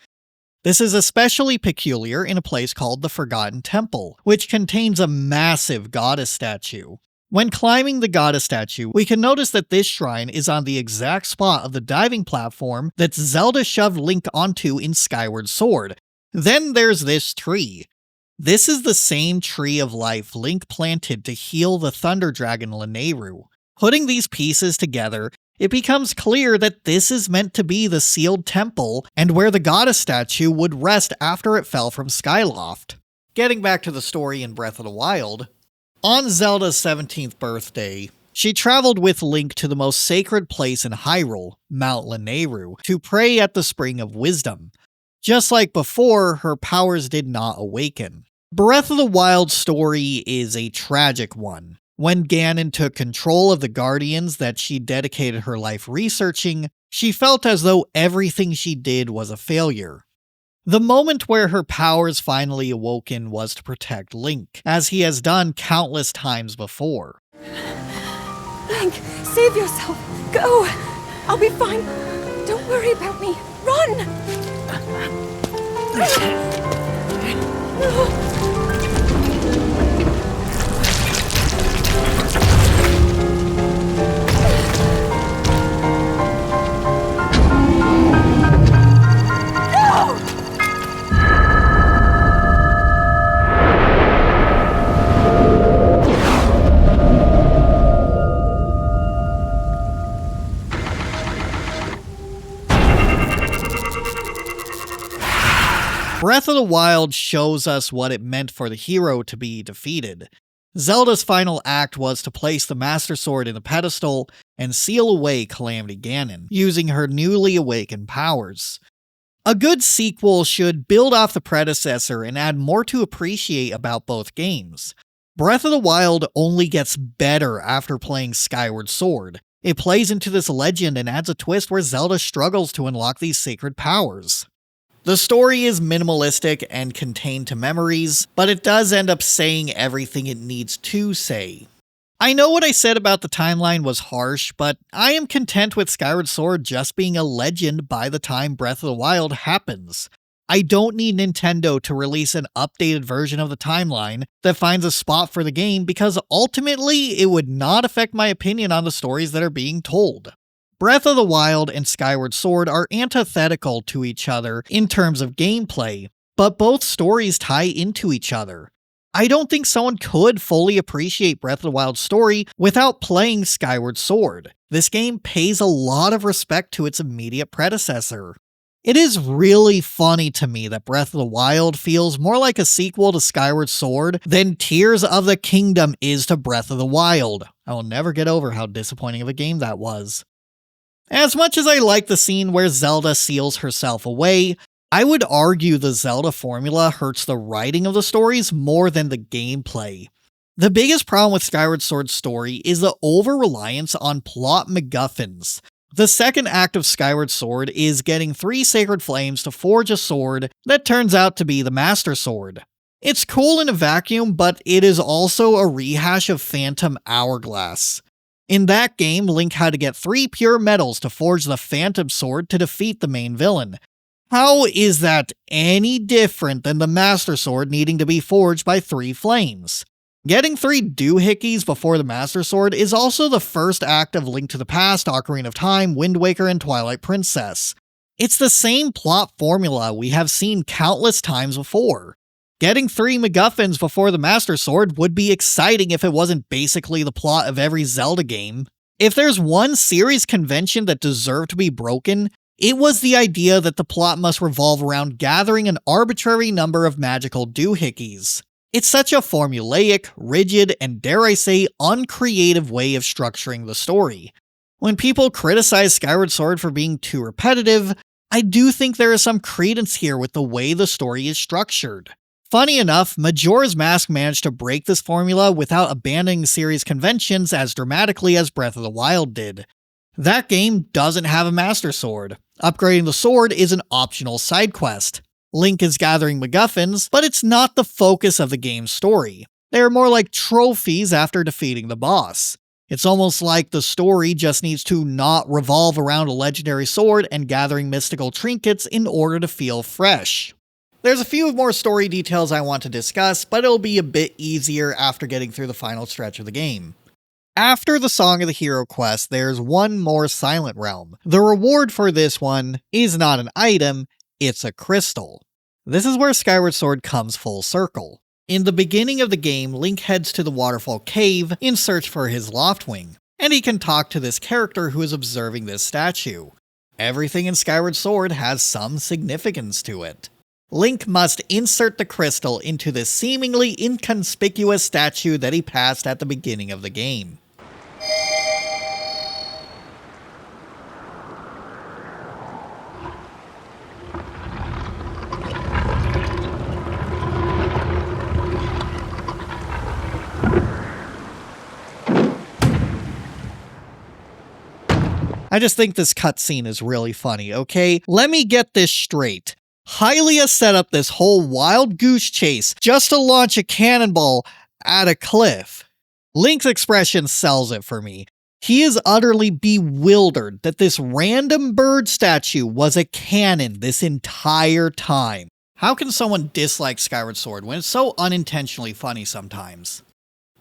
This is especially peculiar in a place called the Forgotten Temple, which contains a massive goddess statue. When climbing the goddess statue, we can notice that this shrine is on the exact spot of the diving platform that Zelda shoved Link onto in Skyward Sword. Then there's this tree. This is the same tree of life Link planted to heal the Thunder Dragon Lanayru. Putting these pieces together, it becomes clear that this is meant to be the sealed temple and where the goddess statue would rest after it fell from Skyloft. Getting back to the story in Breath of the Wild, on Zelda's 17th birthday, she traveled with Link to the most sacred place in Hyrule, Mount Lanayru, to pray at the Spring of Wisdom. Just like before, her powers did not awaken. Breath of the Wild's story is a tragic one. When Ganon took control of the Guardians that she dedicated her life researching, she felt as though everything she did was a failure. The moment where her powers finally awoken was to protect Link, as he has done countless times before. Link, save yourself! Go! I'll be fine! Don't worry about me! Run! Breath of the Wild shows us what it meant for the hero to be defeated. Zelda's final act was to place the Master Sword in the pedestal and seal away Calamity Ganon, using her newly awakened powers. A good sequel should build off the predecessor and add more to appreciate about both games. Breath of the Wild only gets better after playing Skyward Sword. It plays into this legend and adds a twist where Zelda struggles to unlock these sacred powers. The story is minimalistic and contained to memories, but it does end up saying everything it needs to say. I know what I said about the timeline was harsh, but I am content with Skyward Sword just being a legend by the time Breath of the Wild happens. I don't need Nintendo to release an updated version of the timeline that finds a spot for the game because ultimately it would not affect my opinion on the stories that are being told. Breath of the Wild and Skyward Sword are antithetical to each other in terms of gameplay, but both stories tie into each other. I don't think someone could fully appreciate Breath of the Wild's story without playing Skyward Sword. This game pays a lot of respect to its immediate predecessor. It is really funny to me that Breath of the Wild feels more like a sequel to Skyward Sword than Tears of the Kingdom is to Breath of the Wild. I will never get over how disappointing of a game that was. As much as I like the scene where Zelda seals herself away, I would argue the Zelda formula hurts the writing of the stories more than the gameplay. The biggest problem with Skyward Sword's story is the over-reliance on plot MacGuffins. The second act of Skyward Sword is getting 3 sacred flames to forge a sword that turns out to be the Master Sword. It's cool in a vacuum, but it is also a rehash of Phantom Hourglass. In that game, Link had to get 3 pure metals to forge the Phantom Sword to defeat the main villain. How is that any different than the Master Sword needing to be forged by 3 flames? Getting 3 doohickeys before the Master Sword is also the first act of Link to the Past, Ocarina of Time, Wind Waker, and Twilight Princess. It's the same plot formula we have seen countless times before. Getting 3 MacGuffins before the Master Sword would be exciting if it wasn't basically the plot of every Zelda game. If there's one series convention that deserved to be broken, it was the idea that the plot must revolve around gathering an arbitrary number of magical doohickeys. It's such a formulaic, rigid, and dare I say, uncreative way of structuring the story. When people criticize Skyward Sword for being too repetitive, I do think there is some credence here with the way the story is structured. Funny enough, Majora's Mask managed to break this formula without abandoning series conventions as dramatically as Breath of the Wild did. That game doesn't have a Master Sword. Upgrading the sword is an optional side quest. Link is gathering MacGuffins, but it's not the focus of the game's story. They are more like trophies after defeating the boss. It's almost like the story just needs to not revolve around a legendary sword and gathering mystical trinkets in order to feel fresh. There's a few more story details I want to discuss, but it'll be a bit easier after getting through the final stretch of the game. After the Song of the Hero quest, there's one more Silent Realm. The reward for this one is not an item, it's a crystal. This is where Skyward Sword comes full circle. In the beginning of the game, Link heads to the Waterfall Cave in search for his Loftwing, and he can talk to this character who is observing this statue. Everything in Skyward Sword has some significance to it. Link must insert the crystal into this seemingly inconspicuous statue that he passed at the beginning of the game. I just think this cutscene is really funny, okay? Let me get this straight. Hylia set up this whole wild goose chase just to launch a cannonball at a cliff. Link's expression sells it for me. He is utterly bewildered that this random bird statue was a cannon this entire time. How can someone dislike Skyward Sword when it's so unintentionally funny sometimes?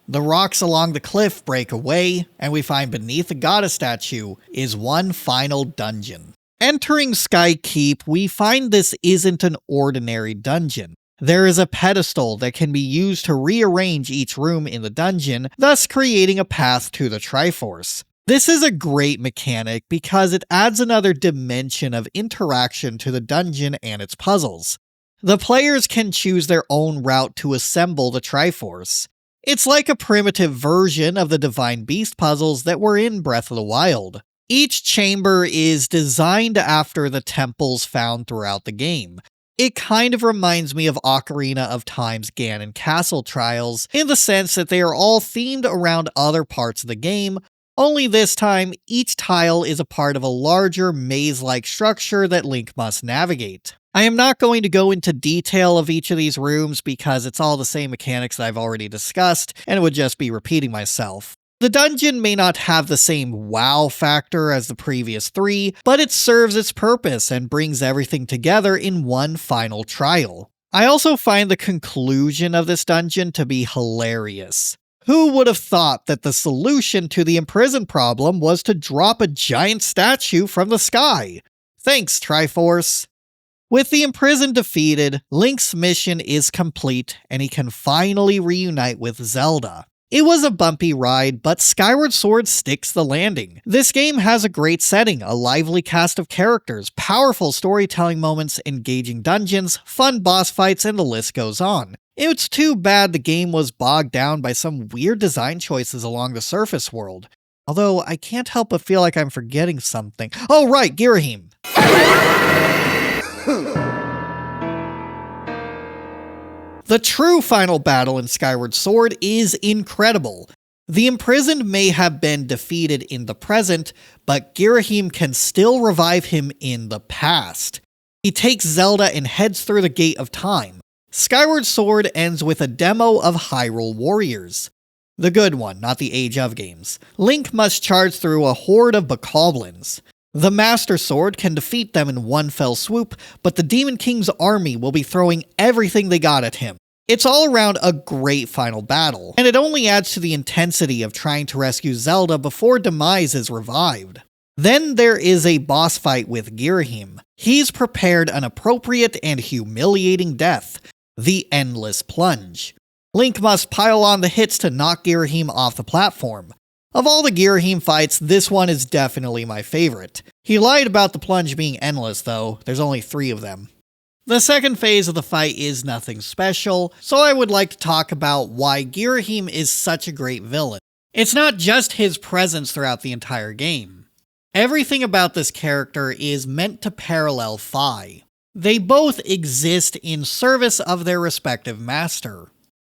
The rocks along the cliff break away, and we find beneath the goddess statue is one final dungeon. Entering Sky Keep, we find this isn't an ordinary dungeon. There is a pedestal that can be used to rearrange each room in the dungeon, thus creating a path to the Triforce. This is a great mechanic because it adds another dimension of interaction to the dungeon and its puzzles. The players can choose their own route to assemble the Triforce. It's like a primitive version of the Divine Beast puzzles that were in Breath of the Wild. Each chamber is designed after the temples found throughout the game. It kind of reminds me of Ocarina of Time's Ganon Castle trials, in the sense that they are all themed around other parts of the game, Only this time, each tile is a part of a larger maze-like structure that Link must navigate. I am not going to go into detail of each of these rooms because it's all the same mechanics that I've already discussed, and it would just be repeating myself. The dungeon may not have the same wow factor as the previous 3, but it serves its purpose and brings everything together in one final trial. I also find the conclusion of this dungeon to be hilarious. Who would have thought that the solution to the Imprisoned problem was to drop a giant statue from the sky? Thanks, Triforce. With the Imprisoned defeated, Link's mission is complete and he can finally reunite with Zelda. It was a bumpy ride, but Skyward Sword sticks the landing. This game has a great setting, a lively cast of characters, powerful storytelling moments, engaging dungeons, fun boss fights, and the list goes on. It's too bad the game was bogged down by some weird design choices along the surface world. Although I can't help but feel like I'm forgetting something. Oh right, Girahim! The true final battle in Skyward Sword is incredible. The Imprisoned may have been defeated in the present, but Girahim can still revive him in the past. He takes Zelda and heads through the Gate of Time. Skyward Sword ends with a demo of Hyrule Warriors. The good one, not the Age of games. Link must charge through a horde of bokoblins. The Master Sword can defeat them in one fell swoop, but the Demon King's army will be throwing everything they got at him. It's all around a great final battle, and it only adds to the intensity of trying to rescue Zelda before Demise is revived. Then there is a boss fight with Girahim. He's prepared an appropriate and humiliating death, the Endless Plunge. Link must pile on the hits to knock Girahim off the platform. Of all the Girahim fights, this one is definitely my favorite. He lied about the plunge being endless though, there's only 3 of them. The second phase of the fight is nothing special, so I would like to talk about why Girahim is such a great villain. It's not just his presence throughout the entire game. Everything about this character is meant to parallel Fi. They both exist in service of their respective master.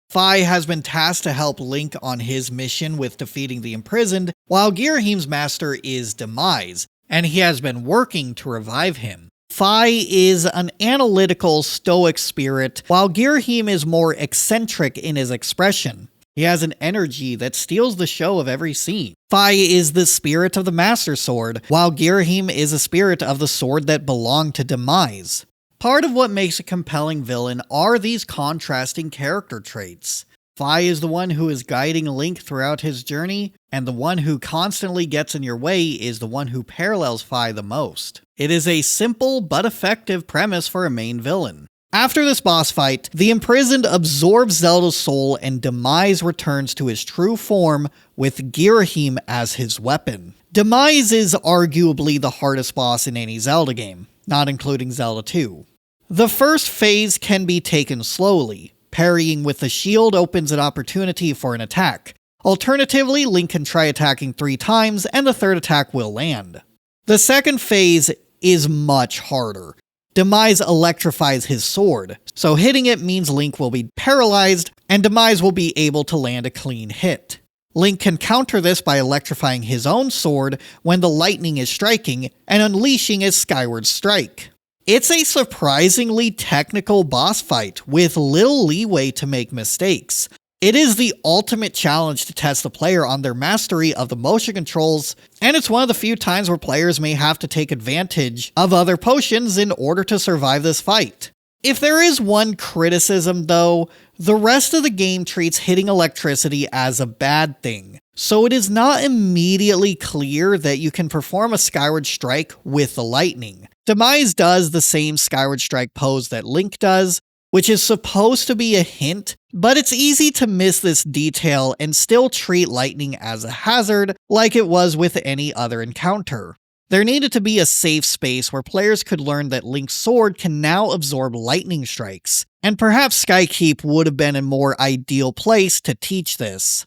Fi has been tasked to help Link on his mission with defeating the Imprisoned, while Girahim's master is Demise, and he has been working to revive him. Fi is an analytical, stoic spirit, while Girahim is more eccentric in his expression. He has an energy that steals the show of every scene. Fi is the spirit of the Master Sword, while Girahim is a spirit of the sword that belonged to Demise. Part of what makes a compelling villain are these contrasting character traits. Fi is the one who is guiding Link throughout his journey, and the one who constantly gets in your way is the one who parallels Fi the most. It is a simple but effective premise for a main villain. After this boss fight, the Imprisoned absorbs Zelda's soul and Demise returns to his true form with Girahim as his weapon. Demise is arguably the hardest boss in any Zelda game, not including Zelda 2. The first phase can be taken slowly. Parrying with the shield opens an opportunity for an attack. Alternatively, Link can try attacking 3 times and the third attack will land. The second phase is much harder. Demise electrifies his sword, so hitting it means Link will be paralyzed and Demise will be able to land a clean hit. Link can counter this by electrifying his own sword when the lightning is striking and unleashing his Skyward Strike. It's a surprisingly technical boss fight with little leeway to make mistakes. It is the ultimate challenge to test the player on their mastery of the motion controls, and it's one of the few times where players may have to take advantage of other potions in order to survive this fight. If there is one criticism though, the rest of the game treats hitting electricity as a bad thing, so it is not immediately clear that you can perform a Skyward Strike with the lightning. Demise does the same Skyward Strike pose that Link does, which is supposed to be a hint, but it's easy to miss this detail and still treat lightning as a hazard like it was with any other encounter. There needed to be a safe space where players could learn that Link's sword can now absorb lightning strikes, and perhaps Skykeep would have been a more ideal place to teach this.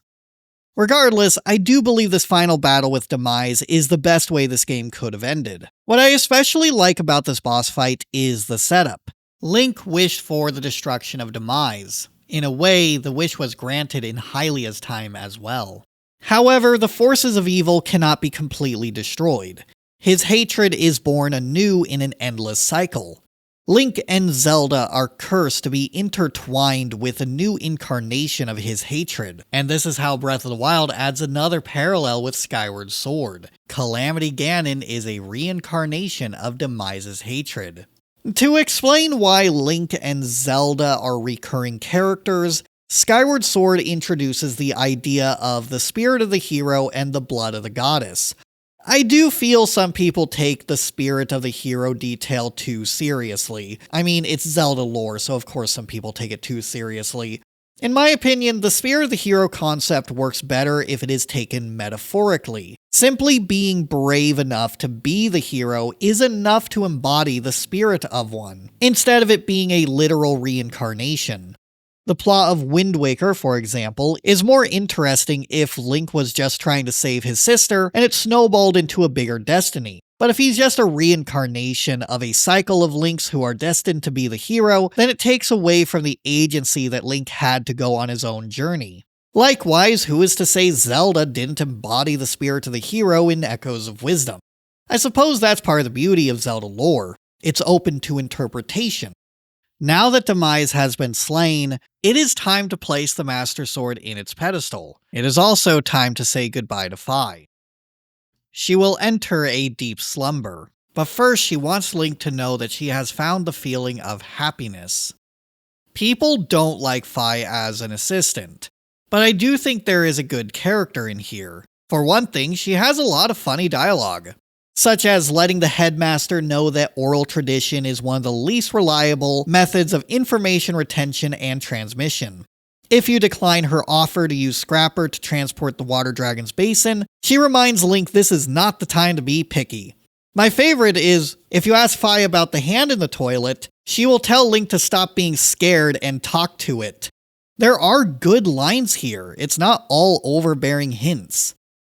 Regardless, I do believe this final battle with Demise is the best way this game could have ended. What I especially like about this boss fight is the setup. Link wished for the destruction of Demise. In a way, the wish was granted in Hylia's time as well. However, the forces of evil cannot be completely destroyed. His hatred is born anew in an endless cycle. Link and Zelda are cursed to be intertwined with a new incarnation of his hatred, and this is how Breath of the Wild adds another parallel with Skyward Sword. Calamity Ganon is a reincarnation of Demise's hatred. To explain why Link and Zelda are recurring characters, Skyward Sword introduces the idea of the spirit of the hero and the blood of the goddess. I do feel some people take the spirit of the hero detail too seriously. I mean, it's Zelda lore, so of course some people take it too seriously. In my opinion, the spirit of the hero concept works better if it is taken metaphorically. Simply being brave enough to be the hero is enough to embody the spirit of one, instead of it being a literal reincarnation. The plot of Wind Waker, for example, is more interesting if Link was just trying to save his sister and it snowballed into a bigger destiny. But if he's just a reincarnation of a cycle of Links who are destined to be the hero, then it takes away from the agency that Link had to go on his own journey. Likewise, who is to say Zelda didn't embody the spirit of the hero in Echoes of Wisdom? I suppose that's part of the beauty of Zelda lore. It's open to interpretation. Now that Demise has been slain, it is time to place the Master Sword in its pedestal. It is also time to say goodbye to Fi. She will enter a deep slumber, but first she wants Link to know that she has found the feeling of happiness. People don't like Fi as an assistant, but I do think there is a good character in here. For one thing, she has a lot of funny dialogue, such as letting the headmaster know that oral tradition is one of the least reliable methods of information retention and transmission. If you decline her offer to use Scrapper to transport the Water Dragon's basin, she reminds Link this is not the time to be picky. My favorite is, if you ask Fi about the hand in the toilet, she will tell Link to stop being scared and talk to it. There are good lines here, it's not all overbearing hints.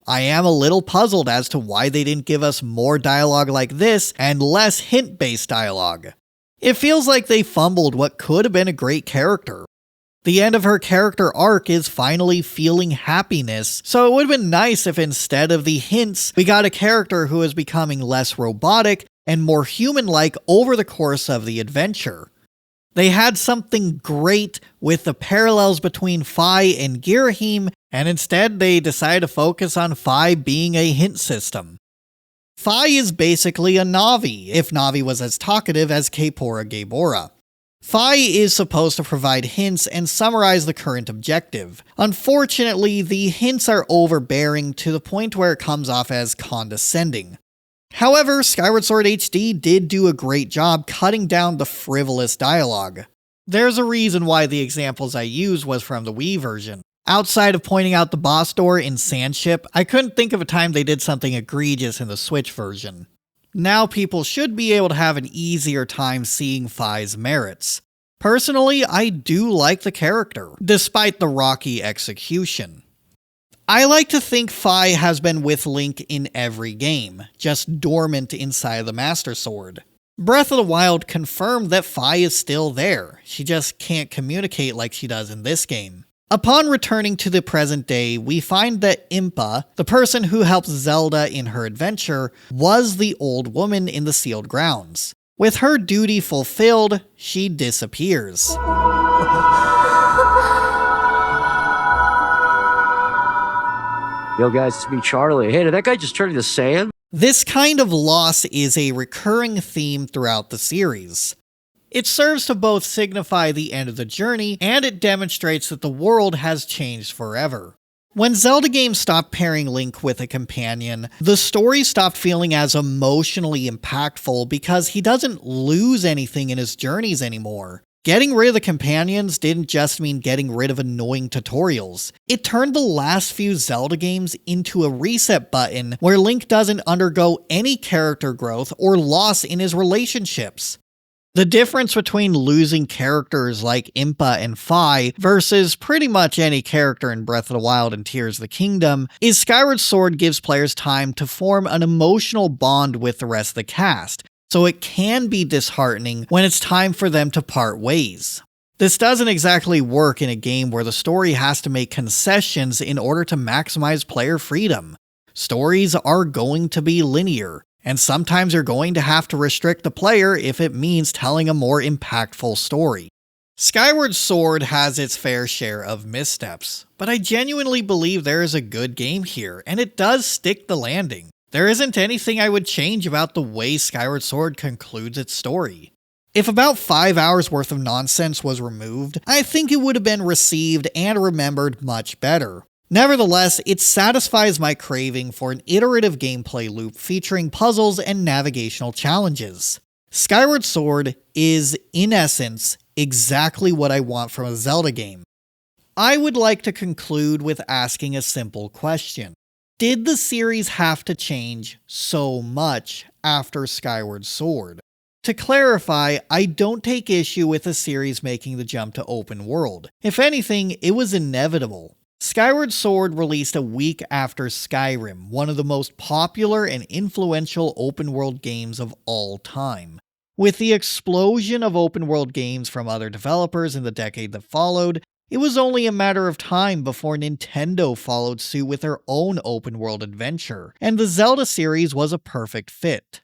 I am a little puzzled as to why they didn't give us more dialogue like this and less hint-based dialogue. It feels like they fumbled what could have been a great character. The end of her character arc is finally feeling happiness, so it would have been nice if instead of the hints, we got a character who is becoming less robotic and more human-like over the course of the adventure. They had something great with the parallels between Fi and Girahim, and instead they decided to focus on Fi being a hint system. Fi is basically a Navi, if Navi was as talkative as Kaepora Gaebora. Fi is supposed to provide hints and summarize the current objective. Unfortunately, the hints are overbearing to the point where it comes off as condescending. However, Skyward Sword HD did do a great job cutting down the frivolous dialogue. There's a reason why the examples I used was from the Wii version. Outside of pointing out the boss door in Sandship, I couldn't think of a time they did something egregious in the Switch version. Now people should be able to have an easier time seeing Fi's merits. Personally, I do like the character, despite the rocky execution. I like to think Fi has been with Link in every game, just dormant inside the Master Sword. Breath of the Wild confirmed that Fi is still there, she just can't communicate like she does in this game. Upon returning to the present day, we find that Impa, the person who helps Zelda in her adventure, was the old woman in the sealed grounds. With her duty fulfilled, she disappears. Yo guys, it's me, Charlie. Hey, did that guy just turn into sand? This kind of loss is a recurring theme throughout the series. It serves to both signify the end of the journey, and it demonstrates that the world has changed forever. When Zelda games stopped pairing Link with a companion, the story stopped feeling as emotionally impactful because he doesn't lose anything in his journeys anymore. Getting rid of the companions didn't just mean getting rid of annoying tutorials. It turned the last few Zelda games into a reset button where Link doesn't undergo any character growth or loss in his relationships. The difference between losing characters like Impa and Fi versus pretty much any character in Breath of the Wild and Tears of the Kingdom is Skyward Sword gives players time to form an emotional bond with the rest of the cast, so it can be disheartening when it's time for them to part ways. This doesn't exactly work in a game where the story has to make concessions in order to maximize player freedom. Stories are going to be linear, and sometimes you're going to have to restrict the player if it means telling a more impactful story. Skyward Sword has its fair share of missteps, but I genuinely believe there is a good game here, and it does stick the landing. There isn't anything I would change about the way Skyward Sword concludes its story. If about 5 hours worth of nonsense was removed, I think it would have been received and remembered much better. Nevertheless, it satisfies my craving for an iterative gameplay loop featuring puzzles and navigational challenges. Skyward Sword is, in essence, exactly what I want from a Zelda game. I would like to conclude with asking a simple question. Did the series have to change so much after Skyward Sword? To clarify, I don't take issue with the series making the jump to open world. If anything, it was inevitable. Skyward Sword released a week after Skyrim, one of the most popular and influential open world games of all time. With the explosion of open world games from other developers in the decade that followed, it was only a matter of time before Nintendo followed suit with their own open world adventure, and the Zelda series was a perfect fit.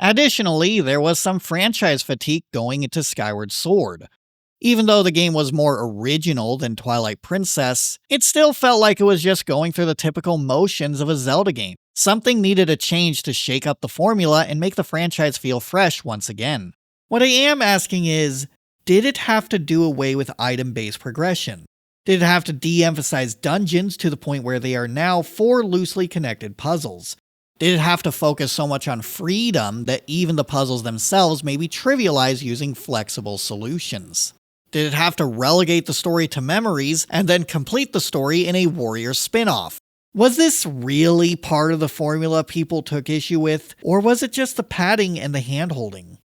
Additionally, there was some franchise fatigue going into Skyward Sword. Even though the game was more original than Twilight Princess, it still felt like it was just going through the typical motions of a Zelda game. Something needed a change to shake up the formula and make the franchise feel fresh once again. What I am asking is, did it have to do away with item-based progression? Did it have to de-emphasize dungeons to the point where they are now 4 loosely connected puzzles? Did it have to focus so much on freedom that even the puzzles themselves may be trivialized using flexible solutions? Did it have to relegate the story to memories and then complete the story in a warrior spin-off? Was this really part of the formula people took issue with, or was it just the padding and the hand-holding?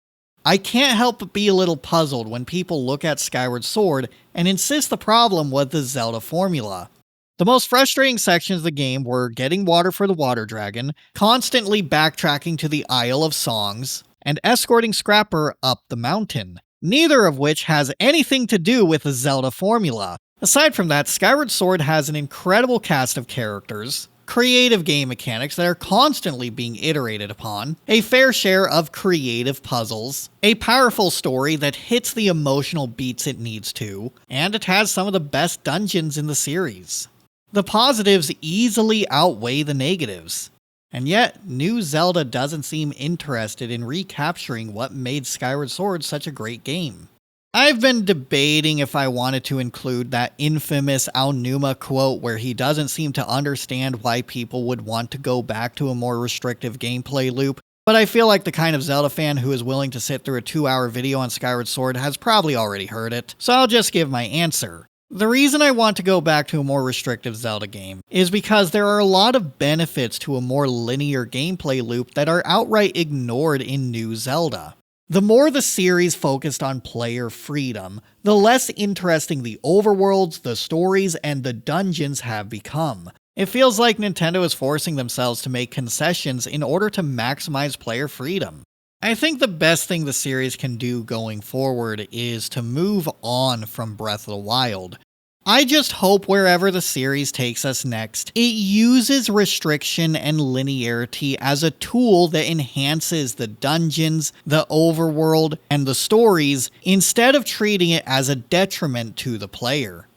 I can't help but be a little puzzled when people look at Skyward Sword and insist the problem was the Zelda formula. The most frustrating sections of the game were getting water for the water dragon, constantly backtracking to the Isle of Songs, and escorting Scrapper up the mountain, neither of which has anything to do with the Zelda formula. Aside from that, Skyward Sword has an incredible cast of characters, creative game mechanics that are constantly being iterated upon, a fair share of creative puzzles, a powerful story that hits the emotional beats it needs to, and it has some of the best dungeons in the series. The positives easily outweigh the negatives. And yet, new Zelda doesn't seem interested in recapturing what made Skyward Sword such a great game. I've been debating if I wanted to include that infamous Aonuma quote where he doesn't seem to understand why people would want to go back to a more restrictive gameplay loop, but I feel like the kind of Zelda fan who is willing to sit through a 2-hour video on Skyward Sword has probably already heard it, so I'll just give my answer. The reason I want to go back to a more restrictive Zelda game is because there are a lot of benefits to a more linear gameplay loop that are outright ignored in new Zelda. The more the series focused on player freedom, the less interesting the overworlds, the stories, and the dungeons have become. It feels like Nintendo is forcing themselves to make concessions in order to maximize player freedom. I think the best thing the series can do going forward is to move on from Breath of the Wild. I just hope wherever the series takes us next, it uses restriction and linearity as a tool that enhances the dungeons, the overworld, and the stories, instead of treating it as a detriment to the player.